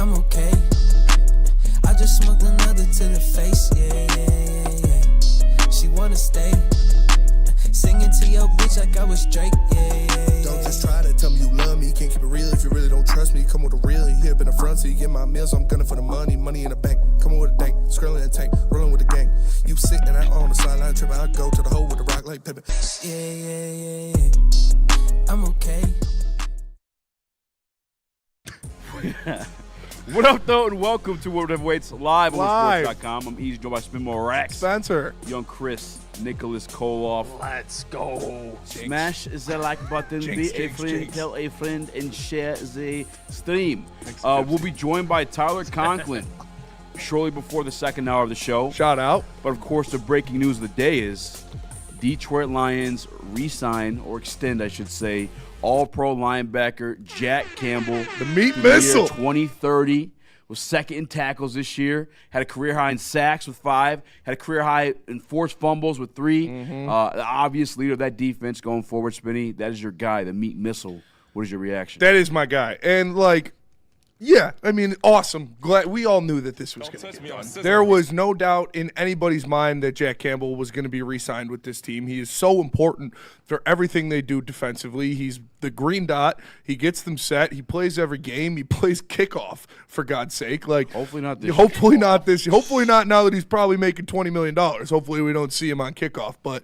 I'm okay. I just smoked another to the face, yeah. She wanna stay. Singing to your bitch like I was Drake, yeah. Don't just try to tell me you love me. Can't keep it real if you really don't trust me. Come with a real, you hip in the front, so you get my meals. I'm gunning for the money in the bank. Come with a dank, skrilling in the tank, rolling with the gang. You sitting out on the sideline tripping. I go to the hole with the rock like Pippin. Yeah. I'm okay. What up, though, and welcome to Woodward Heavyweights live on WoodwardSports.com. I'm Eazy, joined by Spinball Rax. Spencer. Young Chris, Nicholas Koloff. Let's go. Smash the like button, be a friend, tell a friend, and share the stream. We'll be joined by Tyler Conklin shortly before the second hour of the show. Shout out. But, of course, the breaking news of the day is Detroit Lions re-sign, or extend, I should say, All-Pro linebacker Jack Campbell. The meat missile. 2030. Was second in tackles this year. Had a career high in sacks with 5. Had a career high in forced fumbles with 3. The obvious leader of that defense going forward, Spinny. That is your guy, the meat missile. What is your reaction? That is my guy. And, yeah, I mean, awesome. Glad we all knew that this was going to get done. There was no doubt in anybody's mind that Jack Campbell was going to be re-signed with this team. He is so important for everything they do defensively. He's the green dot. He gets them set. He plays every game. He plays kickoff, for God's sake. Hopefully not this. Hopefully not this. Hopefully not now that he's probably making $20 million. Hopefully we don't see him on kickoff. But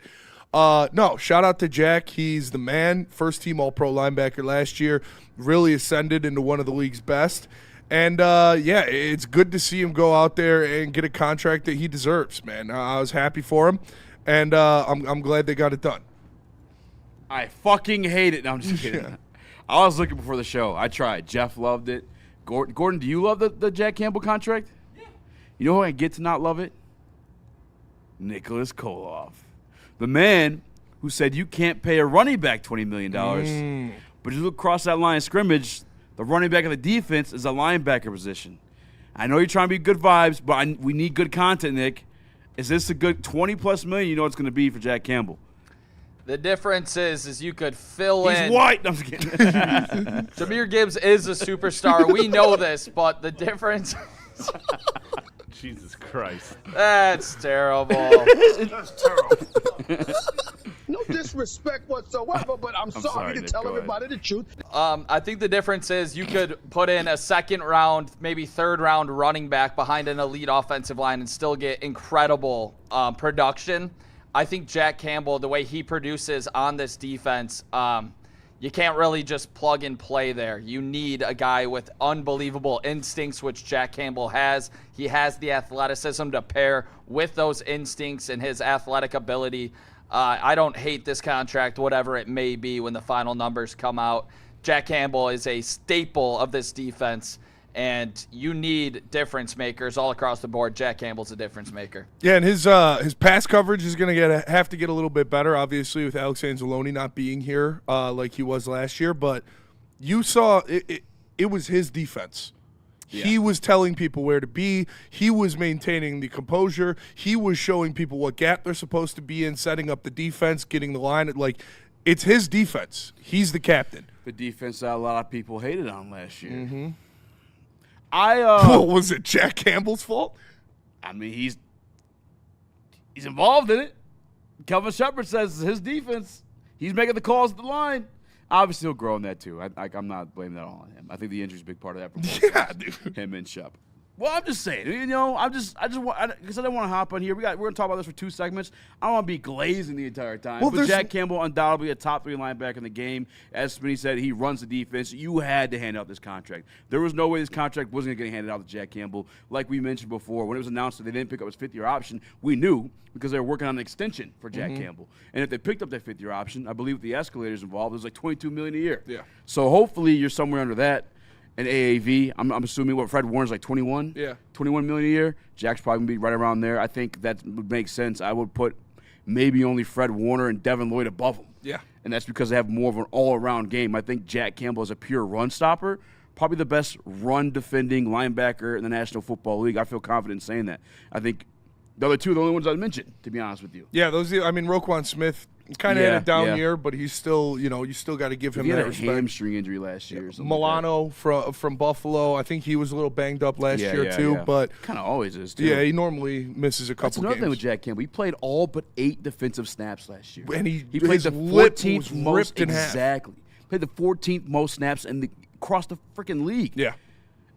no, shout out to Jack. He's the man. First team All-Pro linebacker last year. Really ascended into one of the league's best. And, yeah, it's good to see him go out there and get a contract that he deserves, man. I was happy for him, and I'm glad they got it done. I fucking hate it. No, I'm just kidding. Yeah. I was looking before the show. I tried. Jeff loved it. Gordon, do you love the Jack Campbell contract? Yeah. You know who I get to not love it? Nicholas Koloff. The man who said you can't pay a running back $20 million. But you look across that line of scrimmage, the running back of the defense is a linebacker position. I know you're trying to be good vibes, but we need good content, Nick. Is this a good $20+ million? You know what it's going to be for Jack Campbell. The difference is you could fill in. He's white. No, I'm just kidding. Jahmyr Gibbs is a superstar. We know this, but the difference. Jesus Christ. That's terrible. That's terrible. No disrespect whatsoever, but I'm sorry to Nick, tell everybody the truth. I think the difference is you could put in a second-round, maybe third-round running back behind an elite offensive line and still get incredible production. I think Jack Campbell, the way he produces on this defense, you can't really just plug and play there. You need a guy with unbelievable instincts, which Jack Campbell has. He has the athleticism to pair with those instincts and his athletic ability. I don't hate this contract, whatever it may be when the final numbers come out. Jack Campbell is a staple of this defense, and you need difference makers all across the board. Jack Campbell's a difference maker. Yeah, and his pass coverage is going to have to get a little bit better, obviously, with Alex Anzalone not being here like he was last year. But you saw it was his defense. Yeah. He was telling people where to be. He was maintaining the composure. He was showing people what gap they're supposed to be in, setting up the defense, getting the line. It's his defense. He's the captain. The defense that a lot of people hated on last year. Mm-hmm. Was it Jack Campbell's fault? I mean, he's involved in it. Kelvin Shepard says it's his defense. He's making the calls at the line. Obviously, he'll grow in that too. I'm not blaming that all on him. I think the injury's a big part of that performance. Yeah, dude. Him and Shep. Well, I'm just saying, because I didn't want to hop on here. We're going to talk about this for 2 segments. I don't want to be glazing the entire time. Well, but Jack Campbell, undoubtedly a top 3 linebacker in the game. As Spinney said, he runs the defense. You had to hand out this contract. There was no way this contract wasn't going to get handed out to Jack Campbell. Like we mentioned before, when it was announced that they didn't pick up his 5th-year option, we knew because they were working on an extension for Jack Campbell. And if they picked up that 5th-year option, I believe with the escalators involved, it was like $22 million a year. Yeah. So hopefully you're somewhere under that. And AAV, I'm assuming Fred Warner's like 21? Yeah. 21 million a year. Jack's probably going to be right around there. I think that would make sense. I would put maybe only Fred Warner and Devin Lloyd above him. Yeah. And that's because they have more of an all-around game. I think Jack Campbell is a pure run stopper, probably the best run-defending linebacker in the National Football League. I feel confident in saying that. I think the other two are the only ones I mentioned, to be honest with you. Yeah, Roquan Smith kind of had a down yeah. year, but he's still, you still got to give him He had that a respect. hamstring injury last year. Or something Milano from Buffalo, I think he was a little banged up last year too, but kind of always is too. yeah, he normally misses a couple That's another games. thing with Jack Campbell. He played all but 8 defensive snaps last year. And he played his the lip 14th was most ripped in half. exactly. Played the 14th most snaps across the freaking league. Yeah.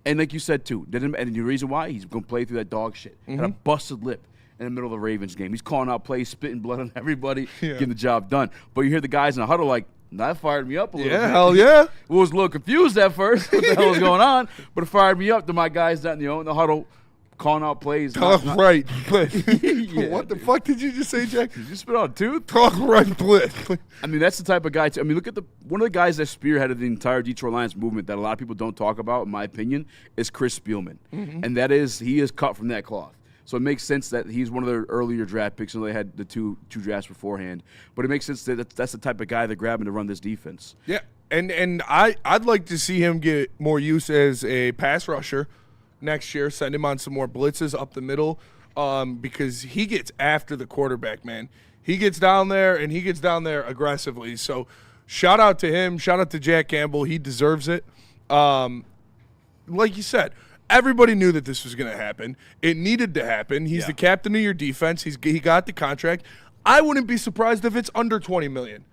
And like you said too, and the reason why he's going to play through that dog shit. Had a busted lip in the middle of the Ravens game. He's calling out plays, spitting blood on everybody, getting the job done. But you hear the guys in the huddle like, that fired me up a little bit. Hell yeah. I was a little confused at first what the hell was going on, but it fired me up to my guys that in the huddle calling out plays. Talk right, Blitz. Yeah, What the fuck did you just say, Jack? Did you spit out a tooth? Talk right, Blitz. I mean, that's the type of guy. I mean, look at one of the guys that spearheaded the entire Detroit Lions movement that a lot of people don't talk about, in my opinion, is Chris Spielman, and he is cut from that cloth. So it makes sense that he's one of their earlier draft picks, and they had the two drafts beforehand. But it makes sense that that's the type of guy they're grabbing to run this defense. Yeah, and I'd like to see him get more use as a pass rusher next year. Send him on some more blitzes up the middle, because he gets after the quarterback, man. He gets down there, and he gets down there aggressively. So shout out to him. Shout out to Jack Campbell. He deserves it. Like you said, everybody knew that this was going to happen. It needed to happen. He's the captain of your defense. He got the contract. I wouldn't be surprised if it's under $20 million.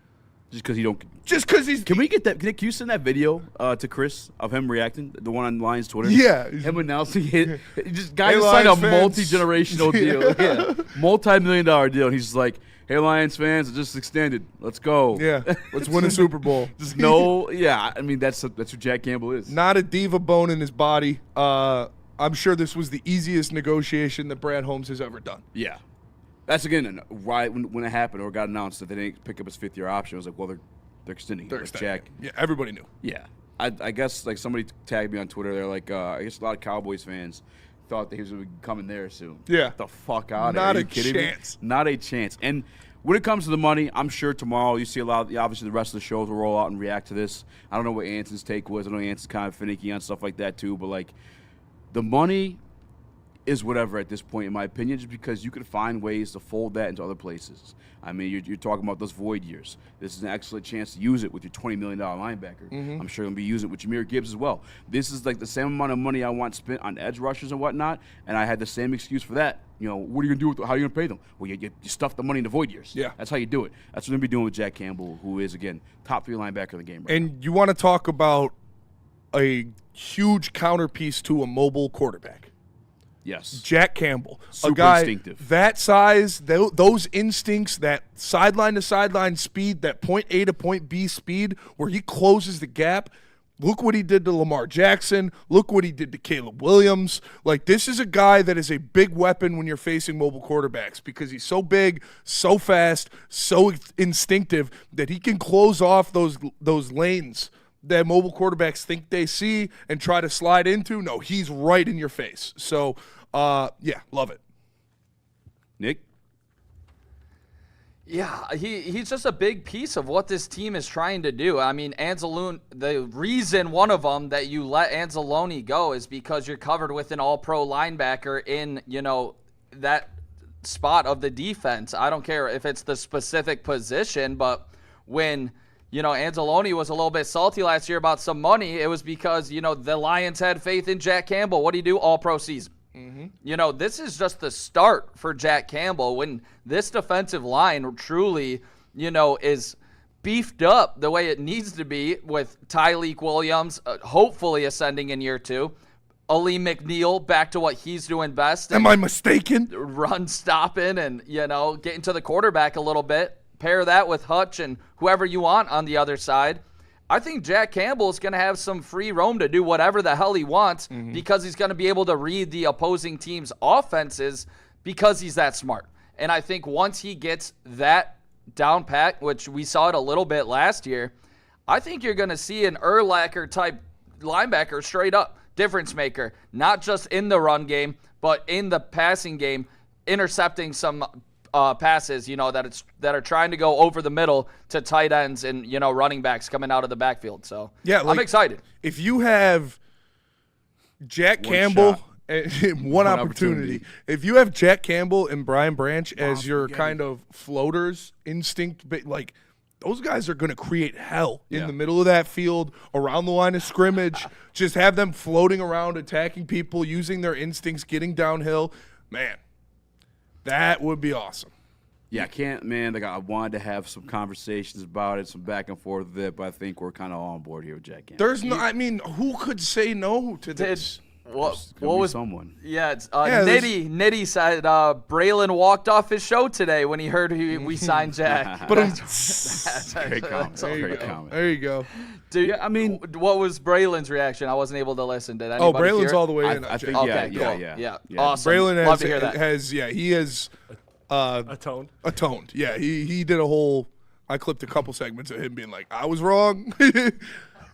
Just because he don't. Just because he's. Can we get that? Can you send that video to Chris of him reacting? The one on Lions Twitter. Yeah. Him announcing it. Just guy Hey, just signed a Lions fans. multi-generational deal. Yeah. Multi-million-dollar deal. And he's like, "Hey, Lions fans, it just extended. Let's go." Yeah. Let's win a Super Bowl. Just no. Yeah. I mean, that's who Jack Campbell is. Not a diva bone in his body. I'm sure this was the easiest negotiation that Brad Holmes has ever done. Yeah. That's again right when it happened or got announced that they didn't pick up his 5th-year option. I was like, well, they're extending it. They're Like, extending Jack. it. Yeah, everybody knew. Yeah. I guess like somebody tagged me on Twitter. They're like, I guess a lot of Cowboys fans thought that he was going to be coming there soon. Yeah. Get the fuck out of Not here. Are a you kidding chance. me? Not a chance. And when it comes to the money, I'm sure tomorrow you see a lot of obviously the rest of the shows will roll out and react to this. I don't know what Anson's take was. I know Anson's kind of finicky on stuff like that too. But like the money is whatever at this point, in my opinion, just because you can find ways to fold that into other places. I mean, you're talking about those void years. This is an excellent chance to use it with your $20 million linebacker. I'm sure you'll be using it with Jahmyr Gibbs as well. This is like the same amount of money I want spent on edge rushers and whatnot, and I had the same excuse for that. You know, what are you going to do with how are you going to pay them? Well, you stuff the money into void years. Yeah. That's how you do it. That's what we're going to be doing with Jack Campbell, who is, again, top 3 linebacker in the game right now. And you want to talk about a huge counterpiece to a mobile quarterback. Yes. Jack Campbell, Super a guy instinctive. that size, those instincts, that sideline to sideline speed, that point A to point B speed, where he closes the gap. Look what he did to Lamar Jackson. Look what he did to Caleb Williams. Like, this is a guy that is a big weapon when you're facing mobile quarterbacks because he's so big, so fast, so instinctive that he can close off those lanes that mobile quarterbacks think they see and try to slide into. No, he's right in your face. So, yeah, love it. Nick? Yeah, he's just a big piece of what this team is trying to do. I mean, Anzalone, the reason one of them that you let Anzalone go is because you're covered with an all-pro linebacker in, that spot of the defense. I don't care if it's the specific position, but when Anzalone was a little bit salty last year about some money, it was because, the Lions had faith in Jack Campbell. What do you do? All-pro season. This is just the start for Jack Campbell when this defensive line truly, is beefed up the way it needs to be with Tyleek Williams, hopefully ascending in year 2. Ali McNeil back to what he's doing best. Am I mistaken? Run stopping and, getting to the quarterback a little bit. Pair that with Hutch and whoever you want on the other side. I think Jack Campbell is going to have some free roam to do whatever the hell he wants because he's going to be able to read the opposing team's offenses because he's that smart. And I think once he gets that down pat, which we saw it a little bit last year, I think you're going to see an Urlacher-type linebacker straight up, difference maker, not just in the run game, but in the passing game, intercepting some passes, that are trying to go over the middle to tight ends and, running backs coming out of the backfield. So, yeah, I'm excited. If you have Jack One Campbell shot. One opportunity. If you have Jack Campbell and Brian Branch as your kind of floaters, instinct, like those guys are going to create hell in the middle of that field, around the line of scrimmage. Just have them floating around, attacking people, using their instincts, getting downhill. Man, that would be awesome. Yeah, I can't, man. Like, I wanted to have some conversations about it, some back and forth with it, but I think we're kind of on board here with Jack Campbell. There's no, I mean, who could say no to this? What was someone? Yeah, it's Nitty said Braylon walked off his show today when he heard we signed Jack. But Great comment. Great comment. There you go. Dude, Yeah, I mean, what was Braylon's reaction? I wasn't able to listen. Did anybody Braylon's hear it? all the way in. I think, Okay, yeah, cool. yeah. Awesome. Braylon Love to hear that. he has atoned. Yeah, he did a whole. I clipped a couple segments of him being like, I was wrong.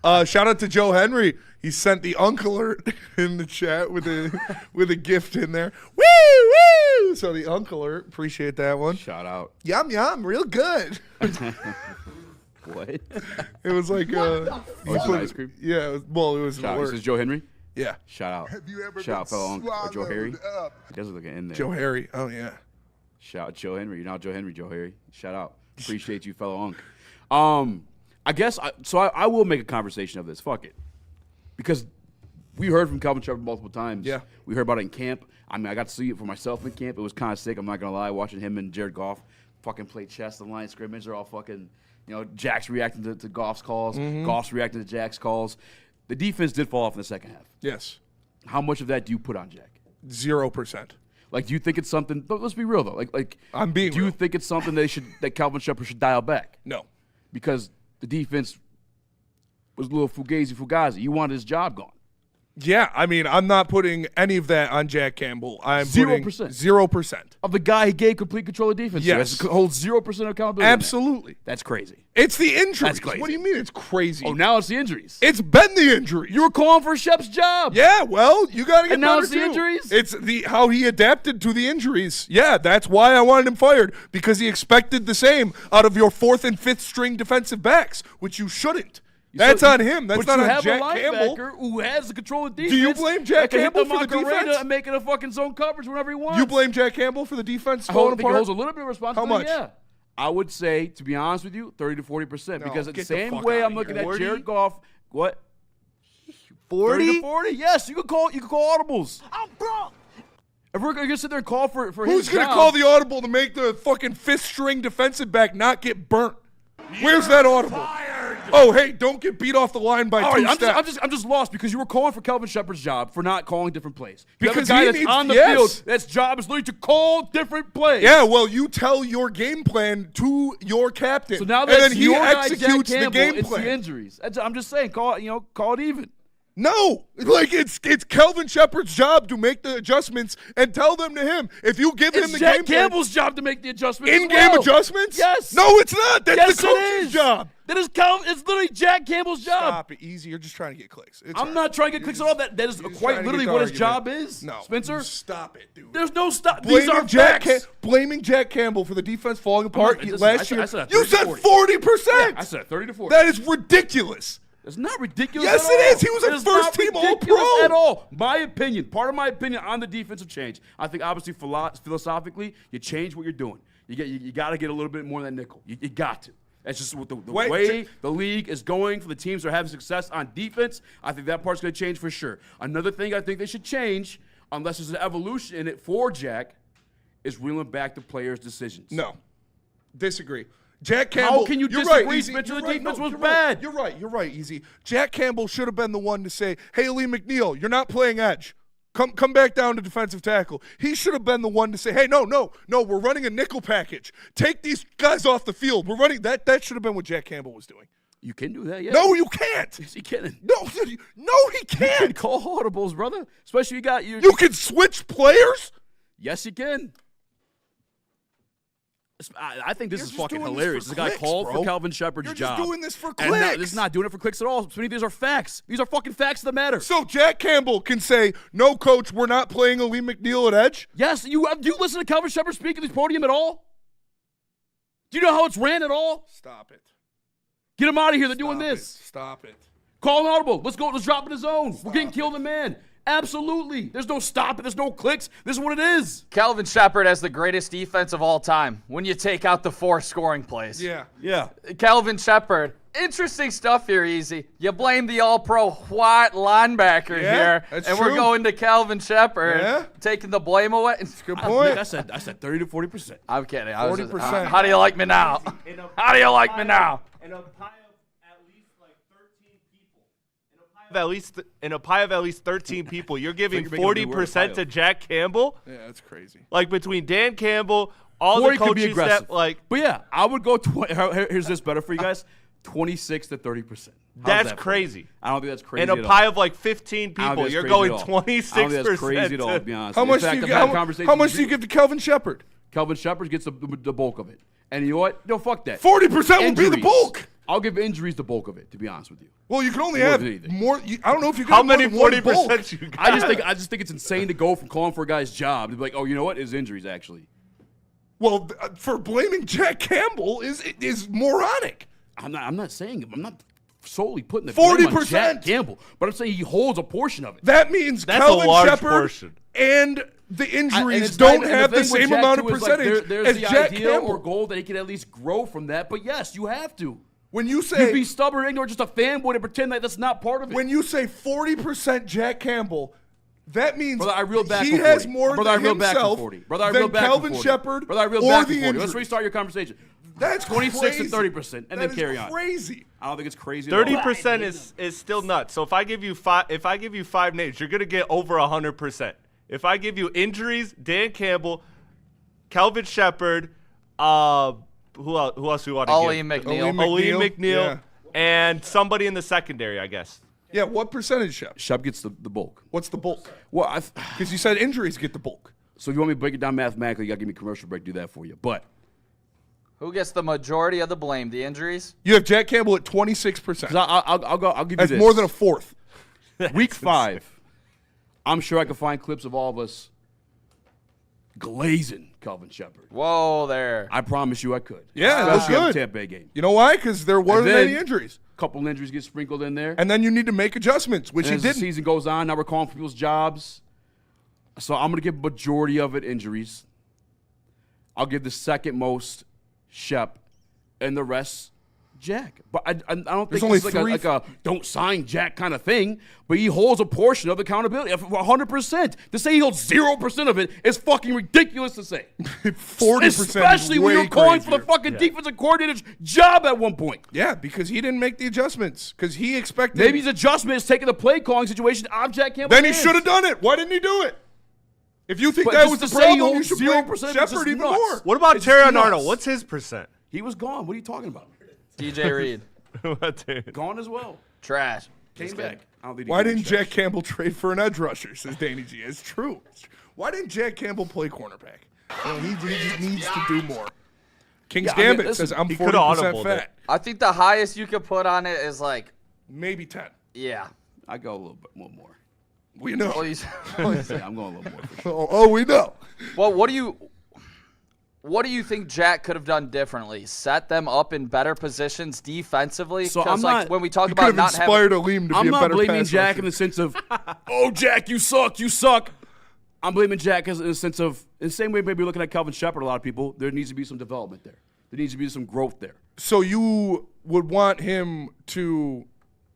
Shout out to Joe Henry. He sent the uncle alert in the chat with a gift in there. Woo woo! So the uncle alert, appreciate that one. Shout out. Yum yum, real good. What? It was like ice cream? Yeah, it was an Shout out. alert. This is Joe Henry. Yeah, Shout out. Have you ever Shout out, been fellow uncle or Joe Harry. swallowed up? He does look in there. Joe Harry. Oh yeah. Shout out Joe Henry. You're not Joe Henry, Joe Harry. Shout out. Appreciate you, fellow unk. I guess I will make a conversation of this. Fuck it, because we heard from Calvin Shepard multiple times. Yeah, we heard about it in camp. I mean, I got to see it for myself in camp. It was kind of sick. I'm not gonna lie. Watching him and Jared Goff fucking play chess on the line of scrimmage. They're all fucking, Jack's reacting to Goff's calls. Goff's reacting to Jack's calls. The defense did fall off in the second half. Yes. How much of that do you put on Jack? 0%. Like, do you think it's something? But let's be real though. Like I'm being Do you real. think it's something that Calvin Shepard should dial back? No. Because the defense was a little fugazi. You wanted his job gone. Yeah, I mean, I'm not putting any of that on Jack Campbell. I'm 0%. putting 0%. Of the guy he gave complete control of defense. Yes. To, holds 0% accountability. Absolutely. That's crazy. It's the injuries. That's crazy. What do you mean it's crazy? Oh, now it's the injuries. It's been the injuries. You were calling for Shep's job. Yeah, well, you got to get And now better it's the too. injuries? It's how he adapted to the injuries. Yeah, that's why I wanted him fired, because he expected the same out of your fourth and fifth string defensive backs, which you shouldn't. That's on him. That's not on Jack Campbell. Campbell. Who has the control of defense. Do you blame Jack Campbell for the defense? And making a fucking zone coverage whenever he wants. You blame Jack Campbell for the defense I falling think he apart? holds a little bit of responsibility. How much? Yeah. I would say, to be honest with you, 30 to 40%. No, Because the get the same fuck way outta I'm looking here. at 40? Jared Goff, what? 40? 30 to 40? Yes, you could call audibles. I'm broke. If we're gonna sit there and call for Who's his going to job, call the audible to make the fucking fifth string defensive back not get burnt? Where's that audible? Oh, hey, don't get beat off the line by All two right, steps. I'm just lost because you were calling for Kelvin Shepard's job for not calling different plays. You have Because a guy he that's needs- on the yes. field, that's job is literally to call different plays. Yeah, well, you tell your game plan to your captain, So now and that's then he your guy, Jack executes the Campbell, game it's plan. the injuries. I'm just saying, call it even. No, like it's Kelvin Shepard's job to make the adjustments and tell them to him. If you give him It's the Jack game plan, Campbell's job to make the adjustments. in-game as well. adjustments. Yes. No, it's not. That's Yes, the it coach's is. job. That is It's literally Jack Campbell's job. Stop it, Easy. You're just trying to get clicks. It's I'm all not right. trying to get clicks at all. That is You're just quite trying to literally get the what his argument. job is. No, Spencer. stop it, dude. There's no stop. These are facts. Blaming Jack Campbell for the defense falling apart listen, last I year. said You 30 to said 40. 40%. I said 30 to 40. That is ridiculous. It's not ridiculous. Yes, at it all. is. He was a It is not first-team ridiculous All-Pro. at all. My opinion, part of my opinion on the defensive change. I think obviously philosophically, you change what you're doing. You got to get a little bit more than that nickel. You got to. That's just what the way the league is going for the teams that are having success on defense. I think that part's going to change for sure. Another thing I think they should change, unless there's an evolution in it for Jack, is reeling back the players' decisions. No, disagree. Jack Campbell. How can you you're disagree, right, Easy. Spencer? You're The right. defense No, was you're bad. Right. You're right, Easy. Jack Campbell should have been the one to say, "Hey, Lee McNeil, you're not playing edge. Come back down to defensive tackle." He should have been the one to say, "Hey, no, we're running a nickel package. Take these guys off the field. We're running that." That should have been what Jack Campbell was doing. You can do that, yeah. No, you can't. Is he kidding? No, he You can can't. call audibles, brother. Especially you got your. You can switch players. Yes, you can. I think this You're is just fucking doing this hilarious. for The guy clicks, called bro. for Calvin Shepard's You're job. just doing this for And no, clicks. this is not doing it for clicks at all. These are facts. These are fucking facts that matter. So Jack Campbell can say, "No, coach, we're not playing a Lee McNeil at edge." Yes, do you listen to Calvin Shepard speak at this podium at all? Do you know how it's ran at all? Stop it. Get him out of here. They're doing Stop this. it. Stop it. Call an audible. Let's go. Let's drop in the zone. We're getting killed in man. Absolutely. There's no stopping. There's no clicks. This is what it is. Calvin Shepard has the greatest defense of all time when you take out the 4 scoring plays. Yeah. Calvin Shepard. Interesting stuff here, Easy. You blame the all-pro White linebacker here, that's and true. we're going to Calvin Shepard, Yeah. taking the blame away. Good point. I said 30 to 40%. I'm kidding. 40%. How do you like me now? How do you like me now? In a pie of at least like 13 people. In a pie of at least 13 people, you're giving you're making a new word, 40% pie to of. Jack Campbell. Yeah, that's crazy. Like between Dan Campbell, all 40 the could be coaches aggressive. that like But yeah, I would go. Here's this better for you guys: 26 to 30%. that's crazy. I don't think that's crazy. In a at all. pie of like 15 I don't think people, that's you're crazy going at all. 26%. I don't think that's crazy at all, to be honest. How In much fact, do you I've get? had conversations How much with do you give to Calvin Shepard? Calvin Shepard gets the bulk of it. And you know what? No, fuck that. 40% would be the Injuries. bulk. I'll give injuries the bulk of it, to be honest with you. Well, you can only More have than anything. more. I don't know if you can How have more many than one 40% bulk. you got? I just think it's insane to go from calling for a guy's job to be like, oh, you know what? It's injuries, actually. Well, for blaming Jack Campbell is moronic. I'm not saying I'm not solely putting the blame on 40%. Jack Campbell, but I'm saying he holds a portion of it. That means That's a Calvin large Shepard portion. and the And injuries it's not don't even- and have the thing with same Jack, amount too, of is, like, percentage there's as the Jack ideal Campbell. or goal that he can at least grow from that. But yes, you have to. When you You say be stubborn, ignorant, just a fanboy to pretend that that's not part of it. when you say 40% Jack Campbell, that means Brother, I reeled back he from 40. has more Brother, I than reeled back from himself 40. Brother, I than reeled back from Calvin 40. Shepard Brother, I reeled or back the from 40. Let's injuries. restart your conversation. That's 26 crazy. to 30%, and That then is carry on. Crazy. I don't think it's crazy at all. 30% is still nuts. So if I give you 5 names, you're gonna get over 100%. If I give you injuries, Dan Campbell, Calvin Shepard, who else do you want to Ollie give? McNeil. Oli McNeil, McNeil, yeah. and somebody in the secondary, I guess. Yeah, what percentage, Shep? Shep gets the bulk. What's the bulk? Well, Because you said injuries get the bulk. so if you want me to break it down mathematically, you got to give me a commercial break, do that for you. But Who gets the majority of the blame? The injuries? You have Jack Campbell at 26%. I'll give you That's this. more than a fourth. Week 5, I'm sure I can find clips of all of us glazing Calvin Shepard. Whoa there. I promise you I could. Yeah, that's Especially on the good. Tampa Bay game. You know why? Because there wasn't then- any injuries. Couple injuries get sprinkled in there. And then you need to make adjustments, which And you as the didn't. season goes on, now we're calling for people's jobs. So I'm going to give majority of it injuries. I'll give the second most Shep, and the rest Jack. But I don't think only it's like three- like a don't sign Jack kind of thing. But he holds a portion of the accountability, 100%. To say he holds 0% of it is fucking ridiculous to say. 40%. Especially when you're calling for the fucking defensive coordinator's job at one point. Yeah, because he didn't make the adjustments. Because he expected. Maybe his adjustment is taking the play calling situation out of Jack Campbell. Then he should have done it. Why didn't he do it? If you think But that just was the to say he problem, you holds should blame 0% is Shepard just even nuts. more. What about It's Terry nuts. Arnold? What's his percent? He was gone. What are you talking about? DJ Reed. Gone as well. Trash. Came back. I don't think he Why did didn't trash. Jack Campbell trade for an edge rusher, says Danny G. It's true. Why didn't Jack Campbell play cornerback? Well, he just needs to do more. King's Yeah, I mean, Gambit listen, says I'm he coulda 40% audibled fat. it. I think the highest you could put on it is like, Maybe 10. yeah. I go a little bit more. We know. Please. Yeah, I'm going a little more for sure. Oh, we know. Well, what do you think Jack could have done differently? Set them up in better positions defensively? So 'Cause, I'm like not- when we talk You about could have not inspired having, Aleem to I'm be a not better blaming pass Jack rusher. in the sense of, oh, Jack, you suck, you suck. I'm blaming Jack in the sense of, in the same way maybe looking at Calvin Shepard, a lot of people, there needs to be some development there. There needs to be some growth there. So you would want him to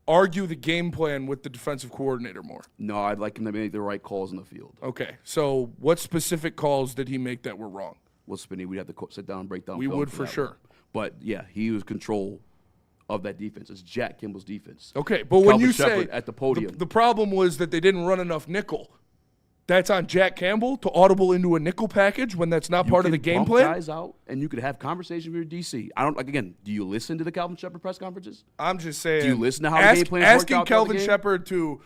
argue the game plan with the defensive coordinator more. No, I'd like him to make the right calls in the field. Okay. So what specific calls did he make that were wrong? Well, Spinney, we'd have to sit down and break down. We film would for that sure. one. But, yeah, he was control of that defense. It's Jack Campbell's defense. Okay, but when Calvin you Shepard say at the podium. the problem was that they didn't run enough nickel. That's on Jack Campbell to audible into a nickel package when that's not You part of can the game bump plan? guys out, and you could have conversations with your DC. I don't like again. Do you listen to the Calvin Shepard press conferences? I'm just saying. Do you listen to how the game plans work asking out throughout the Calvin game? Shepard to,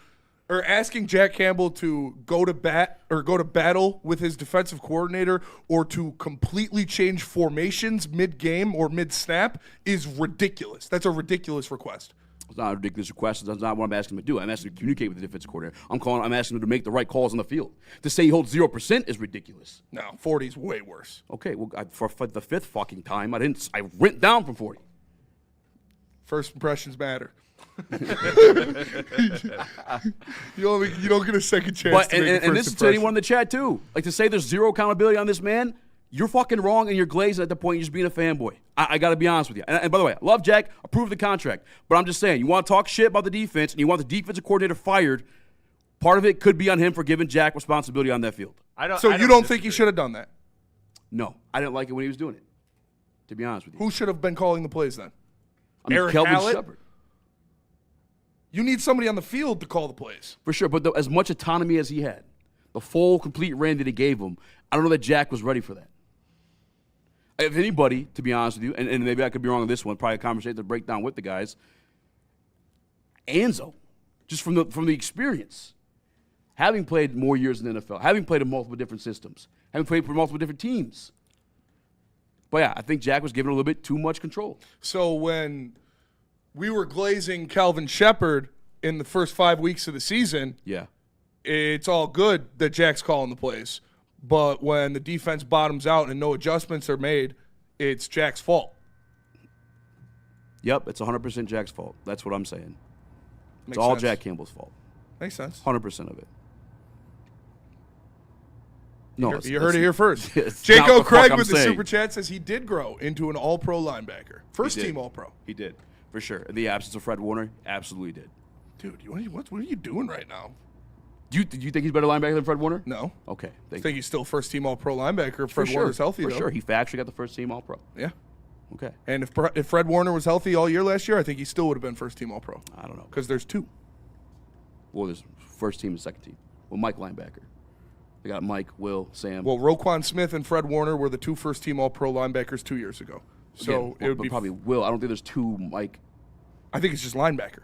or asking Jack Campbell to go to bat or go to battle with his defensive coordinator, or to completely change formations mid-game or mid-snap is ridiculous. That's a ridiculous request. It's not a ridiculous request. That's not what I'm asking him to do. I'm asking him to communicate with the defensive coordinator. I'm asking him to make the right calls on the field. To say he holds 0% is ridiculous. No, 40 is way worse. Okay, well, for the 5th fucking time, I went down from 40. First impressions matter. You don't get a second chance. But to make a and first this is to impression. anyone in the chat too. Like to say there's zero accountability on this man, you're fucking wrong and you're glazing at the point you're just being a fanboy. I got to be honest with you. And by the way, I love Jack, approve the contract. But I'm just saying, you want to talk shit about the defense and you want the defensive coordinator fired, part of it could be on him for giving Jack responsibility on that field. So you don't think he should have done that? No, I didn't like it when he was doing it, to be honest with you. Who should have been calling the plays then? Kelvin Hallett? Shepard. You need somebody on the field to call the plays. For sure, but as much autonomy as he had, the full, complete reign that he gave him, I don't know that Jack was ready for that. If anybody, to be honest with you, and maybe I could be wrong on this one, probably a conversation to break down with the guys, Enzo, just from the experience, having played more years in the NFL, having played in multiple different systems, having played for multiple different teams. But yeah, I think Jack was given a little bit too much control. So when we were glazing Calvin Shepard in the first 5 weeks of the season, Yeah. it's all good that Jack's calling the plays. But when the defense bottoms out and no adjustments are made, it's Jack's fault. Yep, it's 100% Jack's fault. That's what I'm saying. It's Makes all sense. Jack Campbell's fault. Makes sense. 100% of it. No, You heard it here first. it's Jake not what the O'Craig fuck I'm with the saying. super chat says he did grow into an all-pro linebacker. First He did. team all-pro. He did, for sure. In the absence of Fred Warner, absolutely did. Dude, what are you doing right now? Do you think he's a better linebacker than Fred Warner? No. Okay. I think he's still first team all-pro linebacker if for Fred sure. Warner's healthy, For though. sure. He actually got the first team All-Pro. Yeah. Okay. And if Fred Warner was healthy all year last year, I think he still would have been first team all-pro. I don't know. Because there's two. Well, there's first team and second team. Well, Mike linebacker. They got Mike, Will, Sam. Well, Roquan Smith and Fred Warner were the two first team all-pro linebackers 2 years ago. So Again, it would but be probably Will. I don't think there's two Mike. I think it's just linebacker.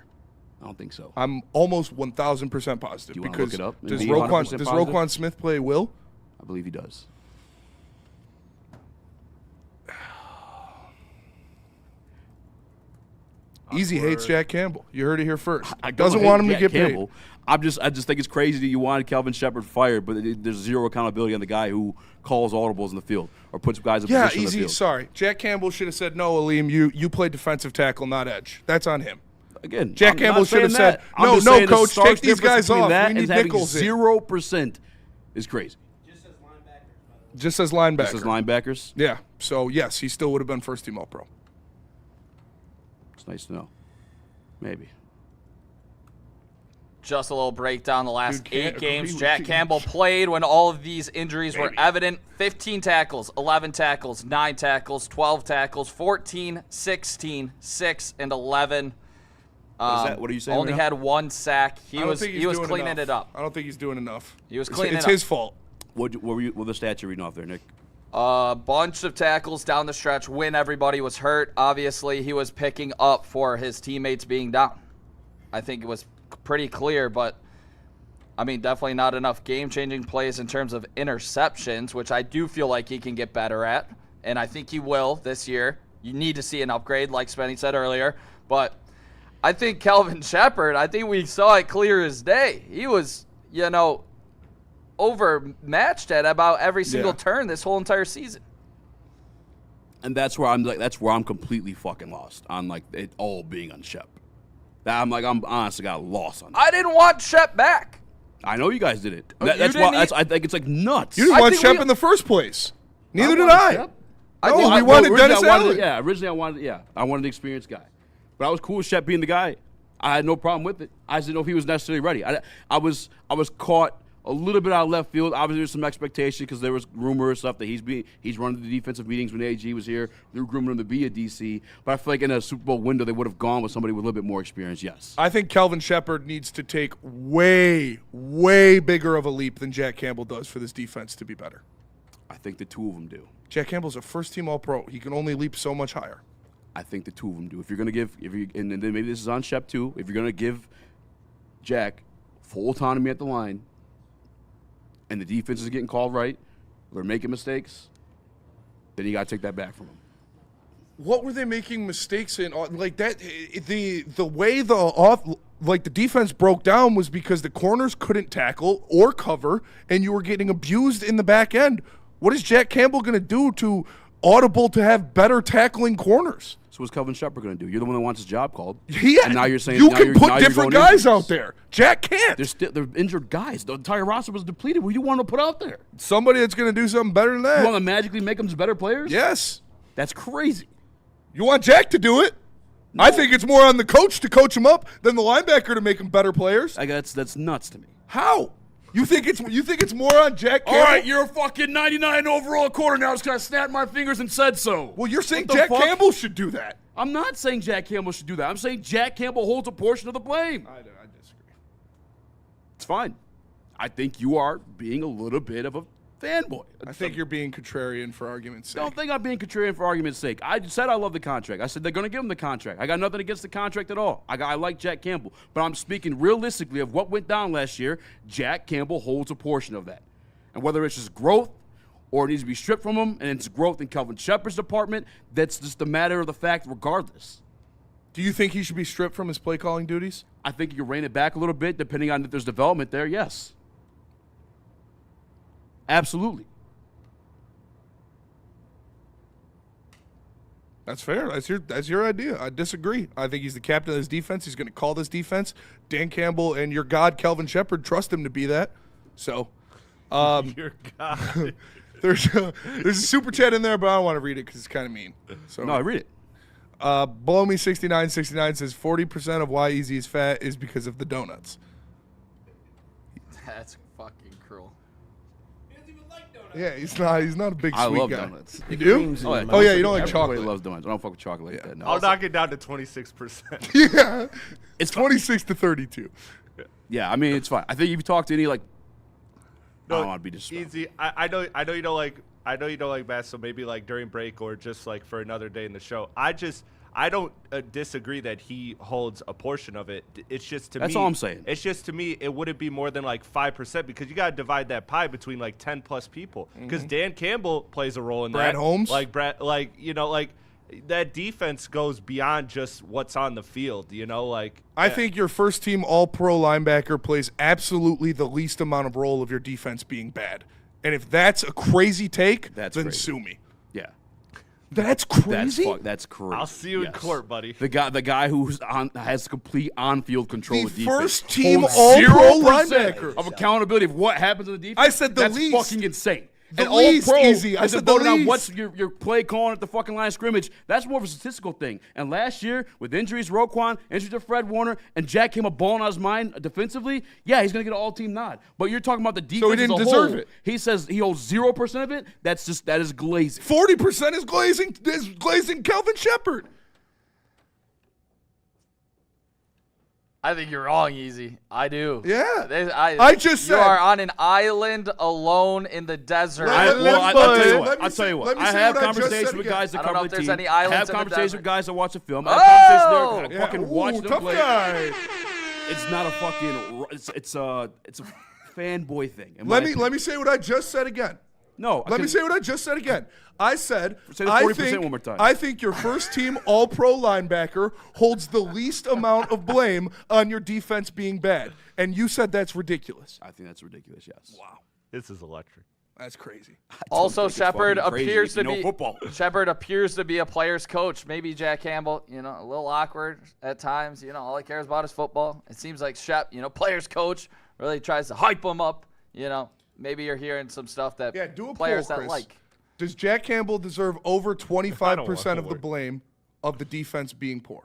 I don't think so. I'm almost 1,000% positive. Do you wanna because look it up and does be 100% Roquan positive? Smith play Will? I believe he does. Easy hates Jack Campbell. You heard it here first. I don't Doesn't hate want him Jack to get Campbell. paid. I just think it's crazy that you wanted Calvin Shepard fired, but there's zero accountability on the guy who calls audibles in the field or puts guys in Yeah, position in the easy. field. Sorry. Jack Campbell should have said, no, Aleem, you played defensive tackle, not edge. That's on him. Again, Jack I'm Campbell not should have saying said, that. I'm no, just no, saying the coach, stark take these difference guys between off. that We need and having nickels in. 0% is crazy. Just as linebacker. This is linebackers. Yeah. So, yes, he still would have been first team all-pro. It's nice to know. Maybe. Just a little breakdown. The last Dude, can't 8 games agree with Jack you. Campbell played when all of these injuries were evident. 15 tackles, 11 tackles, 9 tackles, 12 tackles, 14, 16, 6, and 11. What are you saying Only right now? had 1 sack. He I don't was think he's he was doing cleaning enough. it up. I don't think he's doing enough. He was cleaning It's it up. his fault. What were the stats you're reading off there, Nick? A bunch of tackles down the stretch when everybody was hurt. Obviously, he was picking up for his teammates being down. I think it was pretty clear, but I mean, definitely not enough game-changing plays in terms of interceptions, which I do feel like he can get better at, and I think he will this year. You need to see an upgrade, like Spenny said earlier, but I think Calvin Shepard, I think we saw it clear as day. He was, overmatched at about every single turn this whole entire season. And that's where I'm completely fucking lost on like it all being on Shep. I'm honestly got lost on that. I didn't want Shep back. I know you guys did it. You That's didn't why I think it's like nuts. You didn't I want think Shep we- in the first place. Neither did wanted I. Shep. No, we wanted Dennis Allen. Originally I wanted the experienced guy. But I was cool with Shep being the guy. I had no problem with it. I just didn't know if he was necessarily ready. I was caught a little bit out of left field. Obviously, there's some expectation because there was rumor and stuff that he's running the defensive meetings when AG was here. They were grooming him to be a DC. But I feel like in a Super Bowl window, they would have gone with somebody with a little bit more experience, yes. I think Calvin Shepard needs to take way, way bigger of a leap than Jack Campbell does for this defense to be better. I think the two of them do. Jack Campbell's a first-team All-Pro. He can only leap so much higher. I think the two of them do. If you're going to give, and then maybe this is on Shep too, if you're going to give Jack full autonomy at the line and the defense is getting called right, they're making mistakes, then you got to take that back from them. What were they making mistakes in? Like that, the way the defense broke down was because the corners couldn't tackle or cover, and you were getting abused in the back end. What is Jack Campbell going to do to audible to have better tackling corners? So what's Kelvin Shepard going to do? You're the one that wants his job called. Yeah, and now you're saying you now can you're- put now you're different going guys injuries. out there. Jack can't. They're injured guys. The entire roster was depleted. What do you want to put out there? Somebody that's going to do something better than You want that. to magically make them better players? Yes. That's crazy. You want Jack to do it? I think it's more on the coach to coach him up than the linebacker to make them better players. That's nuts to me. How? You think it's more on Jack Campbell? All right, you're a fucking 99 overall quarter now. Just kind of snapped my fingers and said so. Well, you're saying What the Jack fuck? Campbell should do that. I'm not saying Jack Campbell should do that. I'm saying Jack Campbell holds a portion of the blame. I disagree. It's fine. I think you are being a little bit of a fanboy. I think you're being contrarian for argument's sake. Don't think I'm being contrarian for argument's sake. I said I love the contract. I said they're going to give him the contract. I got nothing against the contract at all. I like Jack Campbell. But I'm speaking realistically of what went down last year. Jack Campbell holds a portion of that. And whether it's just growth or it needs to be stripped from him and it's growth in Kelvin Shepard's department, that's just a matter of the fact regardless. Do you think he should be stripped from his play calling duties? I think you can rein it back a little bit depending on if there's development there, yes. Absolutely. That's fair. That's your idea. I disagree. I think he's the captain of this defense. He's going to call this defense. Dan Campbell and your god Kelvin Shepard trust him to be that. So, Your God. there's a super chat in there, but I don't want to read it because it's kind of mean. So No, I read it. Below me 6969 says 40% of why Eazy is fat is because of the donuts. That's fucking cruel. Yeah, he's not a big I sweet love guy. donuts. You do? Oh yeah, you don't like Everybody chocolate. loves donuts. I don't fuck with chocolate like that. No. I'll knock it down to 26%. Yeah, It's 26 to 32. Yeah, I mean it's fine. I think if you talk to any I No, don't want to be disrespectful. Easy. I know you don't like bass, so maybe like during break or just like for another day in the show. I don't disagree that he holds a portion of it. It's just to me. That's all I'm saying. It's just to me it wouldn't be more than like 5% because you got to divide that pie between like 10 plus people. Because Dan Campbell plays a role in Brad that. Holmes? like that defense goes beyond just what's on the field. I think your first team All-Pro linebacker plays absolutely the least amount of role of your defense being bad. And if that's a crazy take, That's then crazy. sue me. Yeah. That's crazy. That's crazy. I'll see you in court, buddy. The guy who's has complete on-field control The of defense. first team holds All-Pro 0% linebacker. of accountability of what happens on the defense. I said the that's least. fucking insane. The and least, All-Pro Easy. I is said the devoted on least. what's your play calling at the fucking line of scrimmage. That's more of a statistical thing. And last year, with injuries, Roquan, injuries to Fred Warner, and Jack came a ball on his mind defensively, yeah, he's going to get an all-team nod. But you're talking about the defense So he didn't as a deserve whole. it. He says he holds 0% of it. That is glazing. 40% is glazing Kelvin Shepard. I think you're wrong, Easy. I do. Yeah. I just said- you are on an island alone in the desert. I'll tell you what. let me I say have what I just conversations said with again. guys that I don't know cover if the there's team. any I islands have in the conversations desert. with guys that watch the film. I have conversations there. I fucking watch them tough play. guy. It's not a fucking. It's a fanboy thing. Let me say what I just said again. No. Let me say what I just said again. I said, Say the 40% one more time. I think your first team All-Pro linebacker holds the least amount of blame on your defense being bad. And you said that's ridiculous. I think that's ridiculous. Yes. Wow. This is electric. That's crazy. Also, think it's Shepard fucking crazy appears if to you know be football. Shepard appears to be a player's coach. Maybe Jack Campbell, a little awkward at times. All he cares about is football. It seems like Shep, player's coach, really tries to hype him up. Maybe you're hearing some stuff that Yeah, do a players poll, that Chris. like. Does Jack Campbell deserve over 25% of the work. blame of the defense being poor?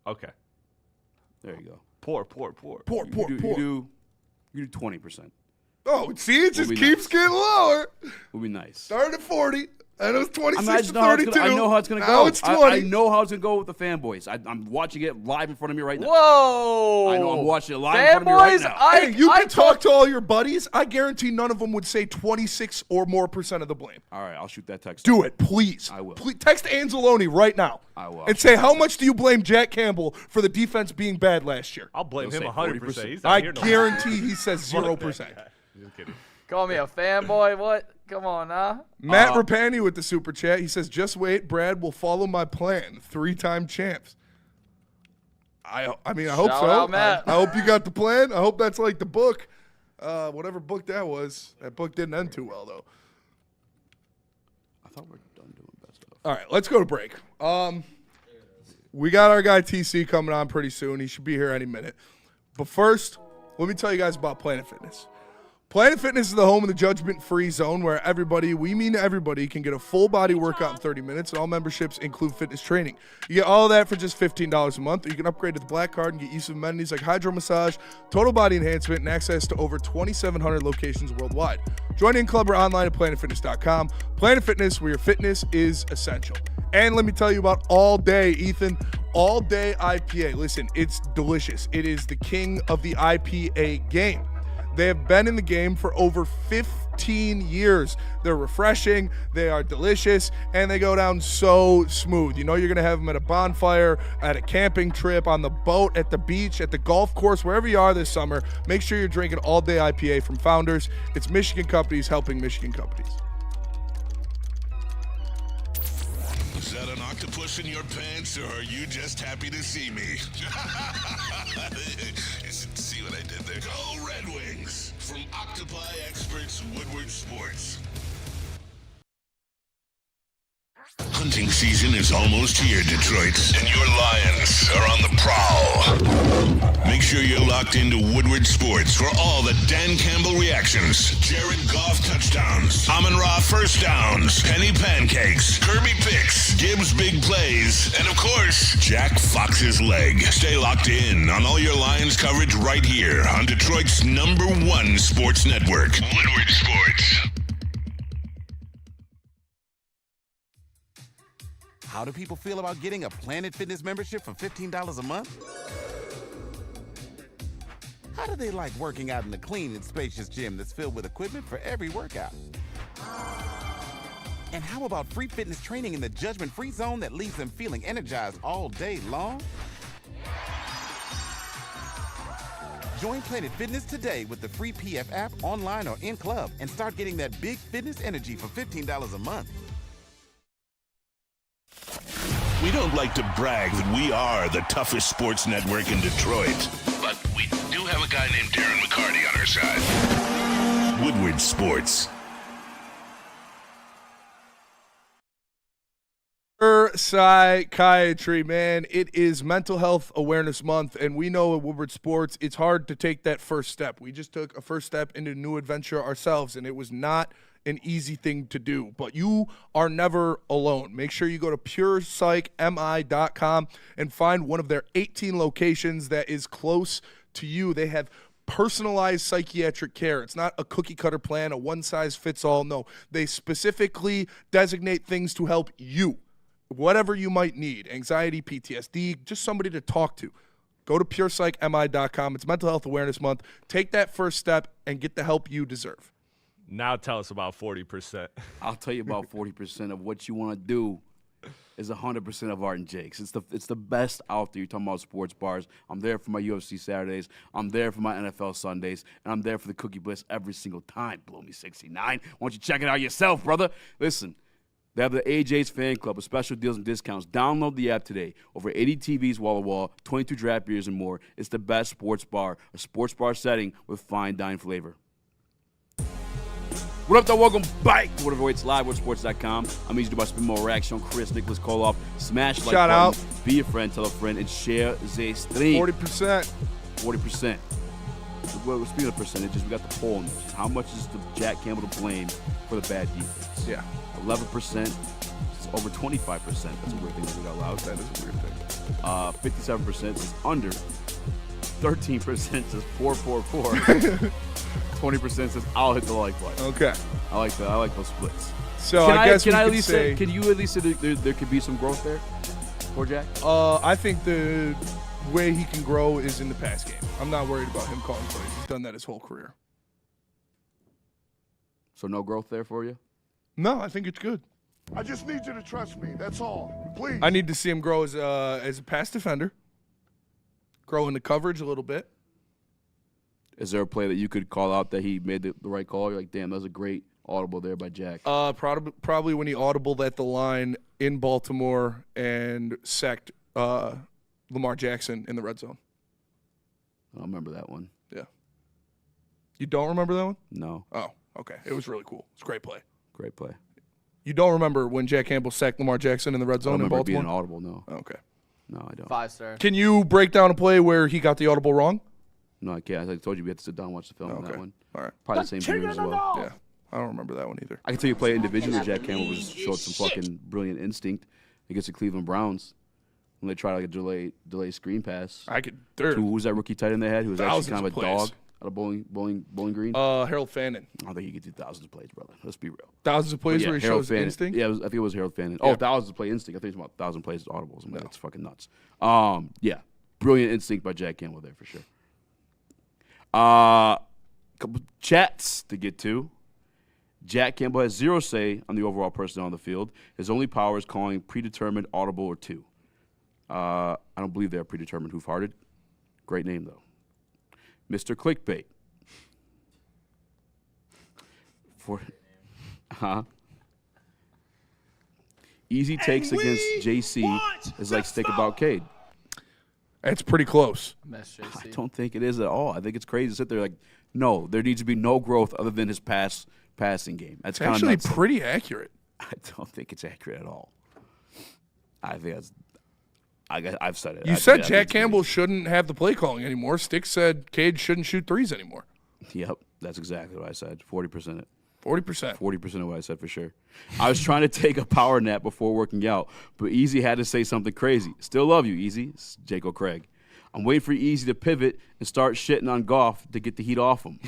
Okay. There you go. Poor. Poor. You do 20%. Oh, see, it just be keeps nice. getting lower. Would be nice. Started at 40, and it was 26 I just to know how it's 32. gonna, I know how it's going to Now go. it's 20. I know how it's going to go with the fanboys. I'm watching it live in front of me right now. Whoa! I know I'm watching it live in front of me right Fanboys, now. Hey, you I can talk to all your buddies. I guarantee none of them would say 26 or more % of the blame. All right, I'll shoot that text. Do it, please. I will. Please, text Anzalone right now. I will. And say, how much do you blame Jack Campbell for the defense being bad last year? I'll blame You'll him say 100%. He's I not here no more. guarantee he says Fuck 0%. that guy. Just kidding. Call me a fanboy. What? Come on, huh? Matt Rapani with the super chat. He says, just wait, Brad will follow my plan. 3-time champs. I hope Shout so. out, Matt. I hope you got the plan. I hope that's like the book. Whatever book that was. That book didn't end too well, though. I thought we were done doing best stuff. All right, let's go to break. We got our guy TC coming on pretty soon. He should be here any minute. But first, let me tell you guys about Planet Fitness. Planet Fitness is the home of the judgment-free zone where everybody, we mean everybody, can get a full-body workout in 30 minutes, and all memberships include fitness training. You get all of that for just $15 a month, or you can upgrade to the Black Card and get use of amenities like hydro massage, total body enhancement, and access to over 2,700 locations worldwide. Join in club or online at planetfitness.com. Planet Fitness, where your fitness is essential. And let me tell you about All Day, Ethan. All Day IPA. Listen, it's delicious. It is the king of the IPA game. They have been in the game for over 15 years. They're refreshing, they are delicious, and they go down so smooth. You know you're going to have them at a bonfire, at a camping trip, on the boat, at the beach, at the golf course, wherever you are this summer. Make sure you're drinking All Day IPA from Founders. It's Michigan companies helping Michigan companies. Is that an octopus in your pants, or are you just happy to see me? See what I did there? Go Red Wings! From Octopi Experts, Woodward Sports. Hunting season is almost here, Detroit, and your Lions are on the prowl. Make sure you're locked into Woodward Sports for all the Dan Campbell reactions, Jared Goff touchdowns, Amon-Ra first downs, Penny pancakes, Kirby picks, Gibbs big plays, and of course, Jack Fox's leg. Stay locked in on all your Lions coverage right here on Detroit's #1 sports network, Woodward Sports. How do people feel about getting a Planet Fitness membership for $15 a month? How do they like working out in a clean and spacious gym that's filled with equipment for every workout? And how about free fitness training in the judgment-free zone that leaves them feeling energized all day long? Join Planet Fitness today with the free PF app, online or in club, and start getting that big fitness energy for $15 a month. We don't like to brag that we are the toughest sports network in Detroit, but we do have a guy named Darren McCarty on our side. Woodward Sports. Psychiatry, man. It is Mental Health Awareness Month, and we know at Woodward Sports it's hard to take that first step. We just took a first step into a new adventure ourselves, and it was not an easy thing to do, but you are never alone. Make sure you go to PurePsychMI.com and find one of their 18 locations that is close to you. They have personalized psychiatric care. It's not a cookie cutter plan, a one size fits all. No, they specifically designate things to help you, whatever you might need, anxiety, PTSD, just somebody to talk to. Go to PurePsychMI.com. It's Mental Health Awareness Month. Take that first step and get the help you deserve. Now tell us about 40%. I'll tell you about 40% of what you want to do is 100% of Art and Jake's. It's the best out there. You're talking about sports bars. I'm there for my UFC Saturdays. I'm there for my NFL Sundays. And I'm there for the Cookie Bliss every single time. Blow me 69. Why don't you check it out yourself, brother? Listen, they have the AJ's Fan Club with special deals and discounts. Download the app today. Over 80 TVs wall-to-wall, 22 draft beers and more. It's the best sports bar, a sports bar setting with fine dine flavor. What up, though? Welcome back to Whatever Waits Live, WoodwardSports.com. I'm Eazy by Spin More Raxter, Chris, Nicholas Koloff. Smash like Shout button, out. Be a friend, tell a friend, and share the stream. 40%. 40%. Well, speaking of percentages, we got the poll numbers. How much is the Jack Campbell to blame for the bad defense? Yeah. 11%. It's over 25%. That's a weird thing to read out loud. That is a weird thing. 57% is under. 13% says 444. 20% says I'll hit the like button. Okay. I like that. I like those splits. So I guess we could say, can you at least say there could be some growth there for Jack? I think the way he can grow is in the pass game. I'm not worried about him calling plays. He's done that his whole career. So no growth there for you? No, I think it's good. I just need you to trust me. That's all. Please. I need to see him grow as a pass defender. Grow into coverage a little bit. Is there a play that you could call out that he made the right call? You're like, damn, that was a great audible there by Jack. Probably when he audibled at the line in Baltimore and sacked Lamar Jackson in the red zone. I remember that one. Yeah. You don't remember that one? No. Oh, okay. It was really cool. It's a great play. Great play. You don't remember when Jack Campbell sacked Lamar Jackson in the red zone in I remember Baltimore? being audible, no. Okay. No, I don't. 5 stars. Can you break down a play where he got the audible wrong? No, I can't. As I told you, we have to sit down and watch the film on that one. All right. Probably the same viewers as well. Yeah. I don't remember that one either. I can tell you play individually. Jack Campbell was showed some fucking brilliant instinct against the Cleveland Browns when they tried like a delay screen pass. Who was that rookie tight end they had? Who was actually kind of a dog out of Bowling Green? Harold Fannin. I don't think he could do thousands of plays, brother. Let's be real. Thousands of plays where he Harold shows Fannin. instinct? Yeah, I think it was Harold Fannin. Yeah. Oh, thousands of play instinct. I think it's about 1,000 plays audibles. I'm like, that's fucking nuts. Yeah, brilliant instinct by Jack Campbell there for sure. Couple chats to get to. Jack Campbell has 0 say on the overall personnel on the field. His only power is calling predetermined, audible, or 2. I don't believe they're predetermined hoof-hearted. Great name, though. Mr. Clickbait. Easy takes against JC is like stick about Cade. That's pretty close. I don't think it is at all. I think it's crazy to sit there like, no, there needs to be no growth other than his passing game. That's kind of actually nuts. pretty accurate. I don't think it's accurate at all. I think that's. I've said it. You said Jack Campbell shouldn't have the play calling anymore. Stick said Cade shouldn't shoot threes anymore. Yep, that's exactly what I said. 40% it. 40%. 40% of what I said for sure. I was trying to take a power nap before working out, but Easy had to say something crazy. Still love you, Easy. It's Jacob Craig. I'm waiting for Easy to pivot and start shitting on Goff to get the heat off him.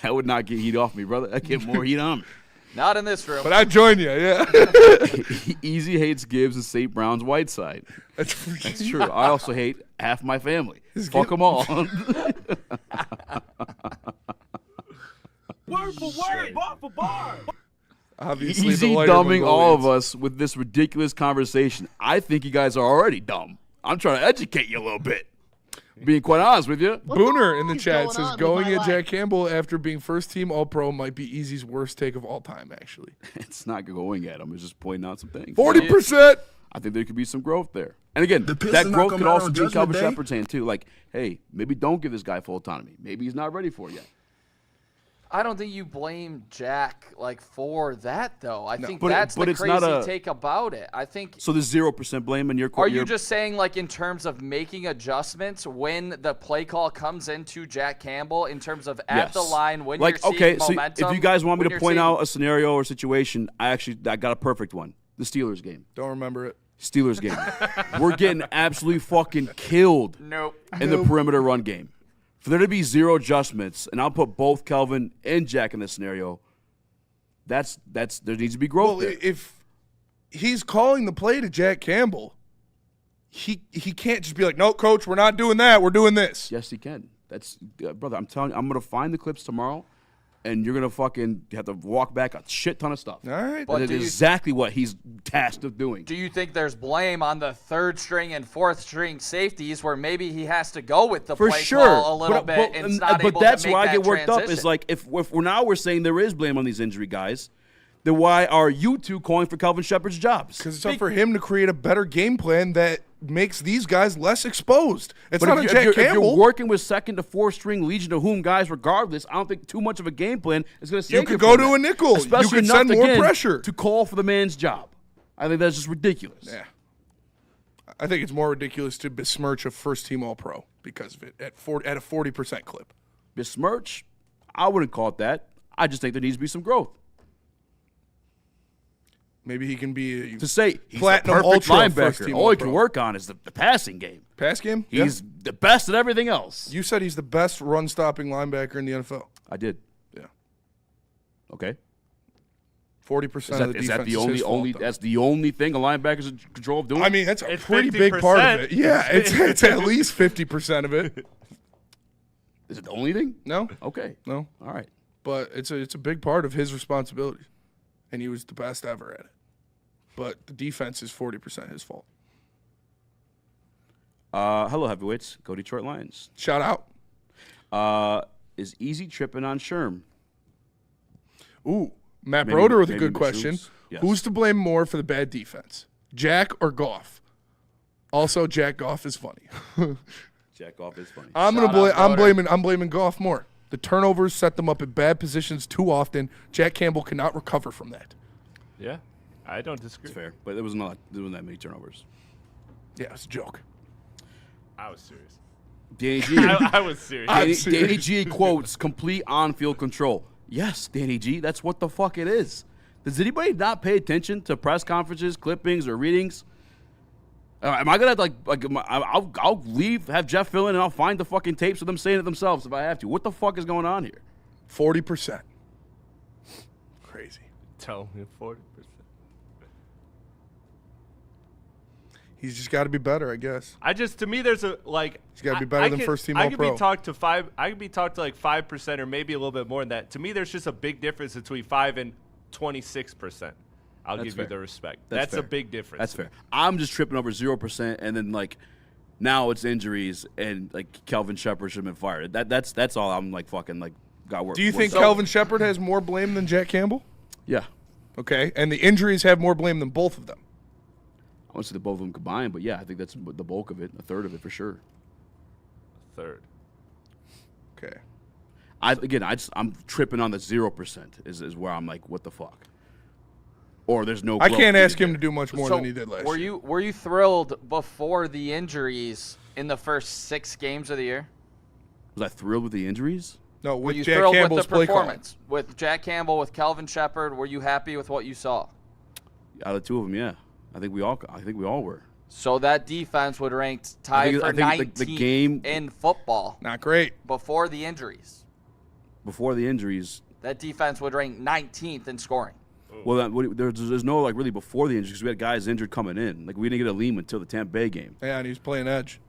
That would not get heat off me, brother. That get more heat on me. Not in this room. But I join you, yeah. Easy hates Gibbs and St. Brown's Whiteside. That's true. I also hate half my family. Fuck them all. Word for word, bar for bar. Obviously, Easy dumbing all of us with this ridiculous conversation. I think you guys are already dumb. I'm trying to educate you a little bit. Being quite honest with you. Booner in the chat says going at Jack Campbell after being first team All-Pro might be Easy's worst take of all time, actually. It's not going at him. It's just pointing out some things. 40%. I think there could be some growth there. And again, The that Pistons growth not could coming out also on be in Calvin Judgment Day? Shepard's hand, too. Like, hey, maybe don't give this guy full autonomy. Maybe he's not ready for it yet. I don't think you blame Jack for that though. I think But that's the it's not crazy a- take about it. I think. So there's 0% blame in your Are you just saying in terms of making adjustments when the play call comes into Jack Campbell in terms of at the line when you're seeing momentum? So if you guys want me when to you're point seeing- out a scenario or situation, I got a perfect one. The Steelers game. Don't remember it. Steelers game. We're getting absolutely fucking killed in the perimeter run game. For there to be 0 adjustments, and I'll put both Kelvin and Jack in this scenario, there needs to be growth there. If he's calling the play to Jack Campbell, he can't just be like, no, coach, we're not doing that. We're doing this. Yes, he can. That's brother, I'm telling you, I'm going to find the clips tomorrow, and you're going to fucking have to walk back a shit ton of stuff. All right. But it is exactly what he's tasked with doing. Do you think there's blame on the 3rd string and 4th string safeties where maybe he has to go with the For play sure. call a little bit and it's not able but that's to make why I that get worked up. Is transition? like if we're saying there is blame on these injury guys, then why are you two calling for Calvin Shepard's jobs? Because it's up for him to create a better game plan that makes these guys less exposed. It's But not if a Jack you're Campbell. working with 2nd to 4th string Legion of Whom guys, regardless, I don't think too much of a game plan is going to save You could from go to that. a nickel. You Especially could enough, send more again, pressure. to call for the man's job. I think that's just ridiculous. Yeah. I think it's more ridiculous to besmirch a first-team All-Pro because of it at a 40% clip. Besmirch? I wouldn't call it that. I just think there needs to be some growth. Maybe he can be To say he's platinum the perfect ultra linebacker, first-team all he can All-Pro. work on is the passing game. Pass game? He's the best at everything else. You said he's the best run-stopping linebacker in the NFL. I did. Yeah. Okay. 40% of the defense Is that the is only his fault, though. that's the only thing a linebacker's in control of doing? I mean, that's a It's pretty big part of it. 50%. Yeah, it's at least 50% of it. Is it the only thing? No, Okay. no, All right. but it's a big part of his responsibility, and he was the best ever at it. But the defense is 40% his fault. Hello, heavyweights. Go Detroit Lions. Shout out. Is Easy tripping on Sherm? Ooh, Matt Maybe- Broder with a maybe good question. Masseuse. Yes. Who's to blame more for the bad defense, Jack or Goff? Also, Jack Goff is funny. Jack Goff is funny. I'm blaming Goff more. The turnovers set them up in bad positions too often. Jack Campbell cannot recover from that. Yeah. I don't disagree. It's fair, but there wasn't that many turnovers. Yeah, it's a joke. I was serious. Danny G. I was serious. Danny G quotes complete on-field control. Yes, Danny G, that's what the fuck it is. Does anybody not pay attention to press conferences, clippings, or readings? Am I gonna I'll leave, have Jeff fill in, and I'll find the fucking tapes of them saying it themselves if I have to. What the fuck is going on here? 40%. Crazy. Tell me 40%. He's just got to be better, I guess. To me, there's a He's got to be better than first team All-Pro. I could be talked to like 5% or maybe a little bit more than that. To me, there's just a big difference between 5 and 26%. I'll give you the respect. That's a big difference. That's fair. I'm just tripping over 0%, and then now it's injuries, and Kelvin Shepard should have been fired. That's all. I'm got work. Do you think Kelvin Shepard has more blame than Jack Campbell? Yeah. Okay, and the injuries have more blame than both of them. I want to say the both of them combined, but yeah, I think that's the bulk of it, a third of it for sure. A third. Okay. I'm tripping on the 0% is where I'm like, what the fuck? Or there's no. I can't ask him to do much more than he did last year. Were you thrilled before the injuries in the first 6 games of the year? Was I thrilled with the injuries? No, were you Jack thrilled Campbell's with the performance? With Jack Campbell, with Kelvin Shepard, were you happy with what you saw? Out of the two of them, yeah. I think we all were. So that defense would rank tied for 19th in football. Not great. Before the injuries. Before the injuries. That defense would rank 19th in scoring. Well, there's no really before the injuries because we had guys injured coming in. We didn't get a Lehman until the Tampa Bay game. Yeah, and he was playing edge.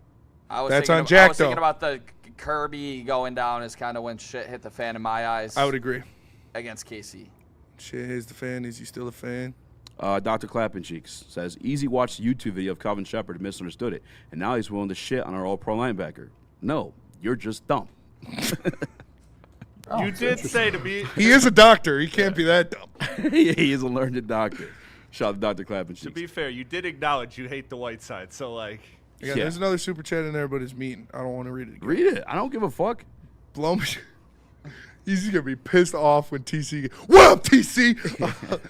That's on Jack, I was thinking about the Kirby going down is kind of when shit hit the fan in my eyes. I would agree. Against KC. Shit hits the fan. Is he still a fan? Dr. Clappin Cheeks says, Eazy watched the YouTube video of Kelvin Shepard and misunderstood it, and now he's willing to shit on our all-pro linebacker. No, you're just dumb. You did say to me. He is a doctor. He can't be that dumb. He is a learned doctor. Shout out to Dr. Clappin Cheeks. To be fair, you did acknowledge you hate the white side, so Yeah, there's another super chat in there, but it's mean. I don't want to read it again. Read it. I don't give a fuck. Blow me. He's going to be pissed off when TC. What up, TC?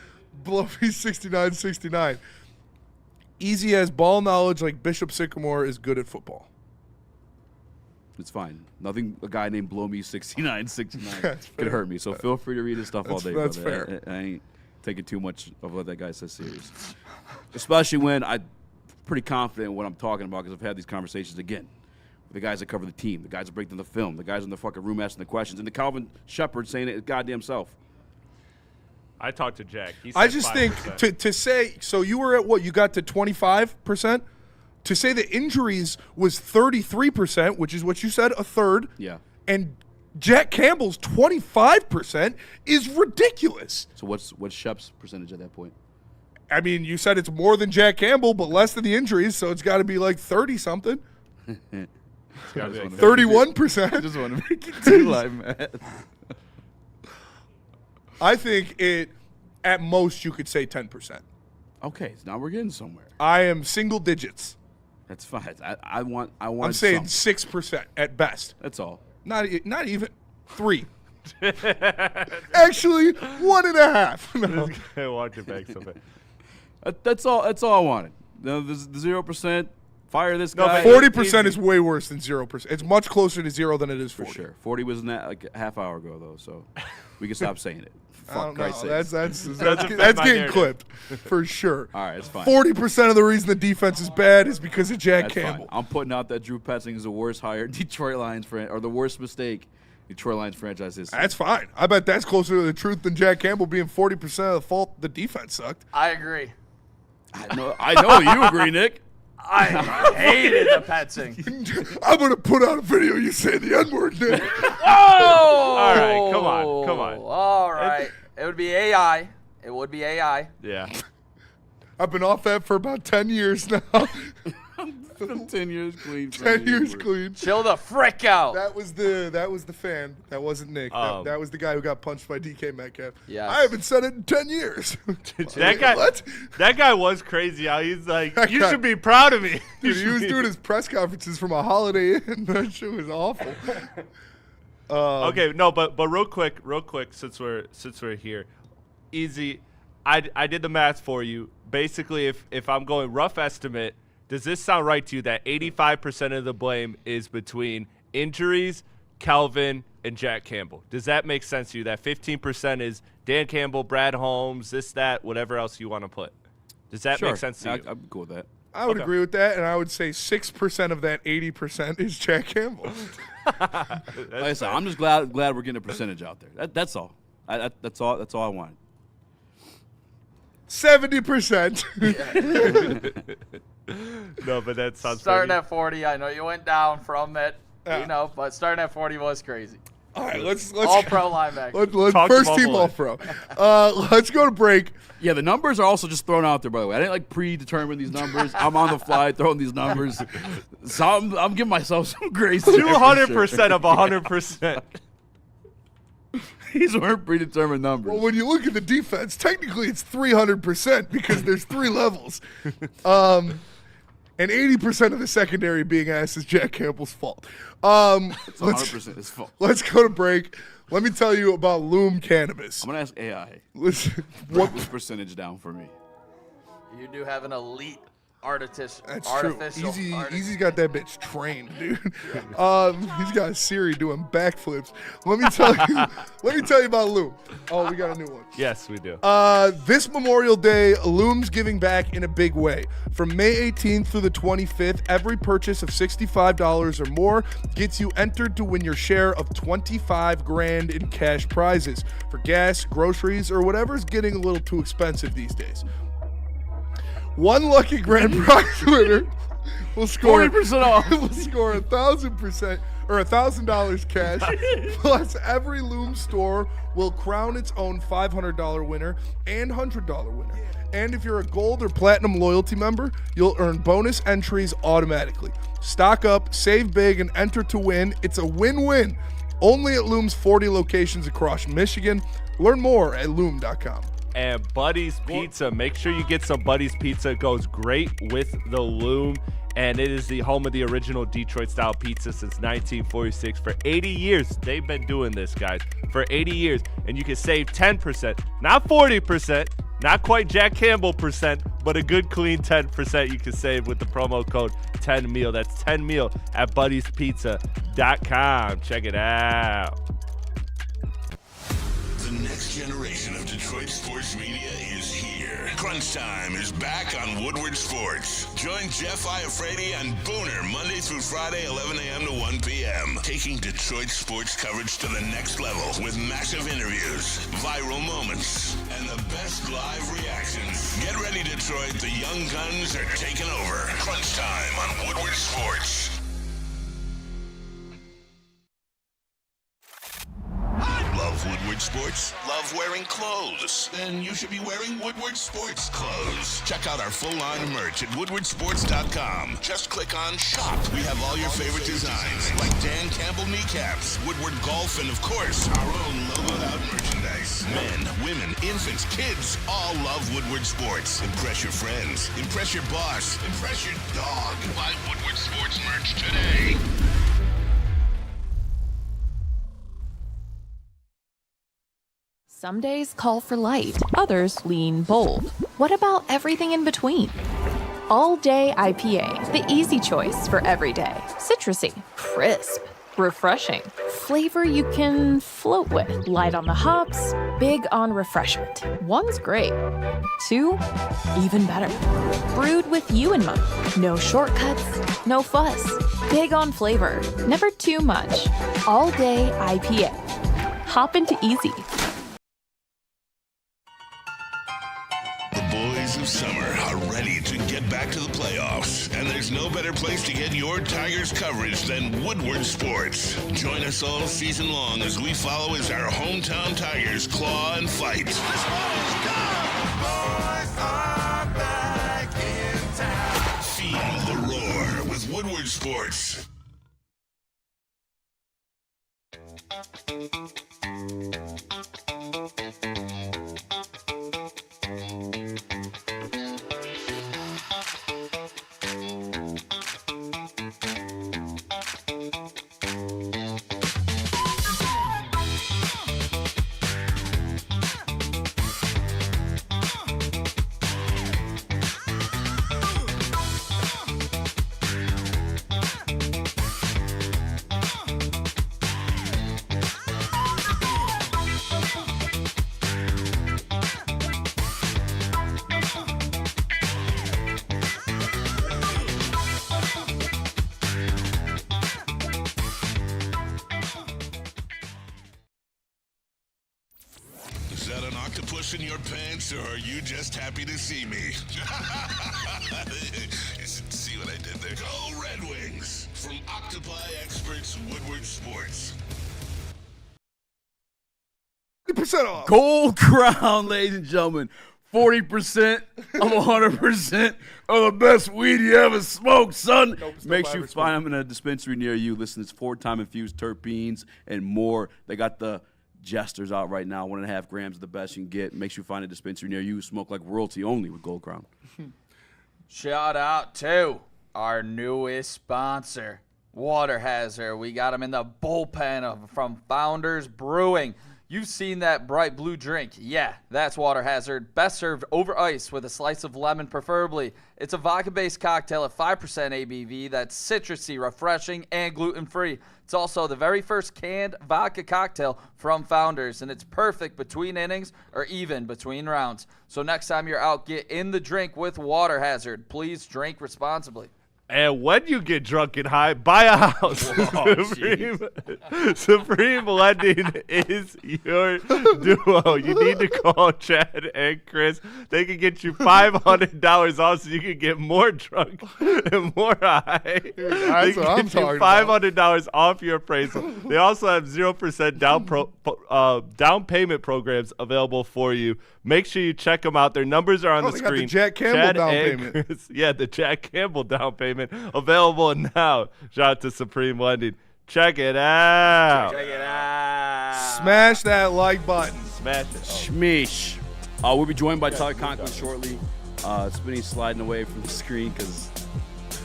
Blow me 69-69. Eazy has ball knowledge like Bishop Sycamore is good at football. It's fine. Nothing a guy named Blow Me 69-69 could hurt me. So feel free to read his stuff all day. That's brother. fair. I ain't taking too much of what that guy says serious. Especially when I'm pretty confident in what I'm talking about because I've had these conversations again. With the guys that cover the team, the guys that break down the film, the guys in the fucking room asking the questions, and the Calvin Shepard saying it his goddamn self. I talked to Jack. He said I just 5%. think to say, so you were at what? You got to 25%? To say the injuries was 33%, which is what you said, a third. Yeah. And Jack Campbell's 25% is ridiculous. So what's Shep's percentage at that point? I mean, you said it's more than Jack Campbell, but less than the injuries, so it's got to be like 30-something. 31%. I just want to make it too live, man. I think at most, you could say 10%. Okay, so now we're getting somewhere. I am single digits. That's fine. I want. I'm saying 6% at best. That's all. Not even 3. Actually, 1.5. No. I walked it back so bad. That's all I wanted. The 0%. Fire this guy. 40% is way worse than 0%. It's much closer to 0 than it is 40. For sure. 40 was like a half hour ago though, so we can stop saying it. Fuck Christ's sake. That's getting clipped for sure. All right, it's fine. 40% of the reason the defense is bad is because of Jack Campbell. Fine. I'm putting out that Drew Petzing is the worst hire Detroit Lions or the worst mistake Detroit Lions franchise history. That's fine. I bet that's closer to the truth than Jack Campbell being 40% of the fault the defense sucked. I agree. I know you agree, Nick. I hated the Petzing. I'm going to put out a video you say the N-word, Nick. Whoa! All right, come on. All right. It would be AI. It would be AI. Yeah. I've been off that for about 10 years now. 10 years clean. 10 years clean. Chill the frick out. That was the fan. That wasn't Nick. That was the guy who got punched by DK Metcalf. Yes. I haven't said it in 10 years. That guy was crazy. How he's like, you should be proud of me. Dude, he was doing his press conferences from a Holiday Inn. That shit was awful. Okay, no, but real quick, since we're here, Eazy. I did the math for you. Basically, if I'm going rough estimate, does this sound right to you that 85% of the blame is between injuries, Calvin, and Jack Campbell? Does that make sense to you? That 15% is Dan Campbell, Brad Holmes, this, that, whatever else you want to put. Does that make sense to you? I'd go with that. I would agree with that, and I would say 6% of that 80% is Jack Campbell. Like I said, I'm just glad we're getting a percentage out there. That's all. That's all I want. 70%. No, but that sounds Starting pretty. at 40, I know you went down from it, but starting at 40 was crazy. All right, let's all pro linebacker. Let's first team all pro. Let's go to break. Yeah, the numbers are also just thrown out there, by the way. I didn't predetermine these numbers. I'm on the fly throwing these numbers. So I'm giving myself some grace. 200% of 100%. These weren't predetermined numbers. Well, when you look at the defense, technically it's 300% because there's 3 levels. And 80% of the secondary being asked is Jack Campbell's fault. It's 100% his fault. Let's go to break. Let me tell you about Loom Cannabis. I'm going to ask AI. Listen, Break this percentage down for me. You do have an elite artificial. That's true. Easy's got that bitch trained, dude. He's got Siri doing backflips. Let me tell you about Loom. Oh, we got a new one. Yes, we do. This Memorial Day, Loom's giving back in a big way. From May 18th through the 25th, every purchase of $65 or more gets you entered to win your share of $25,000 in cash prizes for gas, groceries, or whatever's getting a little too expensive these days. One lucky grand prize winner will score 40% off. Will score 1,000% or $1,000 cash. Plus, every Loom store will crown its own $500 winner and $100 winner. And if you're a gold or platinum loyalty member, you'll earn bonus entries automatically. Stock up, save big, and enter to win. It's a win-win. Only at Loom's 40 locations across Michigan. Learn more at loom.com. And Buddy's Pizza. Make sure you get some Buddy's Pizza. It goes great with the Loom. And it is the home of the original Detroit-style pizza since 1946. For 80 years, they've been doing this, guys. For 80 years. And you can save 10%. Not 40%. Not quite Jack Campbell percent, but a good clean 10% you can save with the promo code 10meal. That's 10meal at buddyspizza.com. Check it out. The next generation of Detroit sports media is here. Crunch Time is back on Woodward Sports. Join Jeff Iafrate and Booner Monday through Friday, 11 a.m. to 1 p.m. Taking Detroit sports coverage to the next level with massive interviews, viral moments, and the best live reactions. Get ready, Detroit. The young guns are taking over. Crunch Time on Woodward Sports. Love Woodward Sports? Love wearing clothes? Then you should be wearing Woodward Sports clothes. Check out our full line of merch at WoodwardSports.com. Just click on Shop. We have all your favorite designs, like Dan Campbell kneecaps, Woodward Golf, and of course, our own logoed out merchandise. Men, women, infants, kids, all love Woodward Sports. Impress your friends. Impress your boss. Impress your dog. Buy Woodward Sports merch today. Some days call for light, others lean bold. What about everything in between? All Day IPA, the easy choice for every day. Citrusy, crisp, refreshing. Flavor you can float with. Light on the hops, big on refreshment. One's great. 2, even better. Brewed with you in mind. No shortcuts, no fuss. Big on flavor, never too much. All Day IPA. Hop into Easy. Boys of summer are ready to get back to the playoffs, and there's no better place to get your Tigers coverage than Woodward Sports. Join us all season long as we follow as our hometown Tigers claw and fight. Boys are back in town. Feel the roar with Woodward Sports. octopus in your pants, or are you just happy to see me? See what I did there? Go Red Wings! From Octopi experts, Woodward Sports. 50% off. Gold Crown, ladies and gentlemen. 40% of 100% of the best weed you ever smoked, son. Make sure you find them in a dispensary near you. Listen, it's 4-time infused terpenes and more. They got the Jesters out right now, 1.5 grams of the best you can get. Make sure you find a dispensary near you. Smoke like royalty only with Gold Crown. Shout out to our newest sponsor, Water Hazard. We got them in the bullpen from Founders Brewing. You've seen that bright blue drink. Yeah, that's Water Hazard. Best served over ice with a slice of lemon, preferably. It's a vodka-based cocktail at 5% ABV that's citrusy, refreshing, and gluten-free. It's also the very first canned vodka cocktail from Founders, and it's perfect between innings or even between rounds. So next time you're out, get in the drink with Water Hazard. Please drink responsibly. And when you get drunk and high, buy a house. Supreme Lending is your duo. You need to call Chad and Chris. They can get you $500 off so you can get more drunk and more high. That's what I'm talking about. $500 off your appraisal. They also have 0% down payment programs available for you. Make sure you check them out. Their numbers are on the they screen. got the Jack Campbell Chad down and payment. Chris, yeah, the Jack Campbell down payment available now. Shout out to Supreme Lending. Check it out. Check it out. Smash that like button. Smash it. Shmeesh. We'll be joined by Tyler Conklin shortly. Spinning sliding away from the screen because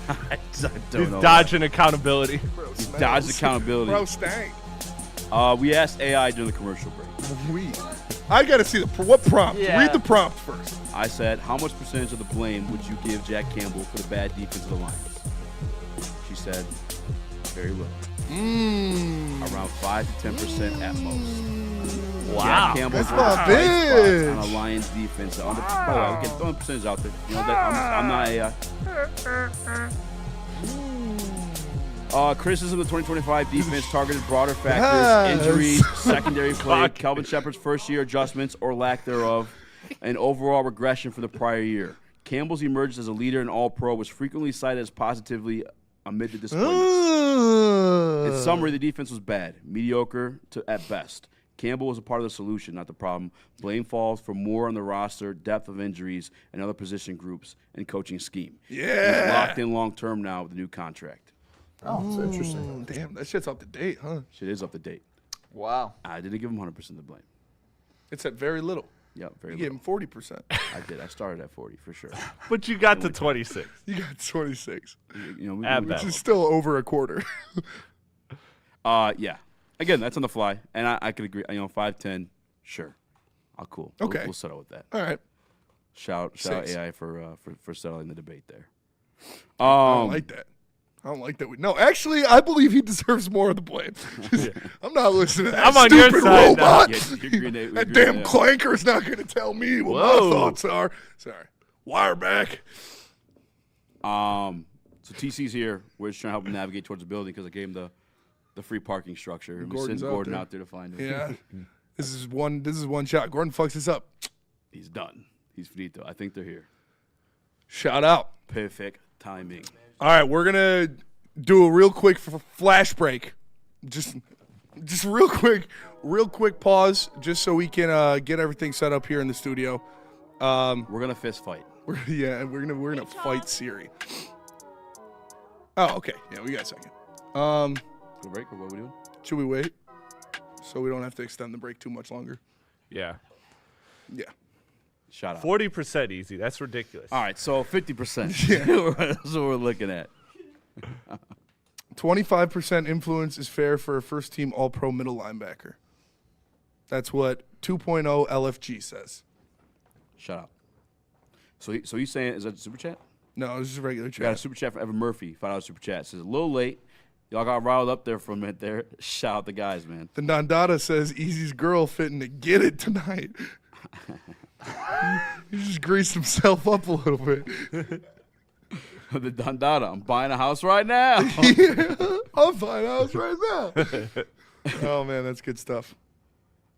I don't know. He's dodging accountability. He's dodging accountability. Bro, stank. We asked AI during the commercial break. I got to see what prompt. Yeah. Read the prompt first. I said, how much percentage of the blame would you give Jack Campbell for the bad defense of the Lions? She said, very little. Around 5 to 10% at most. Wow. Jack Campbell's That's my bright spots bitch. on a Lions defense. By the way, we can throw the percentage out there. You know that I'm not AI. Criticism of the 2025 defense targeted broader factors, injuries, secondary play, Kelvin Shepard's first-year adjustments or lack thereof, and overall regression from the prior year. Campbell's emergence as a leader and All-Pro was frequently cited as positively amid the disappointments. In summary, the defense was bad, mediocre at best. Campbell was a part of the solution, not the problem. Blame falls for more on the roster, depth of injuries, and other position groups and coaching scheme. Yeah. He's locked in long-term now with a new contract. Oh, it's interesting. Damn, that shit's up to date, huh? Shit is up to date. Wow. I didn't give him 100% of the blame. It's at very little. Yep, very You gave little. him 40%. I did. I started at 40 for sure. But you got to 26. You got 26, You know, At we best. which is still over a quarter. yeah. Again, that's on the fly, and I could agree. 5-10, sure. I'll cool. Okay. We'll settle with that. All right. Shout out 6. AI for settling the debate there. I don't like that. I don't like that. No, actually, I believe he deserves more of the blame. I'm not listening to that I'm on your stupid side now. robot. Yeah, you agree, Nate. We That agree, damn yeah. clanker's not going to tell me what Whoa. my thoughts are. Sorry. Wire back. So TC's here. We're just trying to help him navigate towards the building because I gave him the free parking structure. And we sent Gordon's out Gordon there. out there to find him. Yeah. This is one shot. Gordon fucks this up. He's done. He's finito. I think they're here. Shout out. Perfect timing. All right, we're going to do a real quick flash break. Just real quick pause just so we can get everything set up here in the studio. We're gonna fist fight. We're gonna fight Siri. Oh, okay. Yeah, we got a second. Go break or what are we doing? Should we wait so we don't have to extend the break too much longer? Yeah. Yeah. Shout out. 40% easy. That's ridiculous. All right, so 50%. That's what we're looking at. 25% influence is fair for a first-team All-Pro middle linebacker. That's what 2.0 LFG says. Shut up. So he's saying, is that a super chat? No, this is a regular We got a chat. super chat from Evan Murphy. $5 super chat. Says, a little late. Y'all got riled up there for a minute there. Shout out the guys, man. The Nandada says Easy's girl fitting to get it tonight. He just greased himself up a little bit. The Dondada. I'm buying a house right now. Yeah, I'm fine. I was right now. Oh man, that's good stuff.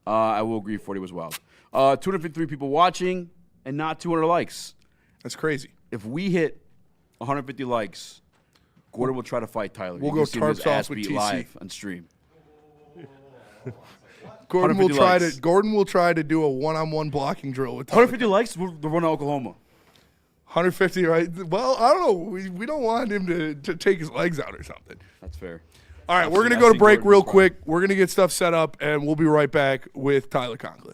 I will agree 40 was wild. 253 people watching and not 200 likes. That's crazy. If we hit 150 likes, Gordon will try to fight Tyler. We'll You go can see him his tarps off ass with beat TC. live on stream. Gordon 150 will try to do a one-on-one blocking drill with Tyler. 150 likes, we're going to Oklahoma. 150, right? Well, I don't know. We don't want him to take his legs out or something. That's fair. All right, we're going to go to break real quick. We're going to get stuff set up, and we'll be right back with Tyler Conklin.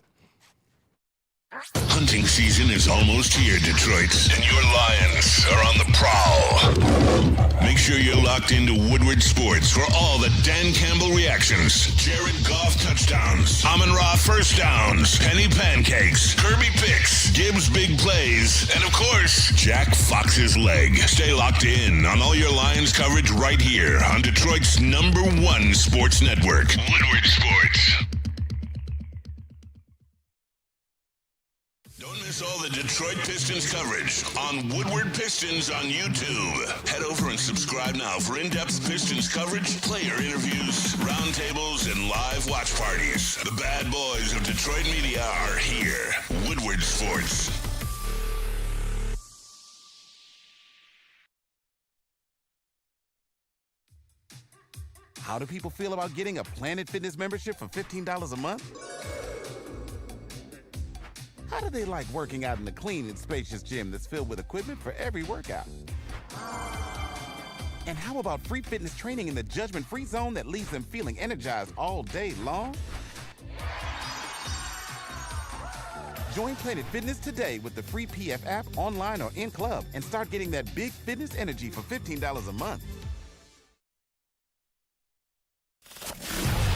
Hunting season is almost here, Detroit, and your Lions are on the prowl. Make sure you're locked into Woodward Sports for all the Dan Campbell reactions. Jared Goff touchdowns, Amon-Ra first downs, Penny pancakes, Kirby picks, Gibbs big plays, and of course, Jack Fox's leg. Stay locked in on all your Lions coverage right here on Detroit's #1 sports network, Woodward Sports. Don't miss all the Detroit Pistons coverage on Woodward Pistons on YouTube. Head over and subscribe now for in-depth Pistons coverage, player interviews, roundtables, and live watch parties. The bad boys of Detroit media are here. Woodward Sports. How do people feel about getting a Planet Fitness membership for $15 a month? How do they like working out in a clean and spacious gym that's filled with equipment for every workout? And how about free fitness training in the judgment-free zone that leaves them feeling energized all day long? Join Planet Fitness today with the free PF app, online or in club, and start getting that big fitness energy for $15 a month.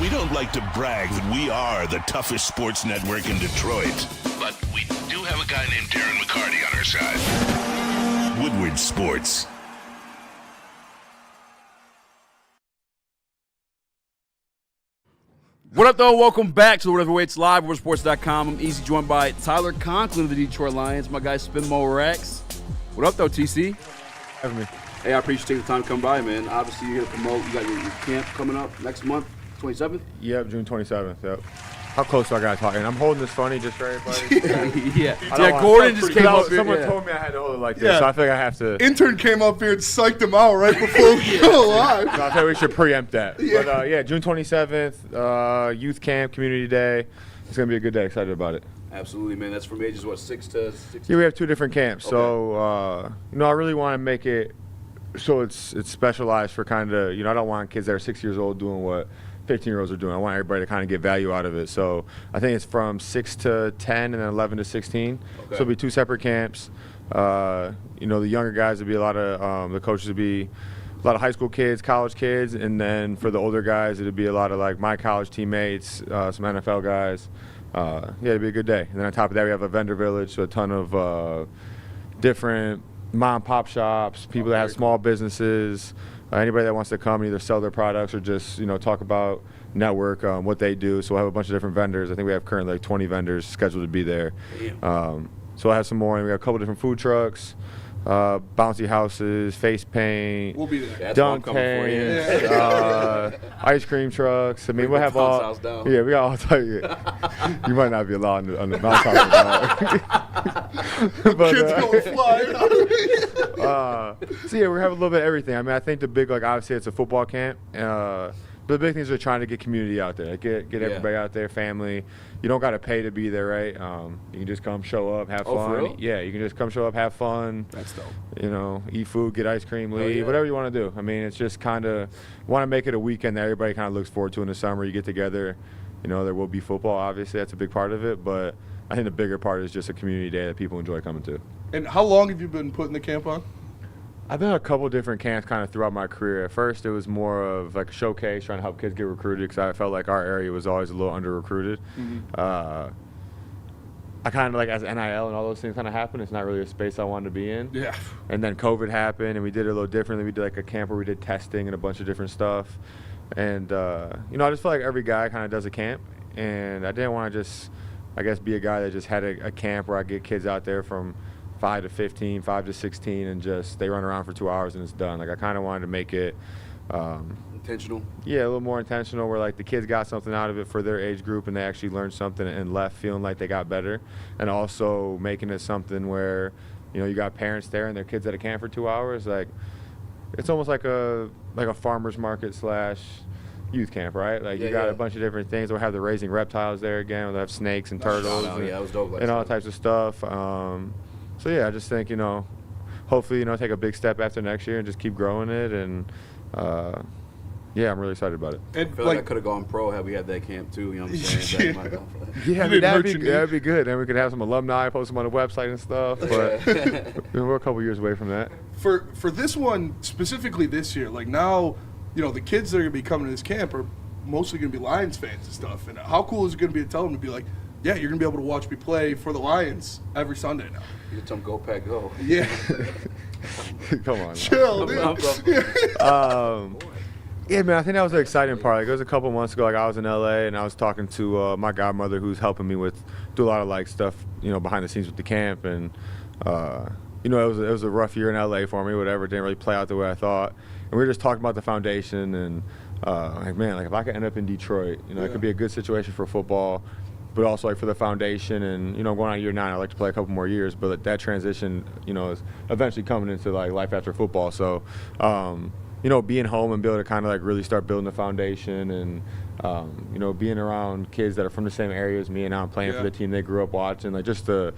We don't like to brag that we are the toughest sports network in Detroit, but we do have a guy named Darren McCarty on our side. Woodward Sports. What up, though? Welcome back to the Whatever Waits Live, WoodwardSports.com. I'm Easy, joined by Tyler Conklin of the Detroit Lions, my guy Spinmo Rax. What up, though, TC? Having me. Hey, I appreciate you taking the time to come by, man. Obviously, you're going to promote. You got your camp coming up next month, 27th? Yep, June 27th. Yep. How close do I got talking? I'm holding this funny just for everybody. Yeah, Gordon just came up here. Someone told me I had to hold it like this, so I think I have to. Intern came up here and psyched him out right before we go live. So I think we should preempt that. Yeah. But June 27th, youth camp, community day. It's gonna be a good day. Excited about it. Absolutely, man. That's from ages, what, 6 to 16? Yeah, we have 2 different camps. Okay. So I really want to make it so it's specialized for kind of, I don't want kids that are 6 years old doing what 15-year-olds are doing. I want everybody to kind of get value out of it. So I think it's from 6 to 10 and then 11 to 16. So it'll be 2 separate camps. The younger guys will be a lot of the coaches will be a lot of high school kids, college kids, and then for the older guys, it'll be a lot of like my college teammates, some NFL guys. It'll be a good day. And then on top of that, we have a vendor village, so a ton of different mom and pop shops, people that have small businesses. Anybody that wants to come and either sell their products or just, talk about network, what they do. So we'll have a bunch of different vendors. I think we have currently like 20 vendors scheduled to be there. So I'll have some more. And we got a couple different food trucks, bouncy houses, face paint, We'll be there. dunk tanks, ice cream trucks. I mean, we'll have all. Yeah, we got all type. You might not be allowed on the bounce house. But, Kids going flying. so yeah, we have a little bit of everything. I mean, I think the big, obviously it's a football camp. But the big things are trying to get community out there, get everybody out there, family. You don't got to pay to be there, right? You can just come, show up, have fun. For real? Yeah, you can just come, show up, have fun. That's dope. Eat food, get ice cream, leave, whatever you want to do. I mean, it's just kind of want to make it a weekend that everybody kind of looks forward to in the summer. You get together. There will be football, obviously. That's a big part of it. But I think the bigger part is just a community day that people enjoy coming to. And how long have you been putting the camp on? I've been at a couple different camps kind of throughout my career. At first, it was more of like a showcase, trying to help kids get recruited because I felt like our area was always a little under-recruited. I kind of like, as NIL and all those things kind of happened, it's not really a space I wanted to be in. Yeah. And then COVID happened, and we did it a little differently. We did like a camp where we did testing and a bunch of different stuff. And, I just feel like every guy kind of does a camp. And I didn't want to just, be a guy that just had a camp where I get kids out there from 5 to 15, 5 to 16, and just they run around for 2 hours and it's done. Like I kind of wanted to make it intentional. Yeah, a little more intentional where, like, the kids got something out of it for their age group and they actually learned something and left feeling like they got better. And also making it something where, you know, you got parents there and their kids at a camp for 2 hours. Like, it's almost like a farmer's market / youth camp, right? Like, you got a bunch of different things. We'll have the raising reptiles there again. We'll have snakes and turtles that was dope, and all types of stuff. So, yeah, I just think, you know, hopefully, you know, take a big step after next year and just keep growing it. And, yeah, I'm really excited about it. I feel like I could have gone pro had we had that camp, too. You know what I'm saying? Yeah, I mean, that'd be good. Then we could have some alumni, post them on the website and stuff. But we're a couple years away from that. For this one, specifically this year, like now, you know, the kids that are going to be coming to this camp are mostly going to be Lions fans and stuff. And how cool is it going to be to tell them to be like, yeah, you're going to be able to watch me play for the Lions every Sunday now. You can tell them, go, Pack, go. Yeah. Come on. Chill, dude. Yeah, man, I think that was the exciting part. Like, it was a couple months ago, like, I was in LA and I was talking to my godmother who's helping me do a lot of, like, stuff, you know, behind the scenes with the camp. And, you know, it was a rough year in LA for me, whatever. It didn't really play out the way I thought. And we were just talking about the foundation and, like, man, like, if I could end up in Detroit, you know, it could be a good situation for football, but also, like, for the foundation. And, you know, going on year 9, I'd like to play a couple more years, but that transition, you know, is eventually coming into, like, life after football. So, you know, being home and be able to kind of, like, really start building the foundation and, you know, being around kids that are from the same area as me and now I'm playing for the team they grew up watching, like, just to,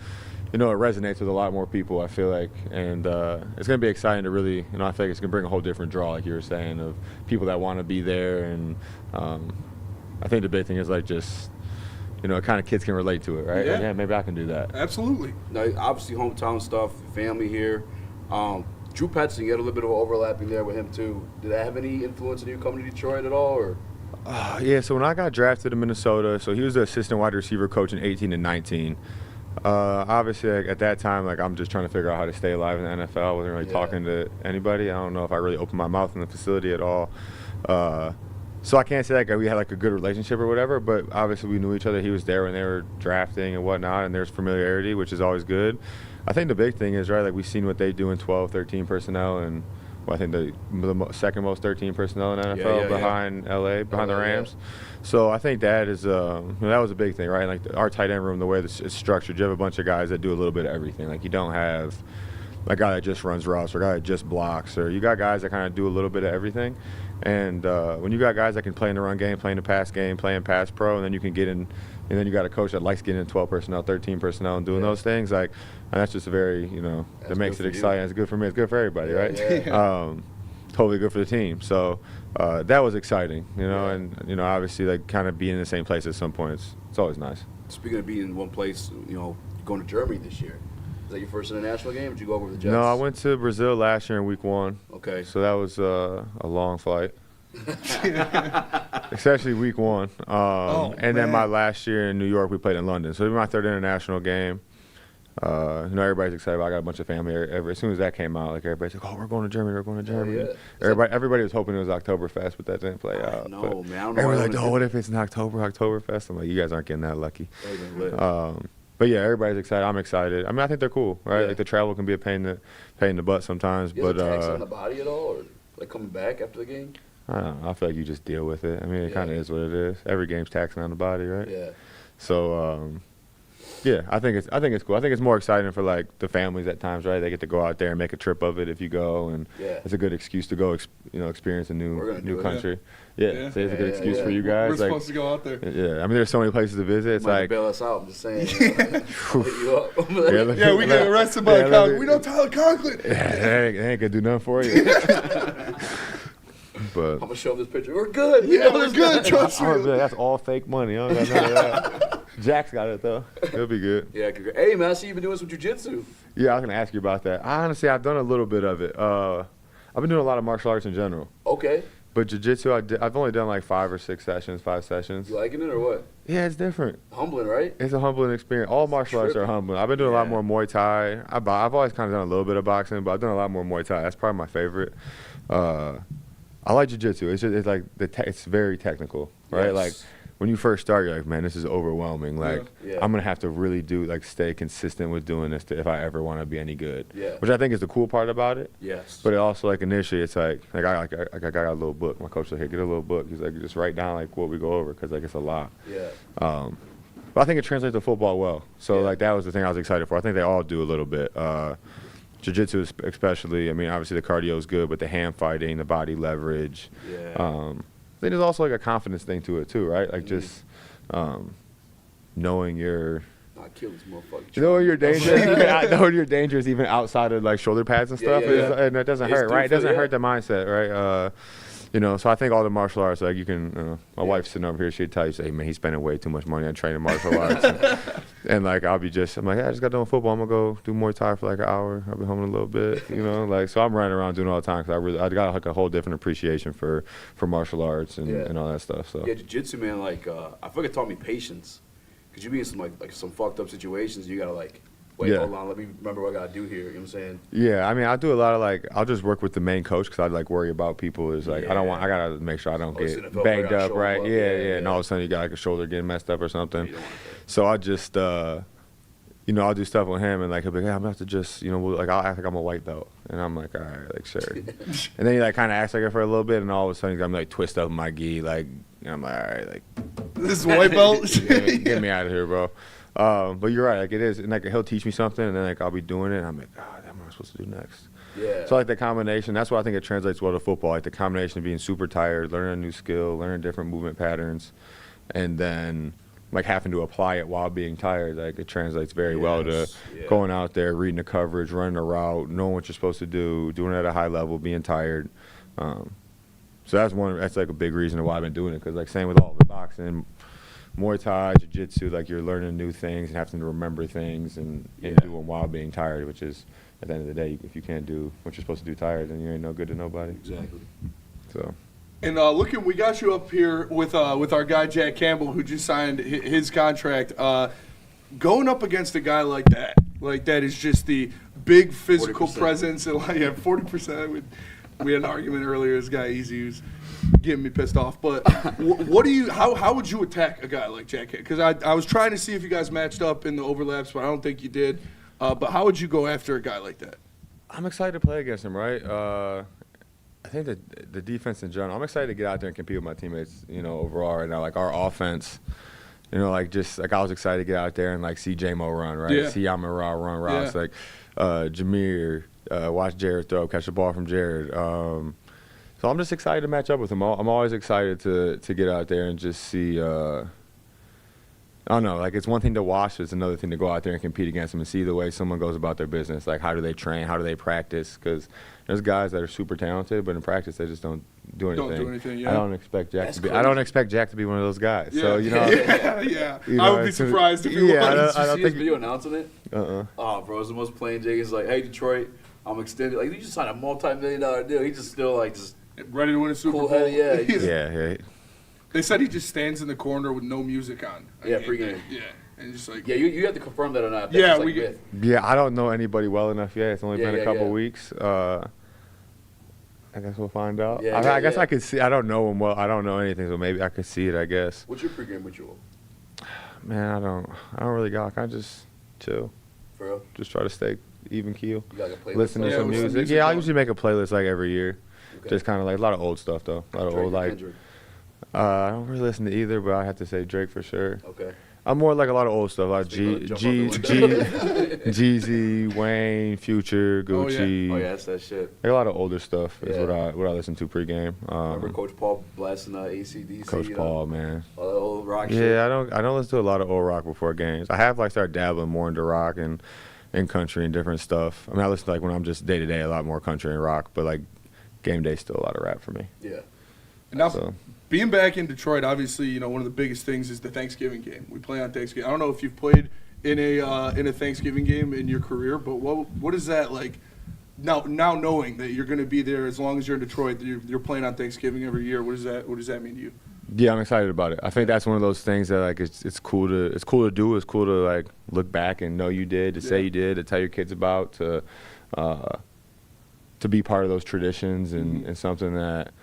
you know, it resonates with a lot more people, I feel like. And it's going to be exciting to really, you know, I feel like it's going to bring a whole different draw, like you were saying, of people that want to be there. And I think the big thing is, like, just, you know, kind of kids can relate to it, right? Yeah. Like, yeah, maybe I can do that. Absolutely. Now, obviously, hometown stuff, family here. Drew Petzing, you had a little bit of overlapping there with him, too. Did that have any influence on you coming to Detroit at all? Or? Yeah, so when I got drafted to Minnesota, so he was the assistant wide receiver coach in 18 and 19. Obviously, like, at that time, like, I'm just trying to figure out how to stay alive in the NFL. I wasn't really talking to anybody. I don't know if I really opened my mouth in the facility at all. So I can't say like we had like a good relationship or whatever, but obviously we knew each other. He was there when they were drafting and whatnot, and there's familiarity, which is always good. I think the big thing is, right, like we've seen what they do in 12, 13 personnel, and I think the second most 13 personnel in the NFL behind LA, behind the Rams. So I think that is, that was a big thing, right? Like our tight end room, the way it's structured, you have a bunch of guys that do a little bit of everything. Like you don't have a guy that just runs routes or a guy that just blocks, or you got guys that kind of do a little bit of everything. And when you got guys that can play in the run game, play in the pass game, play in pass pro, and then you can get in, and then you got a coach that likes getting in 12 personnel, 13 personnel, and doing those things, like, and that's just a very, that makes it exciting. It's good for me. It's good for everybody, right? Totally good for the team. So that was exciting, and obviously, like, kind of being in the same place at some points, it's always nice. Speaking of being in one place, going to Germany this year. Is that your first international game, or did you go over with the Jets? No, I went to Brazil last year in week 1. Okay. So that was a long flight. Especially week 1. And then my last year in New York, we played in London. So it was my third international game. Everybody's excited. I got a bunch of family. As soon as that came out, like everybody's like, "Oh, we're going to Germany. We're going to Germany." Yeah. Everybody was hoping it was Oktoberfest, but that didn't play out. No, man. I don't know. Everybody's like, "Oh, what if it's in Oktoberfest?" I'm like, "You guys aren't getting that lucky." But yeah, everybody's excited. I'm excited. I mean, I think they're cool, right? Yeah. Like the travel can be a pain in the butt sometimes. You but tax on the body at all, or like coming back after the game? I don't know. I feel like you just deal with it. I mean, it kind of is what it is. Every game's taxing on the body, right? Yeah. So, yeah, I think it's cool. I think it's more exciting for like the families at times, right? They get to go out there and make a trip of it if you go, and it's a good excuse to go, experience a new country. Yeah, so it's a good excuse for you guys. We're supposed to go out there. Yeah, I mean, there's so many places to visit. It's like bail us out. I'm just saying. We get arrested by Conklin. We don't tell Conklin. Yeah, they ain't gonna do nothing for you. But I'm gonna show them this picture. We're good. We're good. Trust me. That's all fake money. I don't got none of that. Jack's got it though. It'll be good. Yeah. Hey man, I see you've been doing some jiu-jitsu. Yeah, I was gonna ask you about that. Honestly, I've done a little bit of it. I've been doing a lot of martial arts in general. Okay. But jiu-jitsu, I've only done like 5 sessions. You liking it or what? Yeah, it's different. Humbling, right? It's a humbling experience. All martial arts are humbling. I've been doing a lot more Muay Thai. I've always kind of done a little bit of boxing, but I've done a lot more Muay Thai. That's probably my favorite. I like jiu-jitsu. It's like it's very technical, right? Yes. Like when you first start, you're like, man, this is overwhelming. Like, Yeah. I'm gonna have to really stay consistent with doing this if I ever want to be any good. Yeah. Which I think is the cool part about it. Yes. But it also, like, initially, it's like I got a little book. My coach said, hey, get a little book. He's like, just write down like what we go over because like it's a lot. Yeah. But I think it translates to football well. So like that was the thing I was excited for. I think they all do a little bit. Jiu-jitsu especially. I mean, obviously the cardio is good, but the hand fighting, the body leverage. Yeah. I think there's also like a confidence thing to it too, right? Like just knowing your I kill this motherfucker. knowing your danger, knowing your dangers even outside of like shoulder pads and stuff, and it doesn't hurt, right? It doesn't hurt the mindset, right? So I think all the martial arts, like you can, my wife's sitting over here, she'd tell you, say, man, he's spending way too much money on training martial arts. And like, I'm like, I just got done with football. I'm going to go do Muay Thai for like an hour. I'll be home in a little bit, so I'm running around doing it all the time because I got like a whole different appreciation for martial arts and all that stuff. So. Yeah, jiu-jitsu, man, like, I feel like it taught me patience. Because you be in some, like some fucked up situations, you got to like, wait, hold on, let me remember what I got to do here, you know what I'm saying? Yeah, I mean, I do a lot of like, I'll just work with the main coach because I like worry about people. Is like, I got to make sure I don't get banged up, right? Yeah, and all of a sudden you got like a shoulder getting messed up or something. So I just, I'll do stuff with him and like he'll be like, hey, I'm going to have to just, like I'll act like I'm a white belt. And I'm like, all right, like, sure. And then he like kind of acts like it for a little bit and all of a sudden he's going to like twist up my gi, like, and I'm like, all right, like. This is white belt? Get me out of here, bro. But you're right, like it is, and like he'll teach me something, and then like I'll be doing it, and I'm like, what am I supposed to do next? Yeah. So like the combination, that's why I think it translates well to football. Like the combination of being super tired, learning a new skill, learning different movement patterns, and then like having to apply it while being tired. Like it translates very well to going out there, reading the coverage, running a route, knowing what you're supposed to do, doing it at a high level, being tired. So that's like a big reason why I've been doing it, because like same with all the boxing, Muay Thai, Jiu-Jitsu, like you're learning new things and having to remember things and do them while being tired, which is at the end of the day, if you can't do what you're supposed to do tired, then you ain't no good to nobody. Exactly. So. And we got you up here with our guy Jack Campbell, who just signed his contract. Going up against a guy like that is just the big physical 40%. presence, and 40%. We had an argument earlier. This guy Eazy was getting me pissed off. But how would you attack a guy like Jack? Because I was trying to see if you guys matched up in the overlaps, but I don't think you did. But how would you go after a guy like that? I'm excited to play against him, right? I think that the defense in general, I'm excited to get out there and compete with my teammates, overall right now. Like our offense, like just like I was excited to get out there and like see J-Mo run, right? Yeah. See Amon-Ra run routes, like Jameer, watch Jared throw, catch the ball from Jared. So I'm just excited to match up with him. I'm always excited to get out there and just see. I don't know, like it's one thing to watch, it's another thing to go out there and compete against them and see the way someone goes about their business. Like how do they train, how do they practice? Because there's guys that are super talented, but in practice they just don't do anything. Don't do anything. Yeah. I don't expect Jack to be one of those guys. Yeah. So Yeah. I would be surprised if he was. I don't Did see his video announcing it? Oh, bro, it's the most plain Jake. He's like, hey, Detroit, I'm extended. Like, he just signed a multi-million-dollar deal. He's just still like ready to win a Super Bowl. Head, yeah. Yeah. They said he just stands in the corner with no music on. Yeah, pregame. Yeah, and just like. Yeah, you have to confirm that or not. Yeah, Yeah, I don't know anybody well enough yet. It's only been a couple weeks. I guess we'll find out. I guess I could see. I don't know him well. I don't know anything, so maybe I could see it, I guess. What's your pregame ritual? Man, I don't really got. I just chill. For real? Just try to stay even keel. You got a playlist? Listen to some music. Yeah, I usually make a playlist like every year. Okay. Just kind of like a lot of old stuff though. A lot of Drake old like. Kendrick. I don't really listen to either, but I have to say Drake for sure. Okay. I'm more like a lot of old stuff, like Jeezy, Wayne, Future, Gucci. Oh yeah, that's that shit. Like a lot of older stuff is what I listen to pregame. Remember Coach Paul blasting AC/DC? Coach Paul, man. All that old rock shit. Yeah, I don't listen to a lot of old rock before games. I have like started dabbling more into rock and country and different stuff. I mean, I listen to like when I'm just day to day a lot more country and rock, but like game day still a lot of rap for me. Yeah. And now, being back in Detroit, obviously, one of the biggest things is the Thanksgiving game. We play on Thanksgiving. I don't know if you've played in a Thanksgiving game in your career, but what is that like? Now knowing that you're going to be there as long as you're in Detroit, you're playing on Thanksgiving every year. What does that mean to you? Yeah, I'm excited about it. I think that's one of those things that like it's cool to do. It's cool to like look back and know you did, to say you did, to tell your kids about, to be part of those traditions and something that.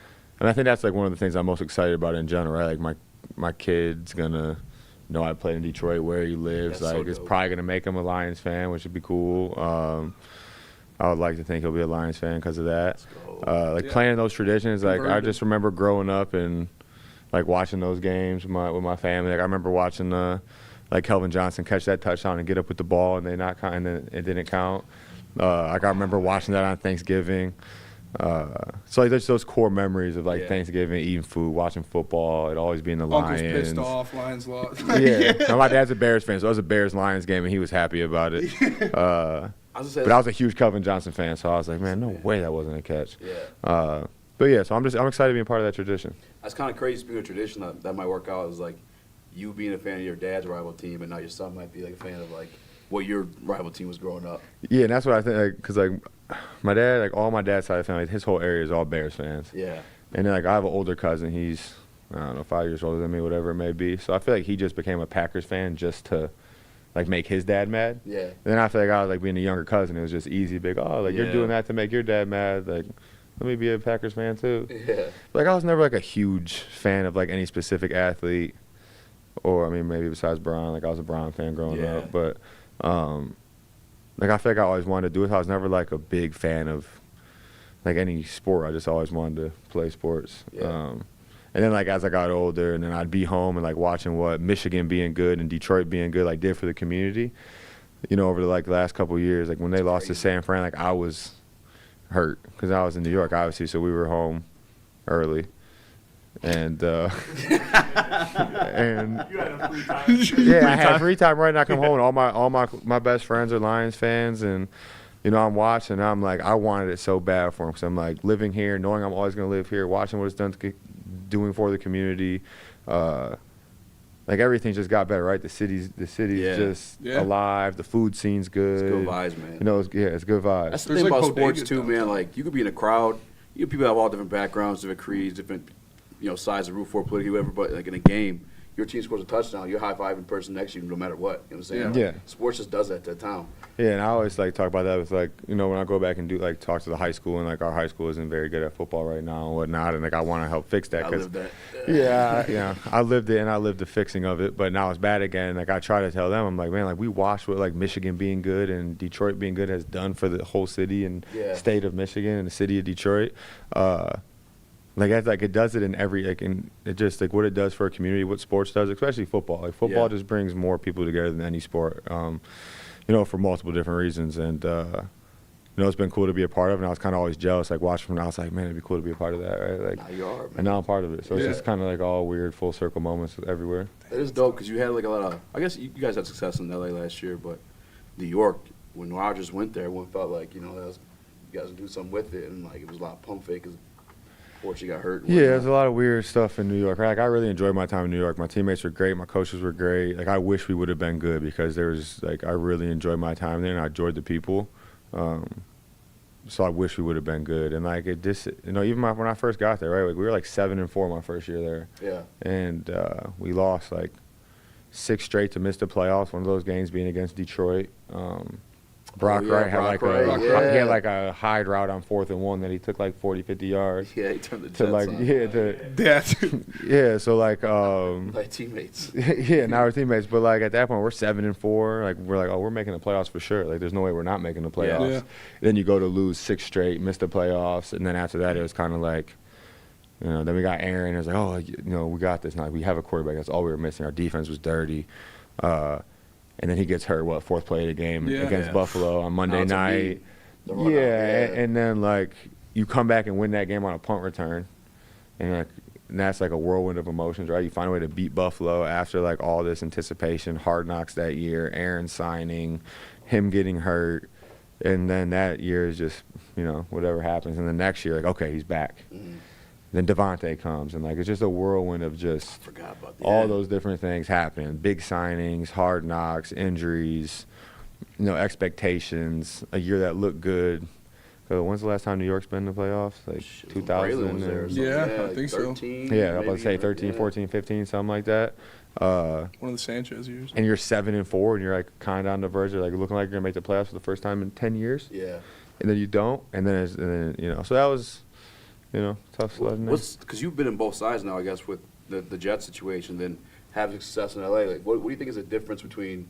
And I think that's like one of the things I'm most excited about in general, right? Like my kid's gonna know I played in Detroit, where he lives. That's so Like, it's dope. probably gonna make him a Lions fan, which would be cool. I would like to think he'll be a Lions fan because of that. Like playing those traditions, like I just remember growing up and like watching those games with my family. Like I remember watching like Kelvin Johnson catch that touchdown and get up with the ball and and then it didn't count. Like I remember watching that on Thanksgiving. So like there's those core memories of like Thanksgiving, eating food, watching football. It'd always be in the Uncle's Lions. pissed off. Lions lost. Yeah, no, my dad's a Bears fan, so it was a Bears-Lions game, and he was happy about it. But I was a huge Kelvin Johnson fan, so I was like, man, no way that wasn't a catch. Yeah. But yeah, so I'm excited to be a part of that tradition. That's kind of crazy. Speaking of tradition, that might work out. Is like you being a fan of your dad's rival team, and now your son might be like a fan of like what your rival team was growing up. Yeah, and that's what I think, because like my dad, like all my dad's side of the family, his whole area is all Bears fans. Yeah. And then like I have an older cousin, he's I don't know 5 years older than me, whatever it may be. So I feel like he just became a Packers fan just to like make his dad mad. Yeah. And then I feel like I was like being a younger cousin, it was just easy, big you're doing that to make your dad mad, like let me be a Packers fan too. Yeah. Like I was never like a huge fan of like any specific athlete, or I mean maybe besides Braun. Like I was a Braun fan growing up, but like I feel like I always wanted to do it. I was never like a big fan of like any sport. I just always wanted to play sports. Yeah. And then like as I got older, and then I'd be home and like watching what Michigan being good and Detroit being good like did for the community. You know, over the like last couple of years, like when they lost to San Fran, like I was hurt because I was in New York, obviously, so we were home early. And and You had a free time. yeah, I had free time right now. I come home and all my best friends are Lions fans, and you know I'm watching. I'm like I wanted it so bad for them because I'm like living here, knowing I'm always gonna live here, watching what it's doing for the community. Like everything just got better, right? The city's just alive. The food scene's good. It's good vibes, man. You know, it's good vibes. That's the thing about sports too, man. Like you could be in a crowd. You know, people have all different backgrounds, different creeds, different sides of root for politically, whatever. But like in a game, your team scores a touchdown, you're high fiving the person next to you, no matter what. You know what I'm saying? Yeah. Like, sports just does that to the town. Yeah, and I always like talk about that with like when I go back and do like talk to the high school, and like our high school isn't very good at football right now and whatnot, and like I want to help fix that. I lived that. I lived it and I lived the fixing of it, but now it's bad again. Like I try to tell them, I'm like, man, like we watched what like Michigan being good and Detroit being good has done for the whole city and state of Michigan and the city of Detroit. Like it does it in every and it just like what it does for a community, what sports does, especially football. Like football just brings more people together than any sport. For multiple different reasons, and it's been cool to be a part of. And I was kind of always jealous, like watching from now. I was like, man, it'd be cool to be a part of that, right? Like, now you are, man. And now I'm part of it. So it's just kind of like all weird full circle moments everywhere. It is dope because you had like a lot of. I guess you guys had success in LA last year, but New York, when Rodgers went there, everyone felt like that was, you guys would do something with it, and like it was a lot of pump fake because she got hurt. Yeah, there's a lot of weird stuff in New York. Like I really enjoyed my time in New York. My teammates were great. My coaches were great. Like I wish we would have been good because there was like I really enjoyed my time there and I enjoyed the people. So I wish we would have been good. And like even when I first got there, right? Like we were like 7-4 my first year there. Yeah. And we lost like 6 straight to miss the playoffs. One of those games being against Detroit. Brock Wright had he had like a hide route on 4th and 1 that he took like 40, 50 yards. Yeah, he turned the Jets on. So like like teammates. Yeah, now we're teammates. But like at that point we're 7-4. Like we're like, oh, we're making the playoffs for sure. Like there's no way we're not making the playoffs. Yeah. Then you go to lose 6 straight, miss the playoffs, and then after that it was kind of like, then we got Aaron. It was like, oh, we got this now. We have a quarterback. That's all we were missing. Our defense was dirty. And then he gets hurt, 4th play of the game against Buffalo on Monday night. And then, like, you come back and win that game on a punt return. And that's, like, a whirlwind of emotions, right? You find a way to beat Buffalo after, like, all this anticipation, Hard Knocks that year, Aaron signing, him getting hurt. And then that year is just, whatever happens. And the next year, like, okay, he's back. Mm-hmm. Then Devontae comes, and like it's just a whirlwind of just all those different things happening. Big signings, hard knocks, injuries, expectations. A year that looked good. When's the last time New York's been in the playoffs? Like 2000? I think 13, so. Yeah, I was about to say 13, 14, 15, something like that. One of the Sanchez years. And you're 7-4, and you're like kind of on the verge of like looking like you're gonna make the playoffs for the first time in 10 years. Yeah. And then you don't, and then so that was. Tough sledding. Because you've been in both sides now, I guess, with the Jet situation than having success in LA. Like, what do you think is the difference between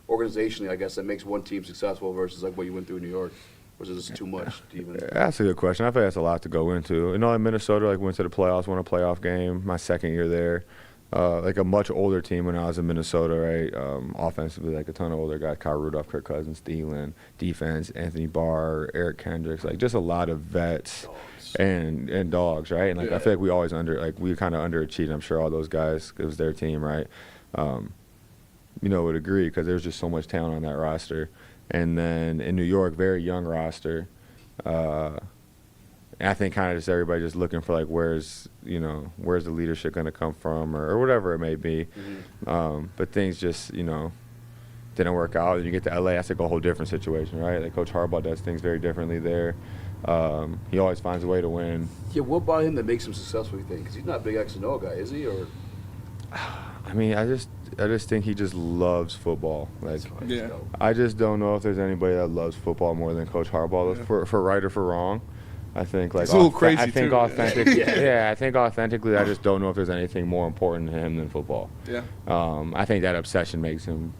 organizationally, I guess, that makes one team successful versus like what you went through in New York? Or is this too much to even? That's a good question. I think that's a lot to go into. You know, in Minnesota, like went to the playoffs, won a playoff game my second year there. Like a much older team when I was in Minnesota, right? Offensively, like a ton of older guys: Kyle Rudolph, Kirk Cousins, Thielen. Defense: Anthony Barr, Eric Kendricks. Like just a lot of vets and dogs, right? And like I feel like we always we kind of underachieved. I'm sure all those guys, it was their team, right? You know, would agree because there's just so much talent on that roster. And then in New York, very young roster. And I think kind of just everybody just looking for like where's the leadership going to come from or whatever it may be. But things just, didn't work out. And you get to LA, that's like a whole different situation, right? Like Coach Harbaugh does things very differently there. He always finds a way to win. Yeah, what about him that makes him successful, you think? Because he's not a big X and O guy, is he? Or I mean, I just think he just loves football. Like, I just don't know if there's anybody that loves football more than Coach Harbaugh. For right or for wrong, I think like it's a little crazy I think too. Authentically, I think authentically, I just don't know if there's anything more important to him than football. Yeah. I think that obsession makes him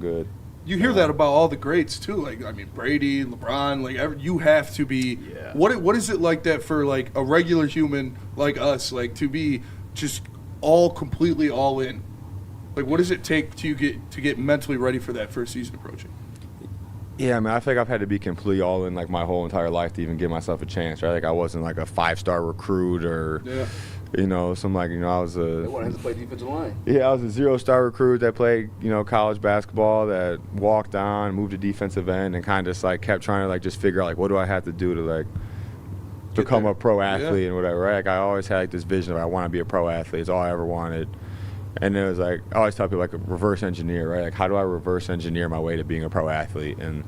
good. You hear that about all the greats too. Like I mean, Brady, LeBron. Like you have to be. Yeah. What is it like that for like a regular human like us? Like to be just completely all in. Like, what does it take to get mentally ready for that first season approaching? Yeah, I mean, I think I've had to be completely all in like my whole entire life to even give myself a chance, right? Like, I wasn't like a 5-star recruit or, some like, I was they wanted him to play defensive line. Yeah, I was a 0-star recruit that played, college basketball, that walked on, moved to defensive end, and kind of just like kept trying to like just figure out like what do I have to do to like become a pro athlete and whatever, right? Like, I always had like this vision of I want to be a pro athlete. It's all I ever wanted. And it was like, I always tell people like a reverse engineer, right? Like, how do I reverse engineer my way to being a pro athlete? And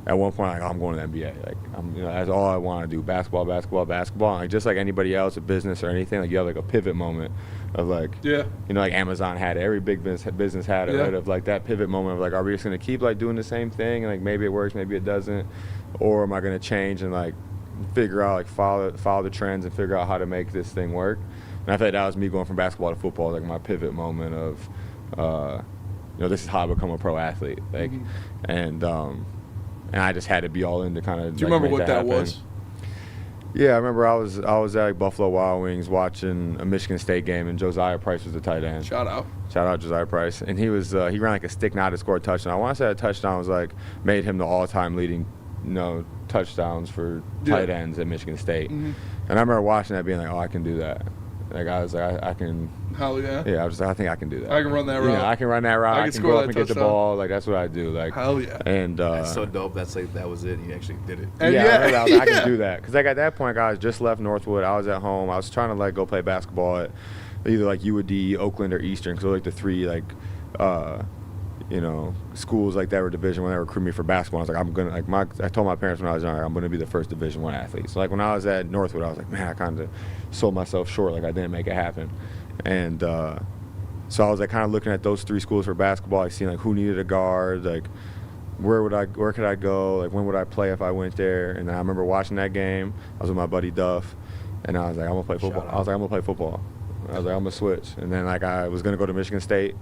at one point, like, I'm going to the NBA. Like, that's all I want to do, basketball. Like, just like anybody else, a business or anything, like, you have like a pivot moment of like, like Amazon had it. Every big business had it, right? Of like that pivot moment of like, are we just going to keep like doing the same thing? And like, maybe it works, maybe it doesn't. Or am I going to change and like figure out, like follow the trends and figure out how to make this thing work? And I feel like that was me going from basketball to football, like my pivot moment of, this is how I become a pro athlete. Like, and I just had to be all in to kind of. Do you remember what that was? Yeah, I remember I was at like Buffalo Wild Wings watching a Michigan State game, and Josiah Price was the tight end. Shout out Josiah Price, and he ran like a stick knot to score a touchdown. I want to say that touchdown was like made him the all-time leading, touchdowns for tight ends at Michigan State. And I remember watching that, being like, oh, I can do that. Like, I was like, I can. Hell yeah. Yeah, I was like, I think I can do that. I can run that route. I can run that route. I can go up and get the ball. Like, that's what I do. Like, hell yeah. And that's so dope. That's like that was it. He actually did it. I can do that. Because like at that point, guys, just left Northwood. I was at home. I was trying to like go play basketball at either like UAD, Oakland, or Eastern. Because they're like the three like, schools like that were Division I. They recruited me for basketball. I was like, I'm gonna I told my parents when I was younger, I'm gonna be the first Division I athlete. So like when I was at Northwood, I was like, man, I kind of sold myself short. Like I didn't make it happen. And so I was like kind of looking at those three schools for basketball, like seeing like who needed a guard, like where could I go, like when would I play if I went there. And I remember watching that game. I was with my buddy Duff, and I was like, I'm gonna play football. I was like, I'm gonna play football. I was like, I'm gonna switch. And then like I was gonna go to Michigan State.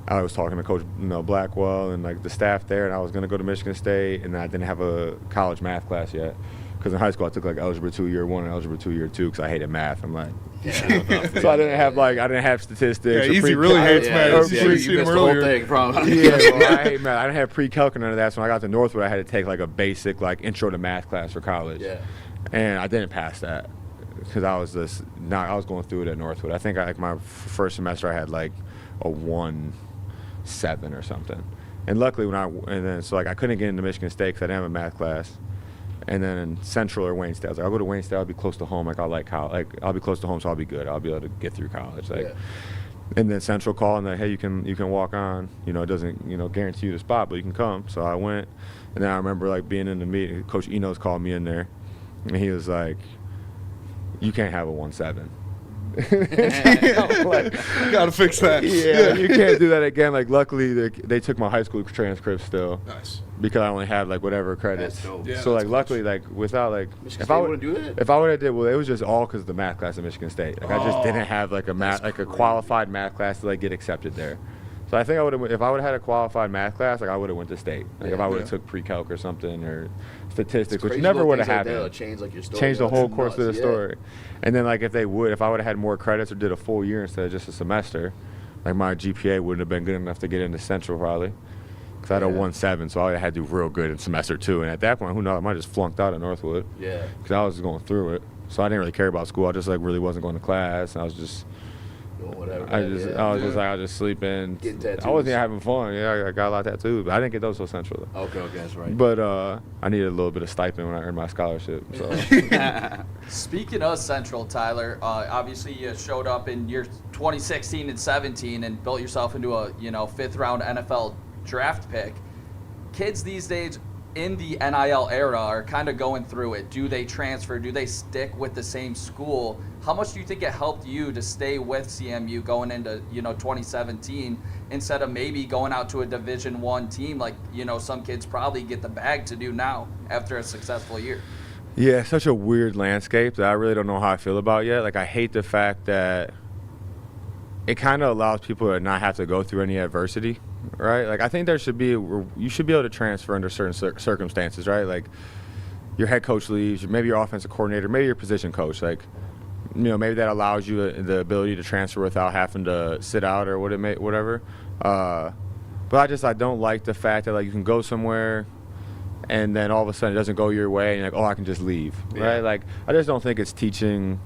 I was talking to Coach Blackwell and like the staff there, and I was going to go to Michigan State, and I didn't have a college math class yet. Because in high school I took like Algebra 2 Year 1 and Algebra 2 Year 2 because I hated math. I'm like, so I didn't have statistics. Yeah, Easy really hates math. You missed the whole thing, probably. Yeah, well, I hate math. I didn't have pre-calc or none of that. So when I got to Northwood, I had to take like a basic like intro to math class for college. Yeah. And I didn't pass that because I was going through it at Northwood. I think like my first semester I had like a 1.7 or something. And luckily I couldn't get into Michigan State because I didn't have a math class. And then in Central or Wayne State, I was like, I'll go to Wayne State. I'll be close to home. Like I'll be close to home, so I'll be good. I'll be able to get through college. And then Central called and like, hey, you can walk on. It doesn't guarantee you the spot, but you can come. So I went, and then I remember like being in the meeting. Coach Enos called me in there, and he was like, you can't have a 1.7. Like, gotta fix that. Yeah, you can't do that again. Like, luckily, they took my high school transcript still. Nice. Because I only had like whatever credits. That's dope. Yeah, So like, that's luckily, like without like, Michigan if State I wouldn't do that? if I would have did, well, it was just all because of the math class at Michigan State. Like, I just didn't have like a math, like a qualified math class to like get accepted there. So I think I would have, if I would have had a qualified math class, like I would have went to state. Like if I would have took pre-calc or something or statistics, which never would have happened. Change like your story. Change the whole course of the Yeah. story. And then like if I would have had more credits or did a full year instead of just a semester, like my GPA wouldn't have been good enough to get into Central probably. Because I had a 1.7, so I had to do real good in semester 2. And at that point, who knows, I might have just flunked out at Northwood. Yeah. Because I was just going through it. So I didn't really care about school. I just like really wasn't going to class. And I was just, Whatever. I was just sleeping. Getting tattoos. I wasn't even having fun. Yeah, I got a lot of tattoos, but I didn't get those till Central. Okay, that's right. But I needed a little bit of stipend when I earned my scholarship. So. Speaking of Central, Tyler, obviously you showed up in year 2016 and 17 and built yourself into a 5th round NFL draft pick. Kids these days in the NIL era are kind of going through it. Do they transfer? Do they stick with the same school? How much do you think it helped you to stay with CMU going into 2017 instead of maybe going out to a Division I team like some kids probably get the bag to do now after a successful year? Yeah, it's such a weird landscape that I really don't know how I feel about yet. Like, I hate the fact that it kind of allows people to not have to go through any adversity, right? Like, I think you should be able to transfer under certain circumstances, right? Like, your head coach leaves, maybe your offensive coordinator, maybe your position coach. Like, maybe that allows you the ability to transfer without having to sit out or whatever. But I don't like the fact that like you can go somewhere and then all of a sudden it doesn't go your way and you're like, oh, I can just leave, right? Like, I just don't think it's teaching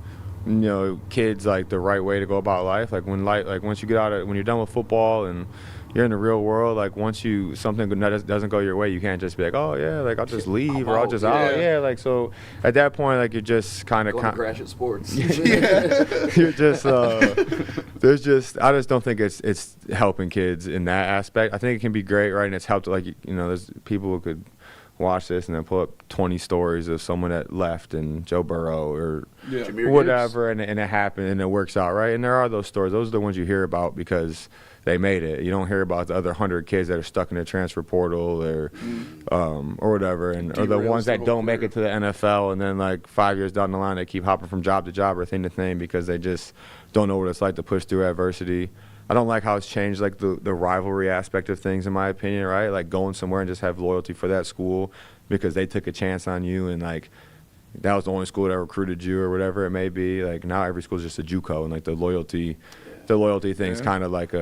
kids like the right way to go about life. Like once you get when you're done with football and you're in the real world, like once something doesn't go your way, you can't just be like, oh yeah, like I'll just leave or I'll just out. Yeah, like so at that point, like you're just kind of crash at sports. You're just I just don't think it's helping kids in that aspect. I think it can be great, right? And it's helped like there's people who could watch this and then pull up 20 stories of someone that left and Joe Burrow or whatever, and it happened and it works out, right? And there are those stories. Those are the ones you hear about because they made it. You don't hear about the other 100 kids that are stuck in the transfer portal or whatever, or the ones that don't make it to the NFL and then like 5 years down the line they keep hopping from job to job or thing to thing because they just don't know what it's like to push through adversity. I don't like how it's changed like the rivalry aspect of things, in my opinion, right? Like going somewhere and just have loyalty for that school because they took a chance on you and like that was the only school that recruited you or whatever it may be. Like now every school is just a JUCO and like the loyalty thing's kind of like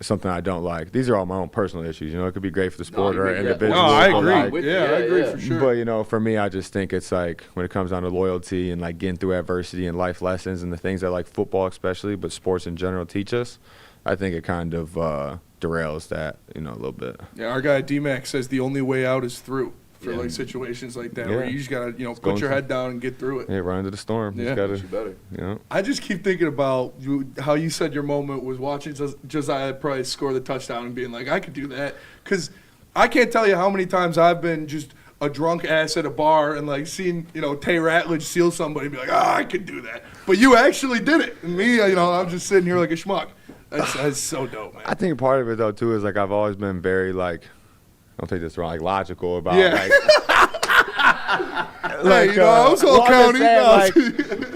something I don't like. These are all my own personal issues. It could be great for the sport or individual. No, I agree. Like, I agree for sure. But for me, I just think it's like when it comes down to loyalty and like getting through adversity and life lessons and the things that like football especially, but sports in general teach us, I think it kind of derails that a little bit. Yeah, our guy D-Mac says the only way out is through. For like situations like that where you just gotta put your head down and get through it. Yeah, run into the storm. Yeah, you better. I just keep thinking about how you said your moment was watching Josiah Price score the touchdown and being like, I could do that, because I can't tell you how many times I've been just a drunk ass at a bar and like seen Tay Ratledge seal somebody and be like, I could do that, but you actually did it. And me, I'm just sitting here like a schmuck. That's so dope, man. I think part of it though too is like I've always been very like. Don't take this wrong, like logical about like I was all county.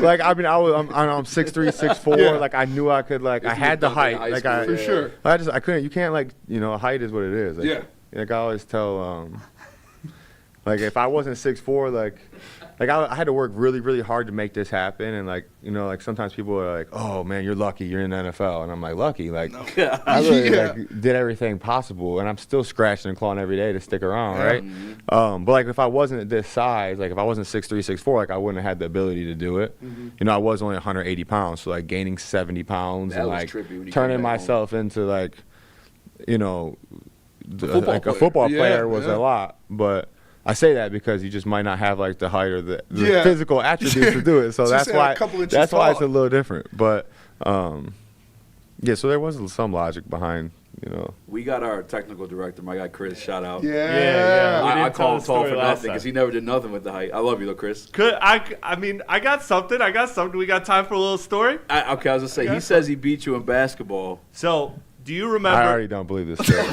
Like I mean, I'm 6'3", 6'4". Yeah. Like I knew I could I had the height. Like for sure. I couldn't. You can't height is what it is. Like, Like I always tell like if I wasn't 6'4", like I had to work really, really hard to make this happen, and like sometimes people are like, "Oh man, you're lucky, you're in the NFL," and I'm like, "Lucky, like I really did everything possible, and I'm still scratching and clawing every day to stick around, right?" But like if I wasn't this size, like if I wasn't 6'3", 6'4", like I wouldn't have had the ability to do it. I was only 180 pounds, so like gaining 70 pounds and like turning myself into like a football player was a lot, but. I say that because you just might not have like the height or the physical attributes to do it. So that's why it's a little different. But so there was some logic behind We got our technical director, my guy Chris. Shout out. Yeah. I call him tall for nothing because he never did nothing with the height. I love you though, Chris. I mean, I got something. We got time for a little story. Okay, I was gonna say he says he beat you in basketball. So, do you remember? I already don't believe this story. All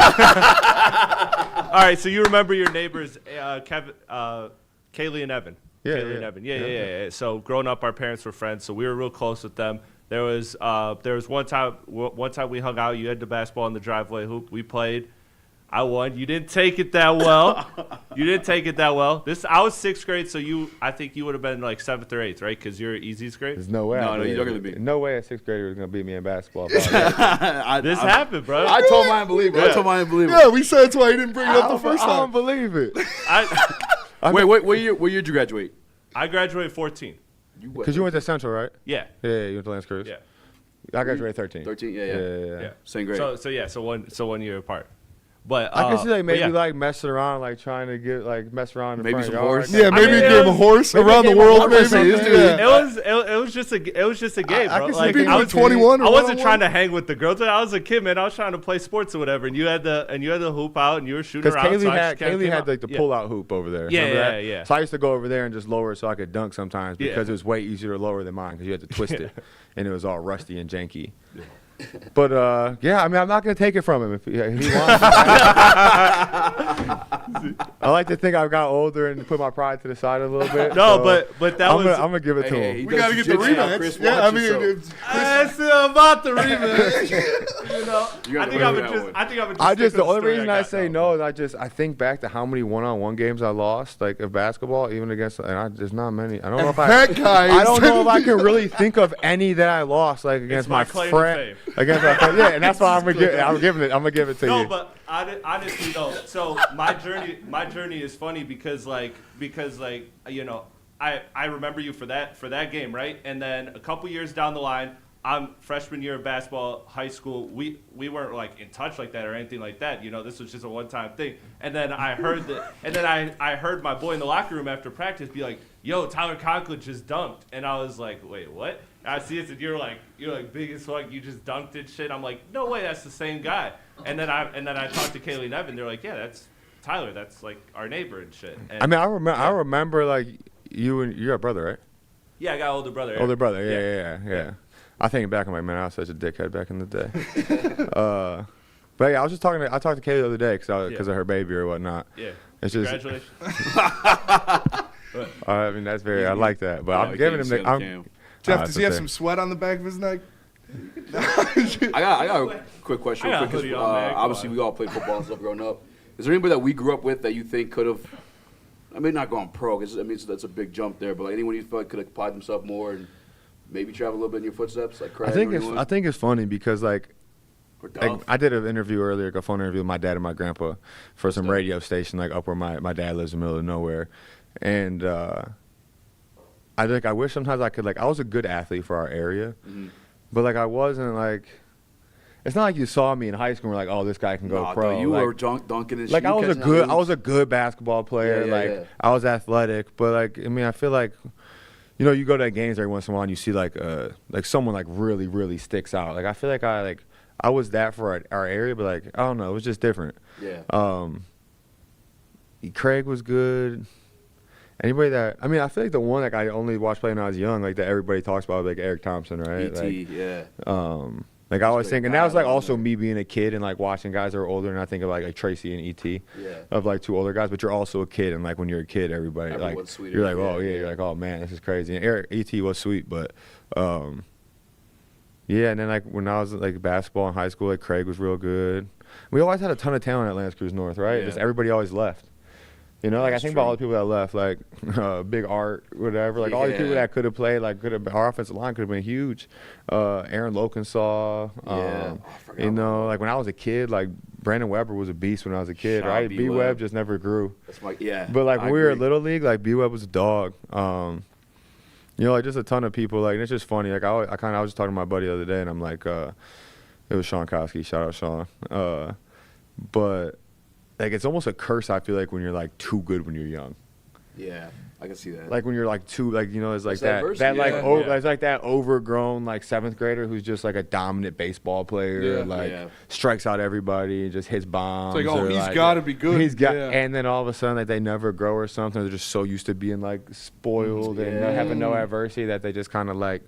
right, so you remember your neighbors, Kaylee and Evan. Yeah, Kaylee and Evan. Yeah. So growing up, our parents were friends, so we were real close with them. There was one time we hung out. You had the basketball in the driveway hoop. We played. I won. You didn't take it that well. I was 6th grade, so I think you would have been like 7th or 8th, right? Because you're Easy's grade. There's no way. No, you're not gonna be. No way a 6th grader was gonna beat me in basketball. This happened, bro. I told mine to believe it. Yeah, we said that's why he didn't bring it up the first time. I don't believe it. Wait, what year did you graduate? I graduated 14. Because you went to Central, right? Yeah. Yeah, you went to Lance Cruz. Yeah. I graduated 13. 13, yeah. Same grade. So 1 year apart. But I can see maybe messing around, like trying to get mess around in maybe front some of horse. yard. Yeah, maybe a game of horse around the world. Maybe. It was just a game, bro. I was 21. I wasn't trying to hang with the girls. I was a kid, man. I was trying to play sports or whatever. And you had the hoop out, and you were shooting around. Because Kaylee had like the pull-out hoop over there. Yeah. So I used to go over there and just lower it so I could dunk sometimes because it was way easier to lower than mine because you had to twist it, and it was all rusty and janky. But I mean, I'm not gonna take it from him if he wants. I like to think I've got older and put my pride to the side a little bit. No, so but that I'm gonna give it to him. We gotta get the rematch. Yeah, I mean, it's about the rematch. The only reason I say no is I think back to how many one-on-one games I lost, like of basketball, even against, there's not many. I don't know if I can really think of any that I lost, like against my friend. Against my friend, and that's why I'm gonna give it to you. No, but honestly though, so my journey is funny because I remember you for that game, right? And then a couple years down the line, I'm freshman year of basketball, high school. We weren't like in touch like that or anything like that. This was just a one-time thing. And then I heard I heard my boy in the locker room after practice be like, "Yo, Tyler Conklin just dunked," and I was like, "Wait, what?" And I see it, and you're like big as fuck. You just dunked and shit. I'm like, "No way, that's the same guy." And then I talked to Kaylee and Evan. They're like, "Yeah, that's Tyler. That's like our neighbor and shit." And, I mean, I remember like you're a brother, right? Yeah, I got an older brother. Older brother, yeah. I think back, I'm like, man, I was such a dickhead back in the day. But yeah, I talked to Kaylee the other day because of her baby or whatnot. Yeah. It's just. Congratulations. I mean, that's very. I like that, but I'm giving him the. Jeff, does he have some sweat on the back of his neck? I got a quick question. Obviously, we all played football and stuff growing up. Is there anybody that we grew up with that you think could have, I mean, not gone pro, because that's a big jump there, but like anyone you feel like could have applied themselves more and maybe travel a little bit in your footsteps, like Craig? I think it's funny because like I did an interview earlier, a phone interview with my dad and my grandpa for some radio station like up where my dad lives in the middle of nowhere, and I wish sometimes I could I was a good athlete for our area, but like I wasn't like. It's not like you saw me in high school and were like, oh, this guy can go pro. No, you were dunking and shit. Like I was a good basketball player. I was athletic, but like I mean, I feel like, you go to games every once in a while and you see like someone like really really sticks out. Like I feel like I was that for our area, but like I don't know, it was just different. Yeah. Craig was good. Anybody I feel like the one like I only watched play when I was young, like that everybody talks about, like Eric Thompson, right? Yeah. Like I was thinking, that was like also me being a kid and like watching guys that are older, and I think of like Tracy and E.T. Of like two older guys, but you're also a kid, and like when you're a kid, everybody like you're like, oh yeah, you're like, oh man, this is crazy. And E.T. was sweet, but yeah. And then like when I was like basketball in high school, like Craig was real good. We always had a ton of talent at Lance Cruz North, right? Just everybody always left. Like I think about all the people that left, like Big Art, whatever. Like all the people that could have played, like our offensive line could have been huge. Aaron Lokensaw. Like when I was a kid, like Brandon Weber was a beast when I was a kid, right? B Webb just never grew. That's my But like when we were in Little League, like B Webb was a dog. Like just a ton of people. Like and it's just funny. Like I was just talking to my buddy the other day, and I'm like, it was Sean Kosky. Shout out Sean. But. Like, it's almost a curse, I feel like, when you're, like, too good when you're young. Yeah. I can see that. Like when you're like two, like it's like It's that adversity, it's like that overgrown like 7th grader who's just like a dominant baseball player, strikes out everybody and just hits bombs. It's like, he's got to be good. And then all of a sudden like they never grow or something. They're just so used to being like spoiled and having no adversity that they just kind of like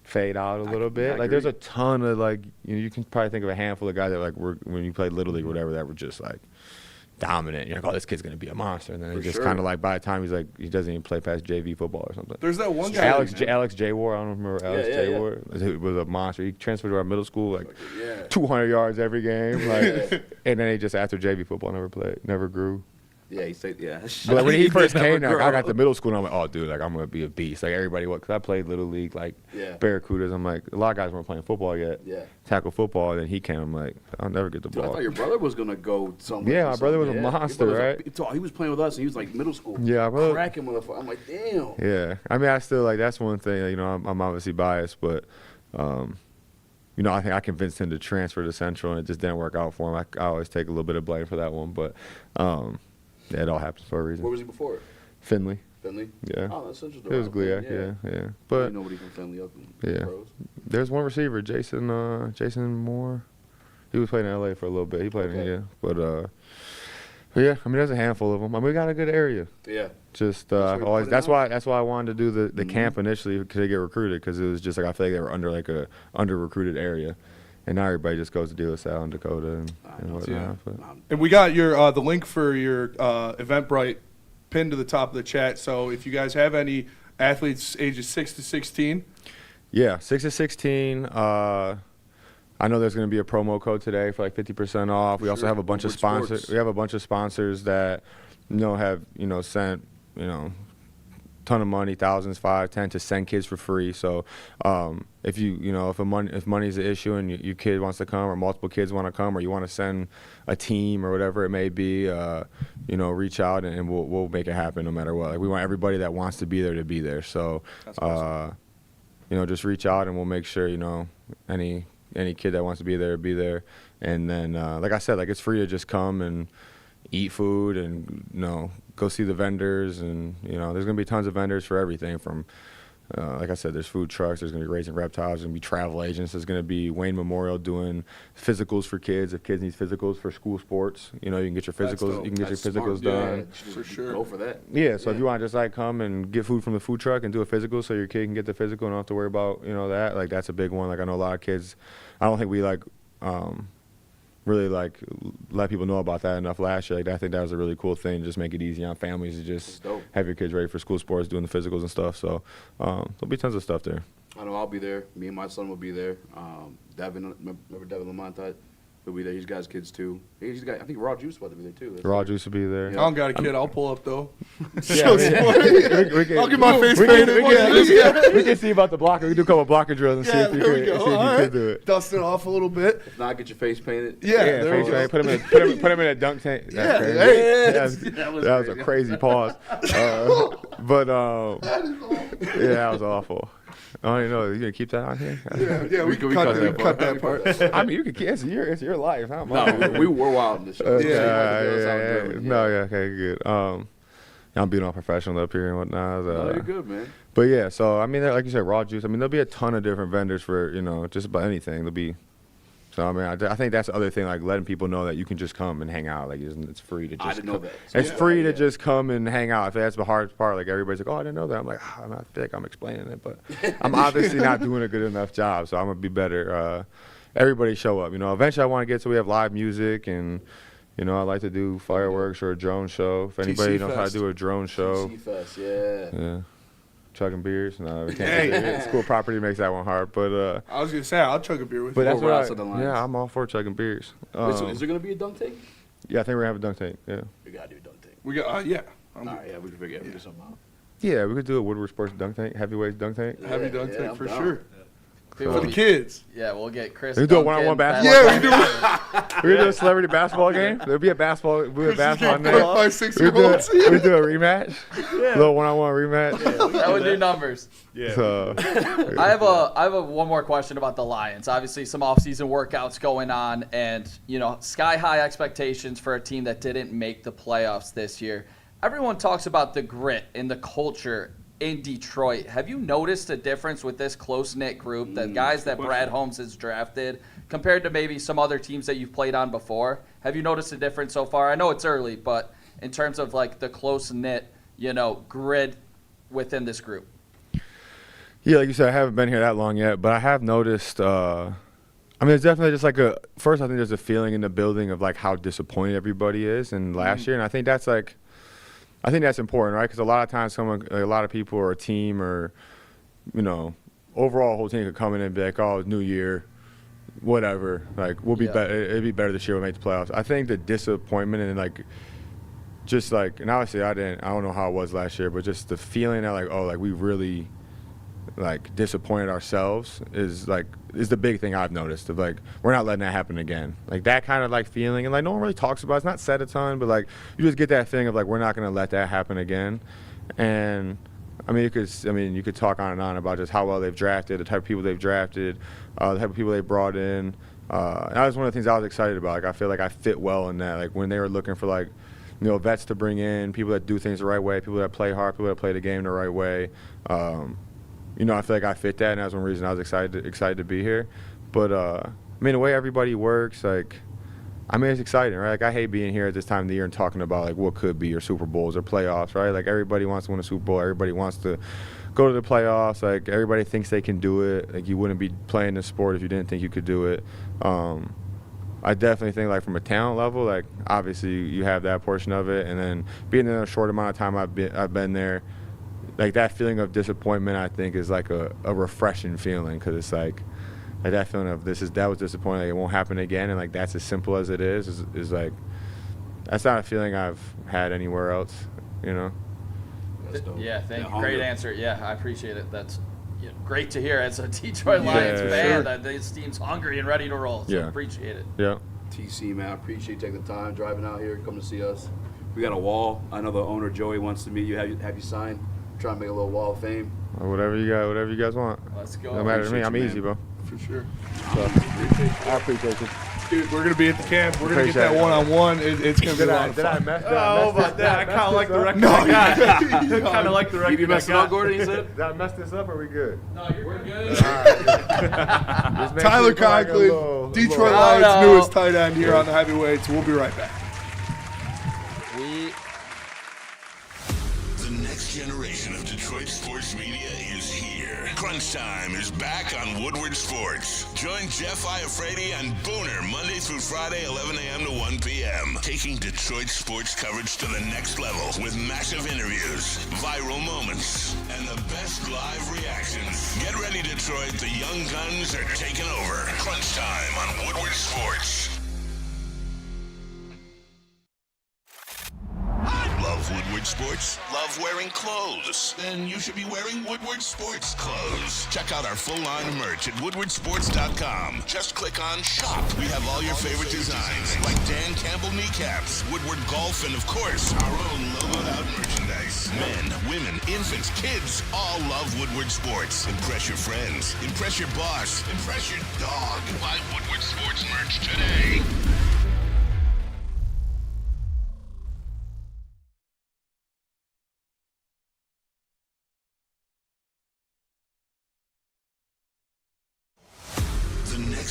fade out a little bit. Like there's a ton of like you can probably think of a handful of guys that like were when you played Little League or whatever that were just like dominant. You're like, oh, this kid's gonna be a monster, and then he just kind of like by the time he's like he doesn't even play past JV football or something. There's that one guy, Alex J. Ward. I don't remember Alex J. Ward. He was a monster. He transferred to our middle school, like 200 yards every game, like, and then he just after JV football never grew. Yeah, he said, But like, when he first came there, I got to middle school and I'm like, oh, dude, like I'm gonna be a beast. Like everybody, because I played Little League, like Barracudas. I'm like, a lot of guys weren't playing football yet. Tackle football, and then he came. I'm like, I'll never get the ball. I thought your brother was gonna go somewhere. Yeah, my brother was a monster, right? He was playing with us, and he was like middle school. Yeah, brother. Cracking motherfucker. I'm like, damn. Yeah, I mean, I still like that's one thing. I'm obviously biased, but. I think I convinced him to transfer to Central, and it just didn't work out for him. I always take a little bit of blame for that one, but it all happens for a reason. Where was he before? Finley. Yeah. Oh, that's Central. It was Gliac, yeah. But nobody from Finley up in pros. There's one receiver, Jason Moore. He was playing in LA for a little bit. He played in but yeah. I mean, there's a handful of them. I mean, we got a good area. Yeah. Just that's why I wanted to do the camp initially because they get recruited because it was just like I feel like they were under like a under recruited area, and now everybody just goes to De La Salle and Dakota and whatnot. And we got your the link for your Eventbrite pinned to the top of the chat. So if you guys have any athletes ages 6 to 16, 6 to 16. I know there's going to be a promo code today for like 50% off. We also have a bunch of sponsors. We have a bunch of sponsors that have sent ton of money, thousands, 5, 10 to send kids for free. So if money's an issue and your kid wants to come or multiple kids want to come or you want to send a team or whatever it may be, reach out and we'll make it happen no matter what. Like we want everybody that wants to be there to be there. So awesome. Just reach out and we'll make sure any kid that wants to be there. And then like I said, like it's free to just come and eat food and go see the vendors, and there's gonna be tons of vendors for everything from like I said, there's food trucks, there's gonna be Raising Reptiles, there's gonna be travel agents, there's gonna be Wayne Memorial doing physicals for kids if kids need physicals for school sports. You can get your physicals done. For sure. Go for that. Yeah, so if you want to just like come and get food from the food truck and do a physical so your kid can get the physical and don't have to worry about that, like that's a big one. Like I know a lot of kids, I don't think we like really like let people know about that enough last year. Like I think that was a really cool thing. Just make it easy on families to just have your kids ready for school sports, doing the physicals and stuff. So there'll be tons of stuff there. I know I'll be there. Me and my son will be there. Devin, remember Devin Lamont? He'll be there. He's got his kids too. I think Raw Juice about to be there too. Raw Juice will be there. I don't got a kid. I'll pull up though. I'll get my face painted. We can see about the blocker. We can do a couple blocker drills and see if you can do it. Dust it off a little bit. If not, get your face painted. Yeah, there we go. Put him in a dunk tank. That was a crazy pause. But that was awful. I don't even know. Are you gonna keep that on here? Yeah, we can cut that part. I mean, you can. It's your life. Huh? No, we were wild in this show. Okay, good. I'm being all professional up here and whatnot. No, you're good, man. But yeah, so I mean, like you said, Raw Juice. I mean, there'll be a ton of different vendors for just about anything. There'll be. So I mean, I think that's the other thing, like letting people know that you can just come and hang out. Like it's free to just. I didn't know that. It's free to just come and hang out. I think that's the hardest part. Like everybody's like, oh, I didn't know that. I'm like, I feel like I'm explaining it, but I'm obviously not doing a good enough job. So I'm gonna be better. Everybody show up. Eventually I want to get so we have live music and. I like to do fireworks or a drone show. If anybody knows how to do a drone show. TC Fest, yeah. Chugging beers? No, we can't. School property makes that one hard. But I was gonna say I'll chug a beer with you. But that's I'm all for chugging beers. So is there gonna be a dunk tank? Yeah, I think we're gonna have a dunk tank. Yeah. We gotta do a dunk tank. We got yeah. All right, yeah, we can figure something out. Yeah, we could do a Woodward Sports dunk tank, heavyweight dunk tank. Heavy dunk tank for sure. For the kids. Yeah, we'll get Chris. We do a one-on-one basketball. Yeah, we do. We do a celebrity basketball game. There'll be a basketball. We do a basketball night. We do a rematch. A little one-on-one rematch. That would do numbers. Yeah. So, I have one more question about the Lions. Obviously, some off-season workouts going on, and sky high expectations for a team that didn't make the playoffs this year. everyone talks about the grit and the culture in Detroit. Have you noticed a difference with this close-knit group, the guys that Brad Holmes has drafted, compared to maybe some other teams that you've played on before? Have you noticed a difference so far? I know it's early, but in terms of like the close-knit, grid within this group. Yeah, like you said, I haven't been here that long yet, but I have noticed. It's definitely just like first, I think there's a feeling in the building of like how disappointed everybody is in last year, and I think that's important, right? Because a lot of times, a lot of people or a team or, overall whole team could come in and be like, oh, it's new year, whatever. Like we'll be better. It'd be better this year. We'll make the playoffs. I think the disappointment and and obviously I don't know how it was last year, but just the feeling that we really disappointed ourselves is the big thing I've noticed of we're not letting that happen again. That kind of feeling, and no one really talks about it. It's not said a ton, but you just get that thing of we're not going to let that happen again. And you could talk on and on about just how well they've drafted, the type of people they've drafted, the type of people they brought in. And that was one of the things I was excited about. I feel like I fit well in that. When they were looking for vets to bring in, people that do things the right way, people that play hard, people that play the game the right way. I feel like I fit that, and that's one reason I was excited to be here. But the way everybody works, it's exciting, right? I hate being here at this time of the year and talking about what could be or Super Bowls or playoffs, right? Everybody wants to win a Super Bowl, everybody wants to go to the playoffs. Everybody thinks they can do it. You wouldn't be playing this sport if you didn't think you could do it. I definitely think from a talent level, obviously you have that portion of it, and then being in a short amount of time I've been there. That feeling of disappointment, I think, is a refreshing feeling, because it's that feeling of that was disappointing, it won't happen again, and that's as simple as it is that's not a feeling I've had anywhere else, Yeah, thank you. Great answer. Yeah, I appreciate it. That's great to hear as a Detroit Lions fan that this team's hungry and ready to roll. So appreciate it. Yeah. TC, man, I appreciate you taking the time, driving out here, come to see us. We got a wall. I know the owner, Joey, wants to meet you. Have you signed? Trying to make a little wall of fame. Whatever you guys want. Let's go. No matter to me. I'm easy, bro. For sure. So, I appreciate you. Dude, we're going to be at the camp. We're going to get that one-on-one. It's going to be a lot of fun. About that? I kind of like the record I got. I kind of like the record you messed it up, Gordon, he said? Did I mess this up, or are we good? No, you're good. Tyler Conklin, Detroit Lions' newest tight end here on the heavyweights. We'll be right back. The next generation of Detroit sports media is here. Crunch Time is back on Woodward Sports. Join Jeff Iafrate and Booner Monday through Friday, 11 a.m. to 1 p.m. Taking Detroit sports coverage to the next level with massive interviews, viral moments, and the best live reactions. Get ready, Detroit. The young guns are taking over. Crunch Time on Woodward Sports. Love Woodward Sports? Love wearing clothes? Then you should be wearing Woodward Sports clothes. Check out our full line of merch at WoodwardSports.com. Just click on Shop. We have all your favorite designs, like Dan Campbell kneecaps, Woodward Golf, and of course, our own logoed out merchandise. Men, women, infants, kids all love Woodward Sports. Impress your friends. Impress your boss. Impress your dog. Buy Woodward Sports merch today.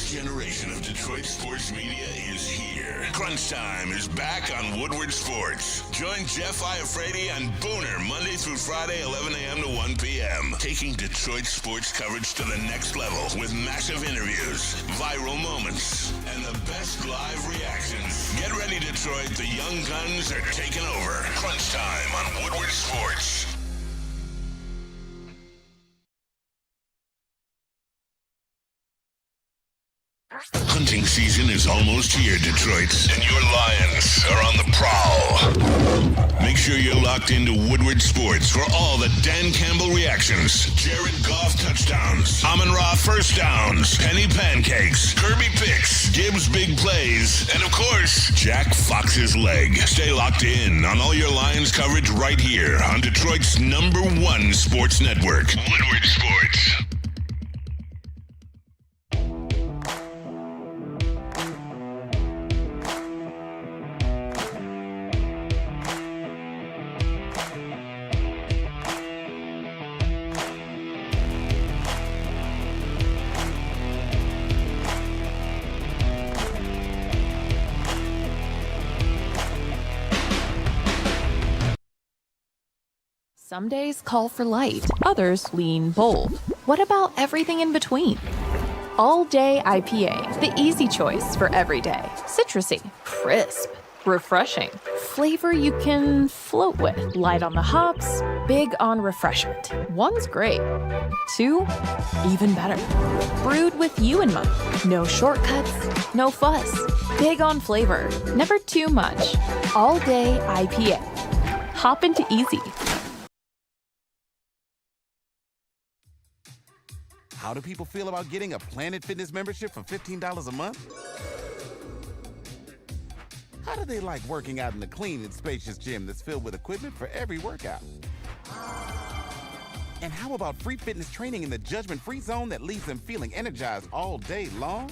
Generation of Detroit sports media is here. Crunch Time is back on Woodward Sports. Join Jeff Iafrate and Booner Monday through Friday, 11 a.m. to 1 p.m. Taking Detroit sports coverage to the next level with massive interviews, viral moments, and the best live reactions. Get ready, Detroit. The young guns are taking over. Crunch Time on Woodward Sports. Hunting season is almost here, Detroit, and your Lions are on the prowl. Make sure you're locked into Woodward Sports for all the Dan Campbell reactions, Jared Goff touchdowns, Amon-Ra first downs, Penny pancakes, Kirby picks, Gibbs big plays, and of course, Jack Fox's leg. Stay locked in on all your Lions coverage right here on Detroit's #1 sports network, Woodward Sports. Some days call for light, others lean bold. What about everything in between? All Day IPA, the easy choice for every day. Citrusy, crisp, refreshing. Flavor you can float with. Light on the hops, big on refreshment. One's great. Two, even better. Brewed with you in mind. No shortcuts, no fuss. Big on flavor, never too much. All Day IPA. Hop into Easy. How do people feel about getting a Planet Fitness membership for $15 a month? How do they like working out in a clean and spacious gym that's filled with equipment for every workout? And how about free fitness training in the judgment-free zone that leaves them feeling energized all day long?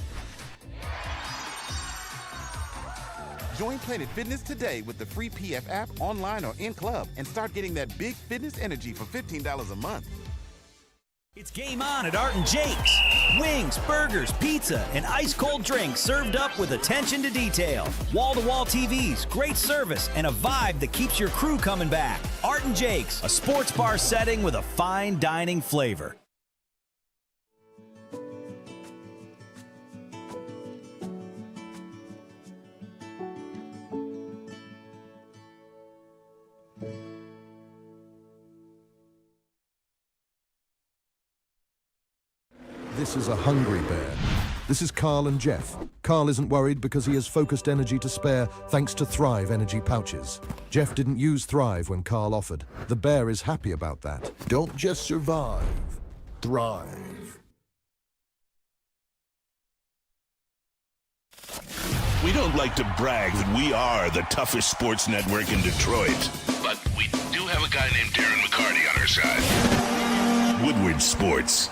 Join Planet Fitness today with the free PF app, online or in club, and start getting that big fitness energy for $15 a month. It's game on at Art and Jake's. Wings, burgers, pizza, and ice-cold drinks served up with attention to detail. Wall-to-wall TVs, great service, and a vibe that keeps your crew coming back. Art and Jake's, a sports bar setting with a fine dining flavor. This is a hungry bear. This is Carl and Jeff. Carl isn't worried because he has focused energy to spare thanks to Thrive energy pouches. Jeff didn't use Thrive when Carl offered. The bear is happy about that. Don't just survive. Thrive. We don't like to brag that we are the toughest sports network in Detroit, but we do have a guy named Darren McCarty on our side. Woodward Sports.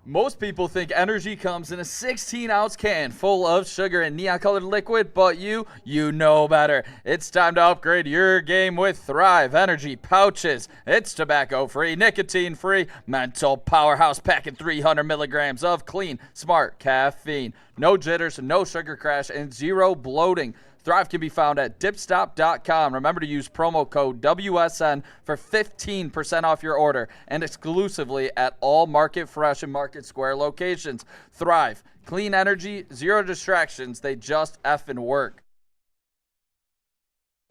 Most people think energy comes in a 16-ounce can full of sugar and neon-colored liquid, but you know better. It's time to upgrade your game with Thrive Energy Pouches. It's tobacco-free, nicotine-free, mental powerhouse packing 300 milligrams of clean, smart caffeine. No jitters, no sugar crash, and zero bloating. Thrive can be found at dipstop.com. Remember to use promo code WSN for 15% off your order and exclusively at all Market Fresh and Market Square locations. Thrive. Clean energy, zero distractions. They just effing work.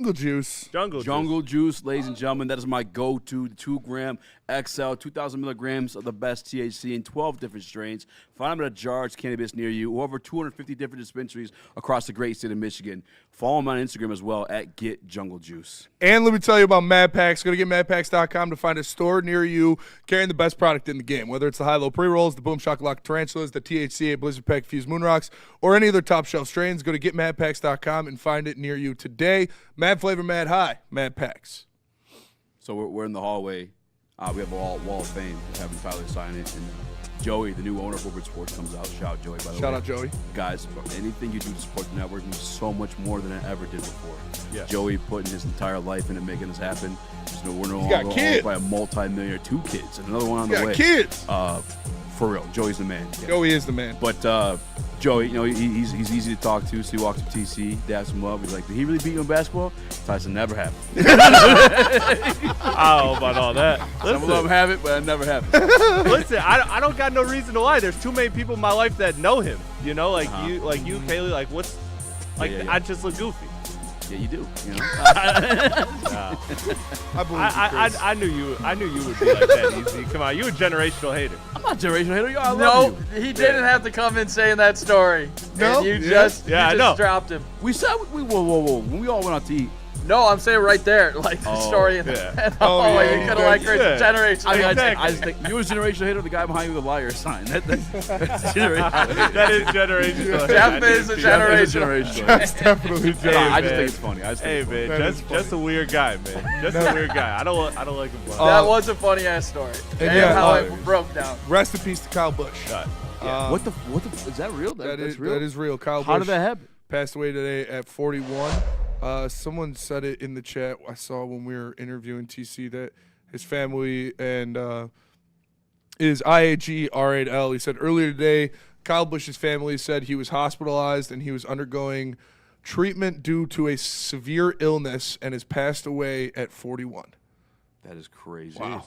Jungle Juice, ladies and gentlemen. That is my go-to 2-gram XL, 2,000 milligrams of the best THC in 12 different strains. Find them at a Jar's Cannabis near you, or over 250 different dispensaries across the great state of Michigan. Follow them on Instagram as well at Get Jungle Juice. And let me tell you about Mad Packs. Go to getmadpacks.com to find a store near you carrying the best product in the game, whether it's the high-low pre-rolls, the Boom Shakalaka Tarantulas, the THCA Blizzard Pack Fused Moon Rocks, or any other top-shelf strains. Go to getmadpacks.com and find it near you today. Mad Flavor, Mad High, Mad Packs. So we're in the hallway. We have a wall of fame. We're having Tyler sign it. And Joey, the new owner of Woodward Sports, comes out. Shout out Joey, by the way. Shout out Joey. Guys, anything you do to support the network means so much more than I ever did before. Yes. Joey putting his entire life into making this happen. We're no He's got longer kids. owned by a multi-millionaire, 2 kids, and another one on the way. Got kids. For real, Joey's the man. Yeah. Joey is the man. But Joey, he's easy to talk to. So he walks up to TC, daps him up. He's like, "Did he really beat you in basketball?" Tyson, never happened. I don't know about all that. Some of them have it, but it never happened. Listen, I don't got no reason to lie. There's too many people in my life that know him. You know, like you, Kaylee. Like what's, like Yeah. I just look goofy. Yeah, you do. You know? I knew you would be like that, Easy. Come on, you a generational hater. I'm not a generational hater. I No, love you. he didn't have to come in saying that story. No? And you Yeah. just Yeah, I know. dropped him. We said whoa. When we all went out to eat. No, I'm saying right there, like the story in the hallway. You could have like generation. I just think you was generational hater. The guy behind you with the liar sign. That's generational. That is generational. Jeff is a generational. That's definitely Joey. I just think it's funny. Hey man, just a weird guy, man. Just a weird guy. I don't like him. That was a funny ass story. And yeah, how it broke down. Rest in peace to Kyle Busch. What the is that real? That's real. That is real. Kyle How Busch did that happen? passed away today at 41. Someone said it in the chat I saw when we were interviewing TC that his family and is IAG R8L. He said earlier today, Kyle Busch's family said he was hospitalized and he was undergoing treatment due to a severe illness and has passed away at 41. That is crazy. Wow.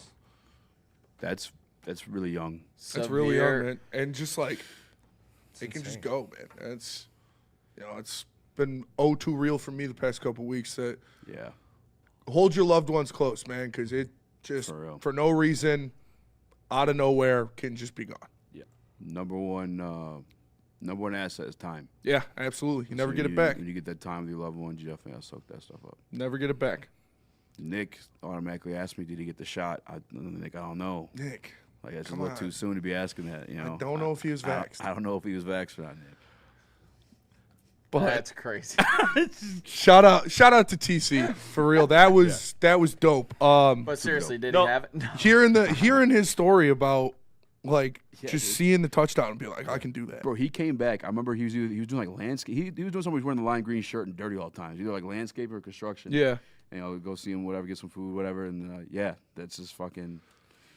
That's really young. That's really young, man. And just like, it can just go, man. It's been too real for me the past couple weeks that hold your loved ones close, man, because it just, for no reason, out of nowhere, can just be gone. Yeah. Number one asset is time. Yeah, absolutely. You never get it back. When you get that time with your loved ones, you definitely got to soak that stuff up. Never get it back. Nick automatically asked me, did he get the shot? Nick, I don't know. Nick. Like, it's a little too soon to be asking that, I don't know if he was vaxxed. I don't know if he was vaxxed or not, Nick. But that's crazy. Shout out to TC for real. That was dope. But seriously, did he have it? No. Hearing his story about seeing the touchdown and be like, I can do that. Bro, he came back. I remember he was doing like landscape. He was doing something. He was wearing the lime green shirt and dirty all the time. Either like landscape or construction. Yeah. And go see him, whatever, get some food, whatever. And that's just fucking.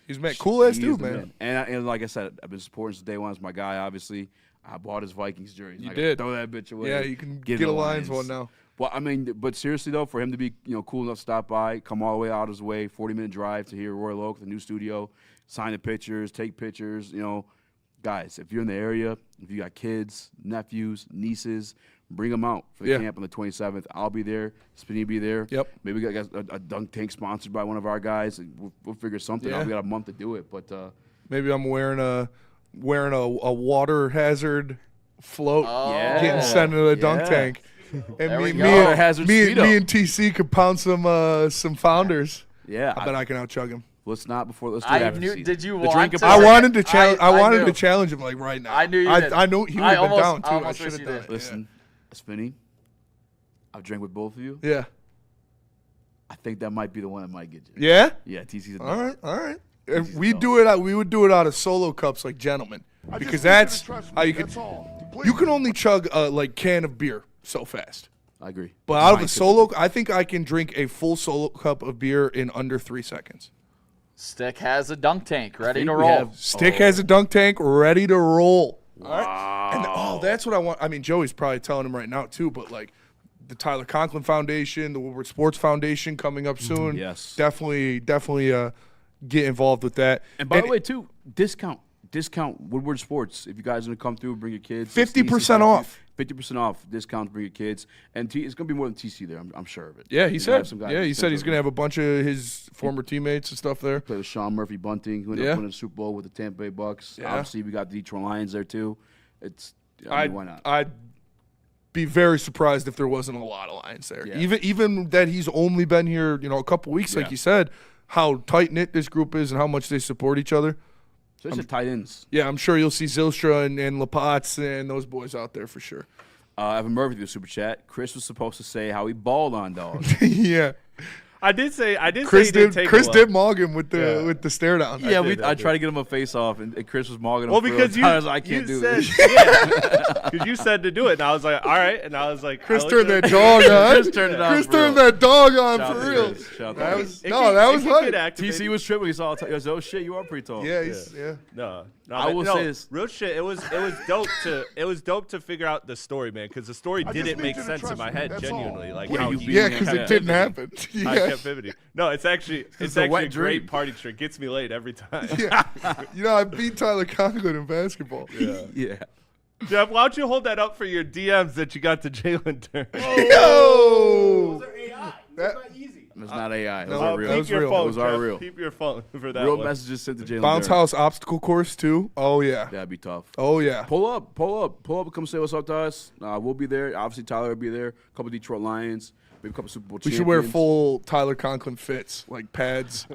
He's man, cool ass dude, man. And like I said, I've been supporting since day one. It's my guy, obviously. I bought his Vikings jersey. You did. Throw that bitch away. Yeah, you can get a Lions one now. Well, I mean, but seriously though, for him to be cool enough to stop by, come all the way out his way, 40-minute drive to here, Royal Oak, the new studio, sign the pictures, take pictures. Guys, if you're in the area, if you got kids, nephews, nieces, bring them out for the camp on the 27th. I'll be there. Spinny will be there. Yep. Maybe we got a dunk tank sponsored by one of our guys. We'll figure something out. We got a month to do it, but maybe I'm wearing a water hazard float, getting sent into the dunk tank, and me and TC could pound some founders. Yeah, I bet I can outchug him. Let's do it after the season. Did you want to? I wanted to challenge. I wanted to challenge him like right now. I knew you did. I know he would have been down too. I should have done it. Listen, Spinny, I've drank with both of you. Yeah. I think that might be the one that might get you. Yeah? Yeah, TC's a all right. If we would do it out of solo cups like gentlemen, because that's how you can. You can only chug a can of beer so fast. I agree. But out of a solo, I think I can drink a full solo cup of beer in under 3 seconds. Stick has a dunk tank ready to roll. Stick has a dunk tank ready to roll. Wow. All right? And that's what I want. I mean, Joey's probably telling him right now too, but like the Tyler Conklin Foundation, the Woodward Sports Foundation coming up soon. Yes. Definitely get involved with that. And by the way, too, discount Woodward Sports. If you guys are going to come through, bring your kids. 50% off. 50% off discount to bring your kids. And it's going to be more than TC there. I'm sure of it. Yeah, he said. Yeah, he said he's going to have a bunch of his former teammates and stuff there. Play with Sean Murphy Bunting, who ended up winning the Super Bowl with the Tampa Bay Bucks. Yeah. Obviously, we got the Detroit Lions there, too. Why not? I'd be very surprised if there wasn't a lot of Lions there. Yeah. Even that he's only been here, a couple weeks, like you said, how tight-knit this group is and how much they support each other. Especially tight ends. Yeah, I'm sure you'll see Zylstra and Lapotz and those boys out there for sure. Evan Murphy through Super Chat. Chris was supposed to say how he balled on dogs. Yeah. I did say Chris did mog him with the stare down. Yeah, I tried to get him a face off, and Chris was mogging him. Well, because I can't do this. Because you said to do it, and I was like, all right, and I was like, Chris turned that dog on. Chris turned it on. Chris turned that dog on Shout for real. That was hype. TC was tripping. He saw. He was, oh shit, you are pretty tall. Yeah, No, I will say this. Real shit. It was dope to figure out the story, man, because the story didn't make sense in my head, genuinely. Like how because it didn't happen. No, it's actually a great party trick. Gets me laid every time. Yeah. I beat Tyler Conklin in basketball. Yeah. Jeff, why don't you hold that up for your DMs that you got to Jalen Turner? Yo! Those are AI. That, It's not AI. Those No, are real. that was real. Those are real. Keep your phone for that Real one. messages sent to Jalen. Bounce Durant. house obstacle course too. Oh yeah. That'd be tough. Oh yeah. Pull up. Come say what's up to us. We'll be there. Obviously, Tyler will be there. A couple of Detroit Lions. Maybe a couple Super Bowl We champions. should wear full Tyler Conklin fits, like pads,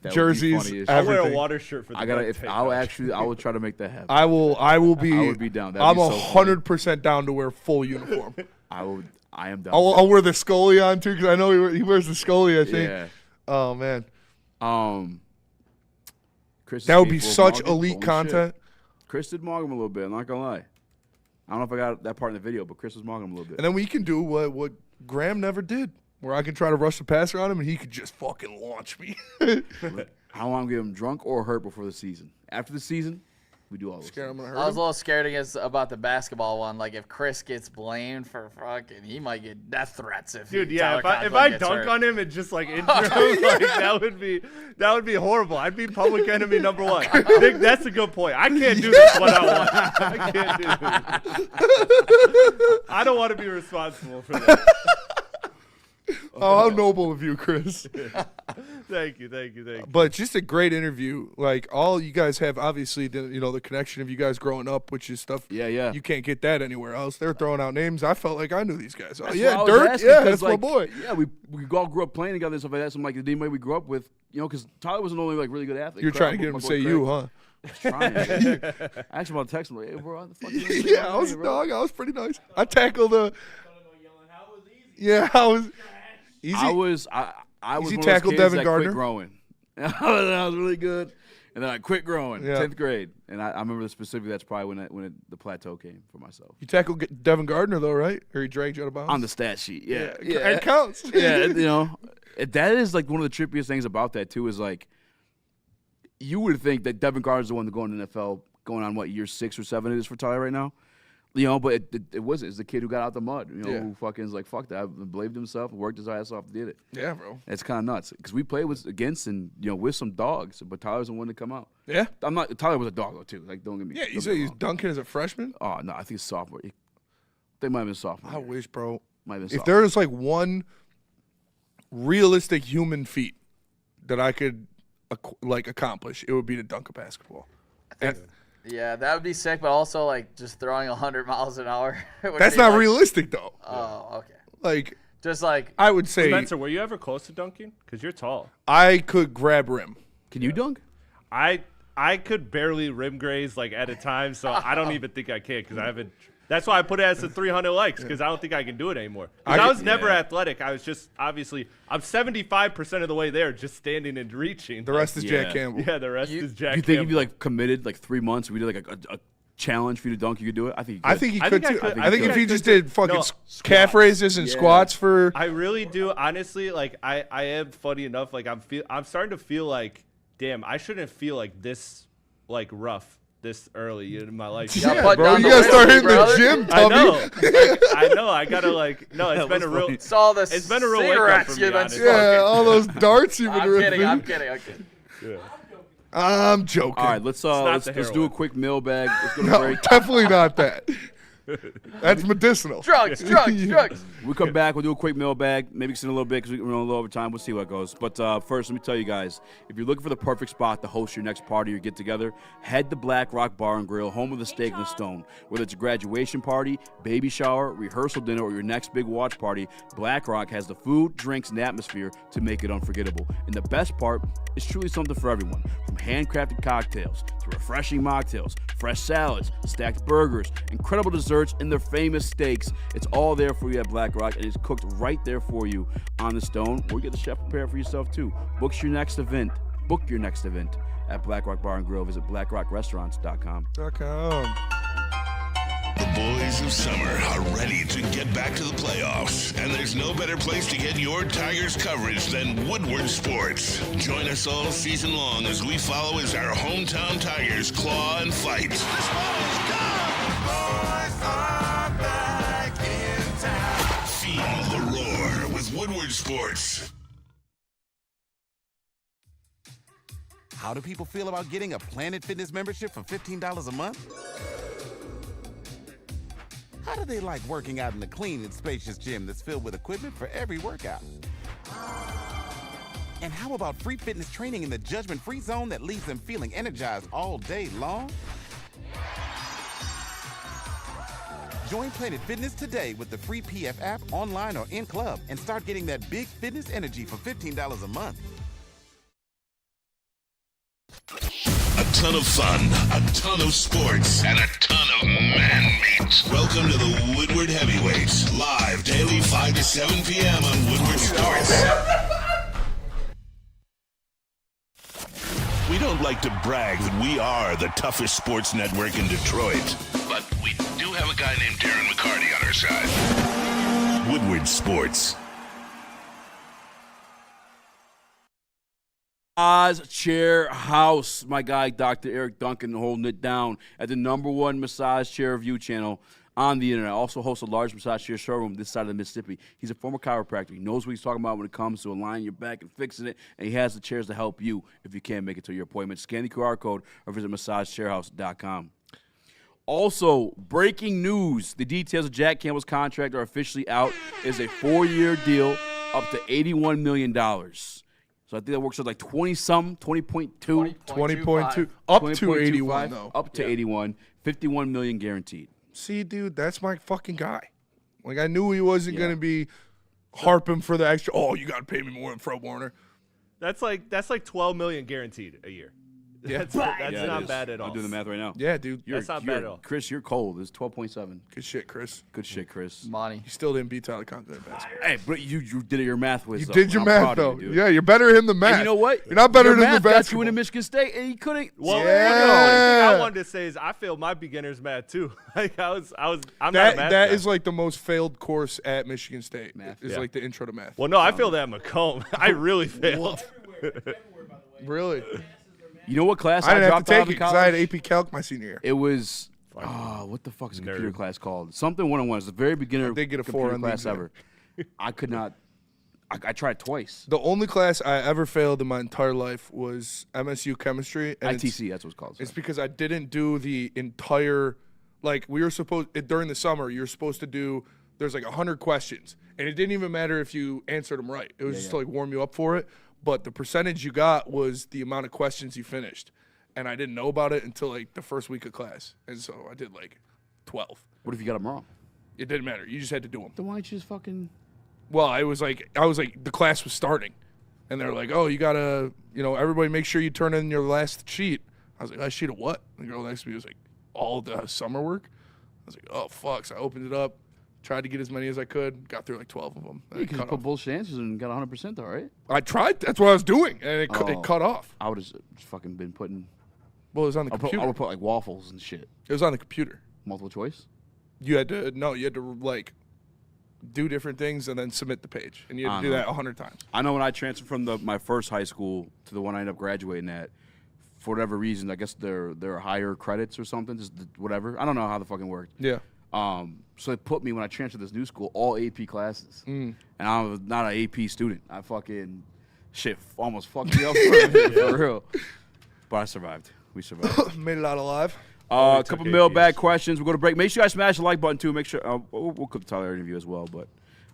That jerseys. would be funny as shit. I'll wear a everything. water shirt for the I gotta. dunk If tank, I will actually. I will try to make that happen. I will be. I would be down. That'd I'm be so funny. 100% down to wear full uniform. I am down. I'll wear the Scully on too because I know he wears the Scully. I think. Yeah. Oh man. Chris That would be capable of such mogging. elite Holy content. shit. Chris did mog him a little bit. I'm not gonna lie. I don't know if I got that part in the video, but Chris was mogging him a little bit. And then we can do what Graham never did, where I can try to rush the passer on him and he could just fucking launch me. I don't want to get him drunk or hurt before the season. After the season, We do all those. Scared I'm gonna hurt I was him? a little scared about the basketball one. Like, if Chris gets blamed for fucking, he might get death threats if Dude, Tyler if I Conklin gets dunk hurt. on him and just like injure him, like that would be horrible. I'd be public enemy number one. Nick, that's a good point. I can't do this one-on-one. I can't do this. I don't want to be responsible for that. Oh, how noble of you, Chris. Thank you. But just a great interview. Like, all you guys have, obviously, the connection of you guys growing up, which is stuff. Yeah. You can't get that anywhere else. They're throwing out names. I felt like I knew these guys. Oh, That's yeah, why I was Dirk. asking, Yeah, 'cause, that's like, my boy. Yeah, we all grew up playing together and stuff like that. So I'm like, anybody we grew up with, because Tyler was an only like really good athlete. You're trying to get him to say you, huh? I was trying. I actually want to text him like, hey, bro, how the fuck you doing? Yeah, I was pretty nice. I tackled the. Yeah, I was. Easy. I was Easy one of those tackle kids Devin that Gardner. quit growing. I was really good, and then I quit growing. Yeah. 10th grade, and I remember specifically that's probably when the plateau came for myself. You tackled Devin Gardner though, right? Or he dragged you out of bounds On the stat sheet, yeah. It counts. Yeah, that is like one of the trippiest things about that too. Is like you would think that Devin Gardner's the one to go in the NFL, going on what year 6 or 7 it is for Tyler right now. But it wasn't. It's the kid who got out the mud. Who fucking is like, fuck that. Believed himself, worked his ass off, and did it. Yeah, bro. It's kind of nuts because we played against and with some dogs, but Tyler's the one to come out. Yeah, Tyler was a dog though too. Like, don't get me. Yeah, you say he's dunking as a freshman? Oh no, I think it's sophomore. They might have been sophomore. I wish, bro. Might have been if sophomore. there was like one realistic human feat that I could accomplish, it would be to dunk a basketball. Yeah, that would be sick, but also, like, just throwing 100 miles an hour. That's not realistic, though. Oh, okay. Like, just like I would say, Spencer, were you ever close to dunking? Because you're tall. I could grab rim. Can you dunk? I could barely rim graze like at a time, so I don't even think I can because I haven't. That's why I put it as a 300 likes because I don't think I can do it anymore. I was never athletic. I was just obviously I'm 75% of the way there, just standing and reaching. The rest is Jack Campbell. Yeah, the rest is Jack. You think if you like committed like 3 months, we did like a challenge for you to dunk, you could do it? I think he could too. I think if he just could did fucking calf raises and squats for. I really do. Honestly, like I am funny enough. Like I'm starting to feel like, damn, I shouldn't feel like this, like rough this early in my life. Yeah, bro, you gotta start hitting the gym, Tubby. I know. I gotta like. No, it's been a real. It's all the It's been a real wake up for me. Honestly. Yeah, all those darts you've been ripping. I'm kidding. Yeah. I'm joking. All right, let's do a quick mailbag. Let's go to No, break. definitely not that. That's medicinal. Drugs. We come back. We'll do a quick mailbag. Maybe extend a little bit because we're on a little over time. We'll see how it goes. But first, let me tell you guys, if you're looking for the perfect spot to host your next party or get-together, head to Black Rock Bar and Grill, home of the Steak and the Stone. Whether it's a graduation party, baby shower, rehearsal dinner, or your next big watch party, Black Rock has the food, drinks, and atmosphere to make it unforgettable. And the best part, it's truly something for everyone. From handcrafted cocktails to refreshing mocktails, fresh salads, stacked burgers, incredible desserts, and their famous steaks. It's all there for you at Black Rock, and it's cooked right there for you on the stone, or you get the chef prepared for yourself too. Book your next event at Black Rock Bar and Grill. Visit blackrockrestaurants.com. The boys of summer are ready to get back to the playoffs, and there's no better place to get your Tigers coverage than Woodward Sports. Join us all season long as we follow as our hometown Tigers claw and fight. This ball is gone. Boys are back in town. Feel the roar with Woodward Sports. How do people feel about getting a Planet Fitness membership for $15 a month? How do they like working out in a clean and spacious gym that's filled with equipment for every workout? And how about free fitness training in the judgment-free zone that leaves them feeling energized all day long? Join Planet Fitness today with the free PF app, online or in club, and start getting that big fitness energy for $15 a month. A ton of fun, a ton of sports, and a ton of man-meat. Welcome to the Woodward Heavyweights, live daily 5 to 7 p.m. on Woodward Sports. We don't like to brag that we are the toughest sports network in Detroit, but we do have a guy named Darren McCarty on our side. Woodward Sports. Oz Chair House. My guy, Dr. Eric Duncan, holding it down at the #1 massage chair review channel on the internet. Also hosts a large massage chair showroom this side of the Mississippi. He's a former chiropractor. He knows what he's talking about when it comes to aligning your back and fixing it, and he has the chairs to help you if you can't make it to your appointment. Scan the QR code or visit massagechairhouse.com. Also, breaking news. The details of Jack Campbell's contract are officially out. It's a 4-year deal up to $81 million. So I think that works out like 20-something, 20.2. 20.2. Up to 20.25, 81, though. Up to 81. $51 million guaranteed. See, dude, that's my fucking guy. Like, I knew he wasn't going to be harping for the extra, oh, you got to pay me more than Fred Warner. That's like $12 million guaranteed a year. Yeah. That's not bad at all. I'm doing the math right now. Yeah, dude. That's not bad at all. Chris, you're cold. It's 12.7. Good shit, Chris. Good shit, Chris. Money. You still didn't beat Tyler Conklin in basketball. Hey, but you did your math with. You did your math, though. Yeah, you're better in the math. And you know what? You're not better your than math the got basketball. you into Michigan State, and you couldn't. Well, Yeah. the only thing I wanted to say is I failed my beginner's math too. Like I'm not a math That guy. is like the most failed course at Michigan State. Math. Is like the intro to math. Well, no, I failed at Macomb. I really failed. Really? You know what class I didn't have dropped to out take of it in because college? I had AP Calc my senior year. It was what the fuck is a computer class called? Something 101. It's the very beginner I did get a 4 computer on the class exam. ever. I could not. I tried twice. The only class I ever failed in my entire life was MSU chemistry. And ITC, that's what it's called. It's because I didn't do the entire, like we were supposed, during the summer, you're supposed to do, there's like 100 questions. And it didn't even matter if you answered them right. It was just to like warm you up for it. But the percentage you got was the amount of questions you finished. And I didn't know about it until like the first week of class. And so I did like 12. What if you got them wrong? It didn't matter. You just had to do them. Then why don't you just fucking... Well, I was like, the class was starting. And they're like, oh, you got to, everybody make sure you turn in your last sheet. I was like, last sheet of what? And the girl next to me was like, all the summer work? I was like, oh, fuck. So I opened it up, tried to get as many as I could, got through like 12 of them. You could put bullshit answers and got 100% though, right? I tried. That's what I was doing. And it cut off. I would have just fucking been putting... Well, it was on the computer. I would put like waffles and shit. It was on the computer. Multiple choice? You had to like do different things and then submit the page. And you had to do that 100 times. I know when I transferred from my first high school to the one I ended up graduating at, for whatever reason, I guess they're higher credits or something, just whatever. I don't know how the fucking worked. Yeah. So it put me, when I transferred to this new school, all AP classes. And I was not an AP student. I fucking, shit almost fucked me up for real. But I survived. We survived. Made it out alive. A couple mailbag questions. We'll go to break. Make sure you guys smash the like button, too. Make sure we'll cook the Tyler interview as well. But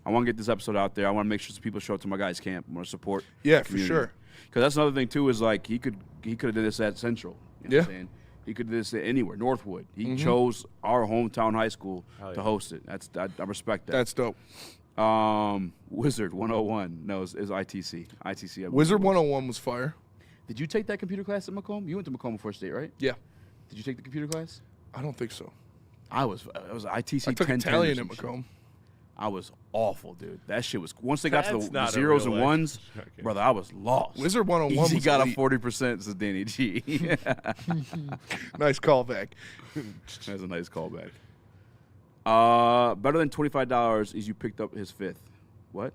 I want to get this episode out there. I want to make sure some people show up to my guys' camp. I want to support. Yeah, for sure. Because that's another thing too. Is like he could have did this at Central. You know what I'm saying? He could do this at anywhere. Northwood. He chose our hometown high school to host it. I respect that. That's dope. Wizard 101. No, it's ITC. ITC. Wizard 101 was fire. Did you take that computer class at Macomb? You went to Macomb before state, right? Yeah. Did you take the computer class? I don't think so. It was ITC. I took 10 Italian at Macomb. I was awful, dude. That shit was, once they got to the not a zeros real and ones, brother, I was lost. Wizard 101 He was got elite. a 40% to Danny G. Nice callback. That's a nice callback. Better than $25 is you picked up his fifth. What?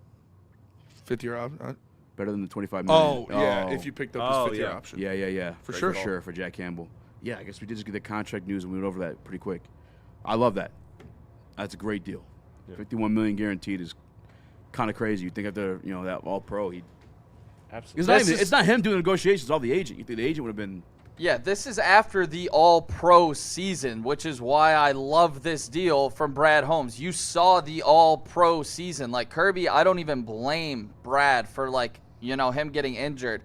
Fifth year option. Better than the $25 million. Oh, yeah, if you picked up his fifth year option. Yeah. For sure. For Jack Campbell. Yeah, I guess we did just get the contract news and we went over that pretty quick. I love that. That's a great deal. Yeah. $51 million guaranteed is kind of crazy. You think after that All Pro, he absolutely. It's not him doing the negotiations. It's all the agent. You think the agent would have been? Yeah, this is after the All-Pro season, which is why I love this deal from Brad Holmes. You saw the All-Pro season. Like, Kirby, I don't even blame Brad for, him getting injured.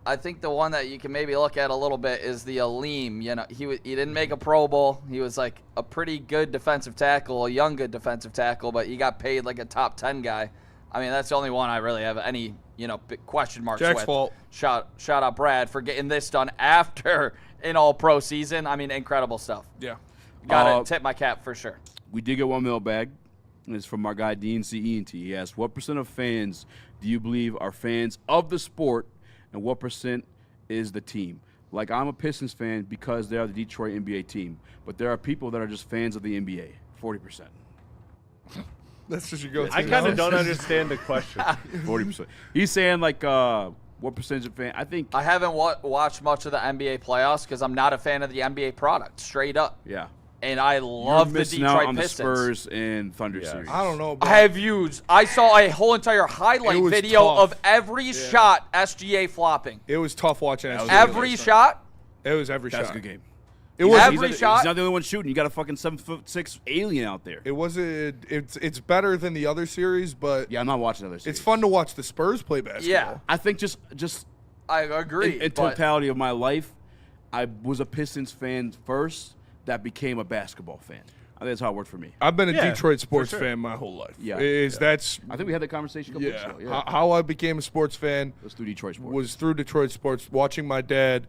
I think the one that you can maybe look at a little bit is the Aleem. He didn't make a Pro Bowl. He was, a pretty good defensive tackle, a young good defensive tackle, but he got paid like a top 10 guy. I mean, that's the only one I really have any big question marks Jack's with. fault. Shout out Brad for getting this done after an All-Pro season. I mean, incredible stuff. Yeah. Got to tip my cap for sure. We did get one mailbag, and it's from our guy DNC ENT. He asked, what % of fans do you believe are fans of the sport, and what % is the team? Like, I'm a Pistons fan because they are the Detroit NBA team, but there are people that are just fans of the NBA, 40%. That's just your go-to. I kind of don't understand the question. 40%. He's saying, What percentage of fan? I think. I haven't watched much of the NBA playoffs because I'm not a fan of the NBA product, straight up. Yeah. And I love the missing out Detroit on Pistons. the Spurs and Thunder series. I don't know. Bro. I saw a whole entire highlight video tough. of every shot SGA flopping. It was tough watching SGA. Every shot? It was every That's shot. a good game. It was every shot. He's not the only one shooting. You got a fucking 7'6" alien out there. It wasn't. It's better than the other series, but yeah, I'm not watching the other series. It's fun to watch the Spurs play basketball. Yeah, I think just I agree. In totality of my life, I was a Pistons fan first that became a basketball fan. I think that's how it worked for me. I've been a Detroit sports fan my whole life. Yeah, that's. I think we had that conversation a couple weeks ago. Yeah. How I became a sports fan was through Detroit sports. Was through Detroit sports, watching my dad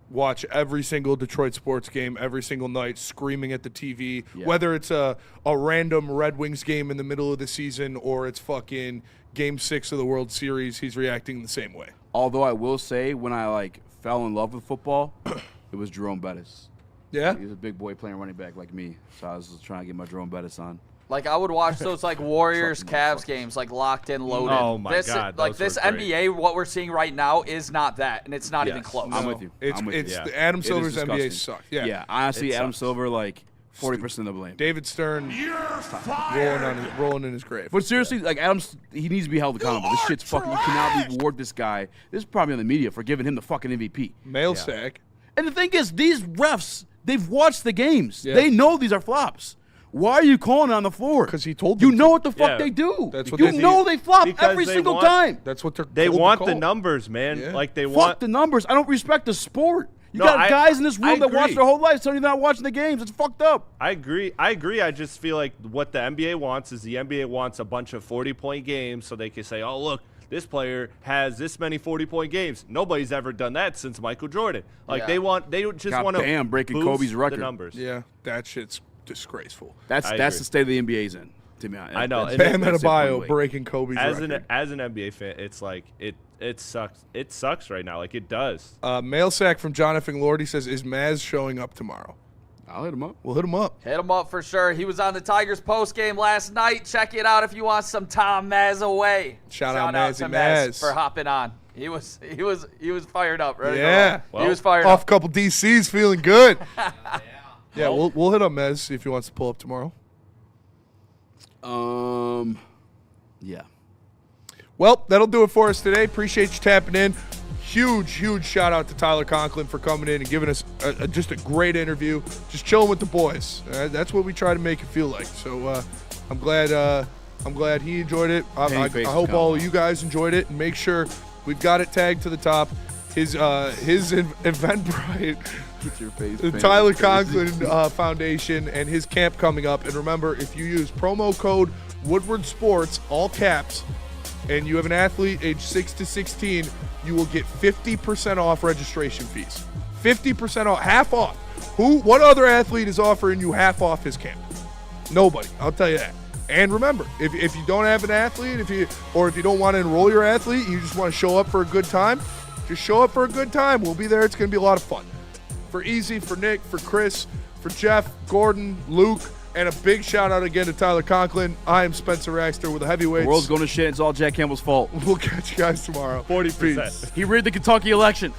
watch every single Detroit sports game every single night, screaming at the TV, whether it's a random Red Wings game in the middle of the season or it's fucking Game 6 of the World Series. He's reacting the same way. Although I will say, when I fell in love with football, it was Jerome Bettis. Yeah, he was a big boy playing running back like me, so I was trying to get my Jerome Bettis on. I would watch those Warriors Cavs games locked in, loaded. Oh my God! This NBA, what we're seeing right now is not that, and it's not even close. I'm with you. It's Adam Silver's NBA sucks. Yeah, honestly, Adam Silver 40% of the blame. David Stern rolling in his grave. But seriously, Adams, he needs to be held accountable. This shit's fucking. You cannot reward this guy. This is probably on the media for giving him the fucking MVP. Mail sack. And the thing is, these refs, they've watched the games. Yeah. They know these are flops. Why are you calling on the floor? Because he told them. You know what the fuck they do. That's what they flop every single time. That's what they want the numbers, man. Yeah. They fuck want the numbers. I don't respect the sport. You got guys in this room that watch their whole lives telling you they're not watching the games. It's fucked up. I agree. I just feel like what the NBA wants is the NBA wants a bunch of 40-point games so they can say, oh, look, this player has this many 40-point games. Nobody's ever done that since Michael Jordan. They just want to breaking boost Kobe's record. the numbers. Yeah, that shit's disgraceful. That's the state of the NBA's in. To me, I know. Bam Adebayo breaking Kobe's record. As an NBA fan, it's it sucks. It sucks right now. It does. Mail sack from Jonathan Lordy says, "Is Maz showing up tomorrow?" I'll hit him up. We'll hit him up. Hit him up for sure. He was on the Tigers post game last night. Check it out if you want some Tom Maz away. Shout out to Mazzy Maz for hopping on. He was fired up. Ready yeah, to go. He was fired off up. a couple DCs, feeling good. Yeah, we'll hit up Mez, see if he wants to pull up tomorrow. Yeah. Well, that'll do it for us today. Appreciate you tapping in. Huge shout out to Tyler Conklin for coming in and giving us just a great interview. Just chilling with the boys. That's what we try to make it feel like. So I'm glad he enjoyed it. I hope all of you guys enjoyed it. And make sure we've got it tagged to the top. His Eventbrite, the Tyler Conklin Foundation, and his camp coming up. And remember, if you use promo code WoodwardSports, all caps, and you have an athlete age 6 to 16, you will get 50% off registration fees. 50% off, half off. What other athlete is offering you half off his camp? Nobody, I'll tell you that. And remember, if you don't have an athlete, if you don't want to enroll your athlete, you just want to show up for a good time, just show up for a good time. We'll be there. It's going to be a lot of fun. For Easy, for Nick, for Chris, for Jeff, Gordon, Luke, and a big shout out again to Tyler Conklin. I am Spencer Raxter with the heavyweights. The world's going to shit. It's all Jack Campbell's fault. We'll catch you guys tomorrow. 40%. He rigged the Kentucky election.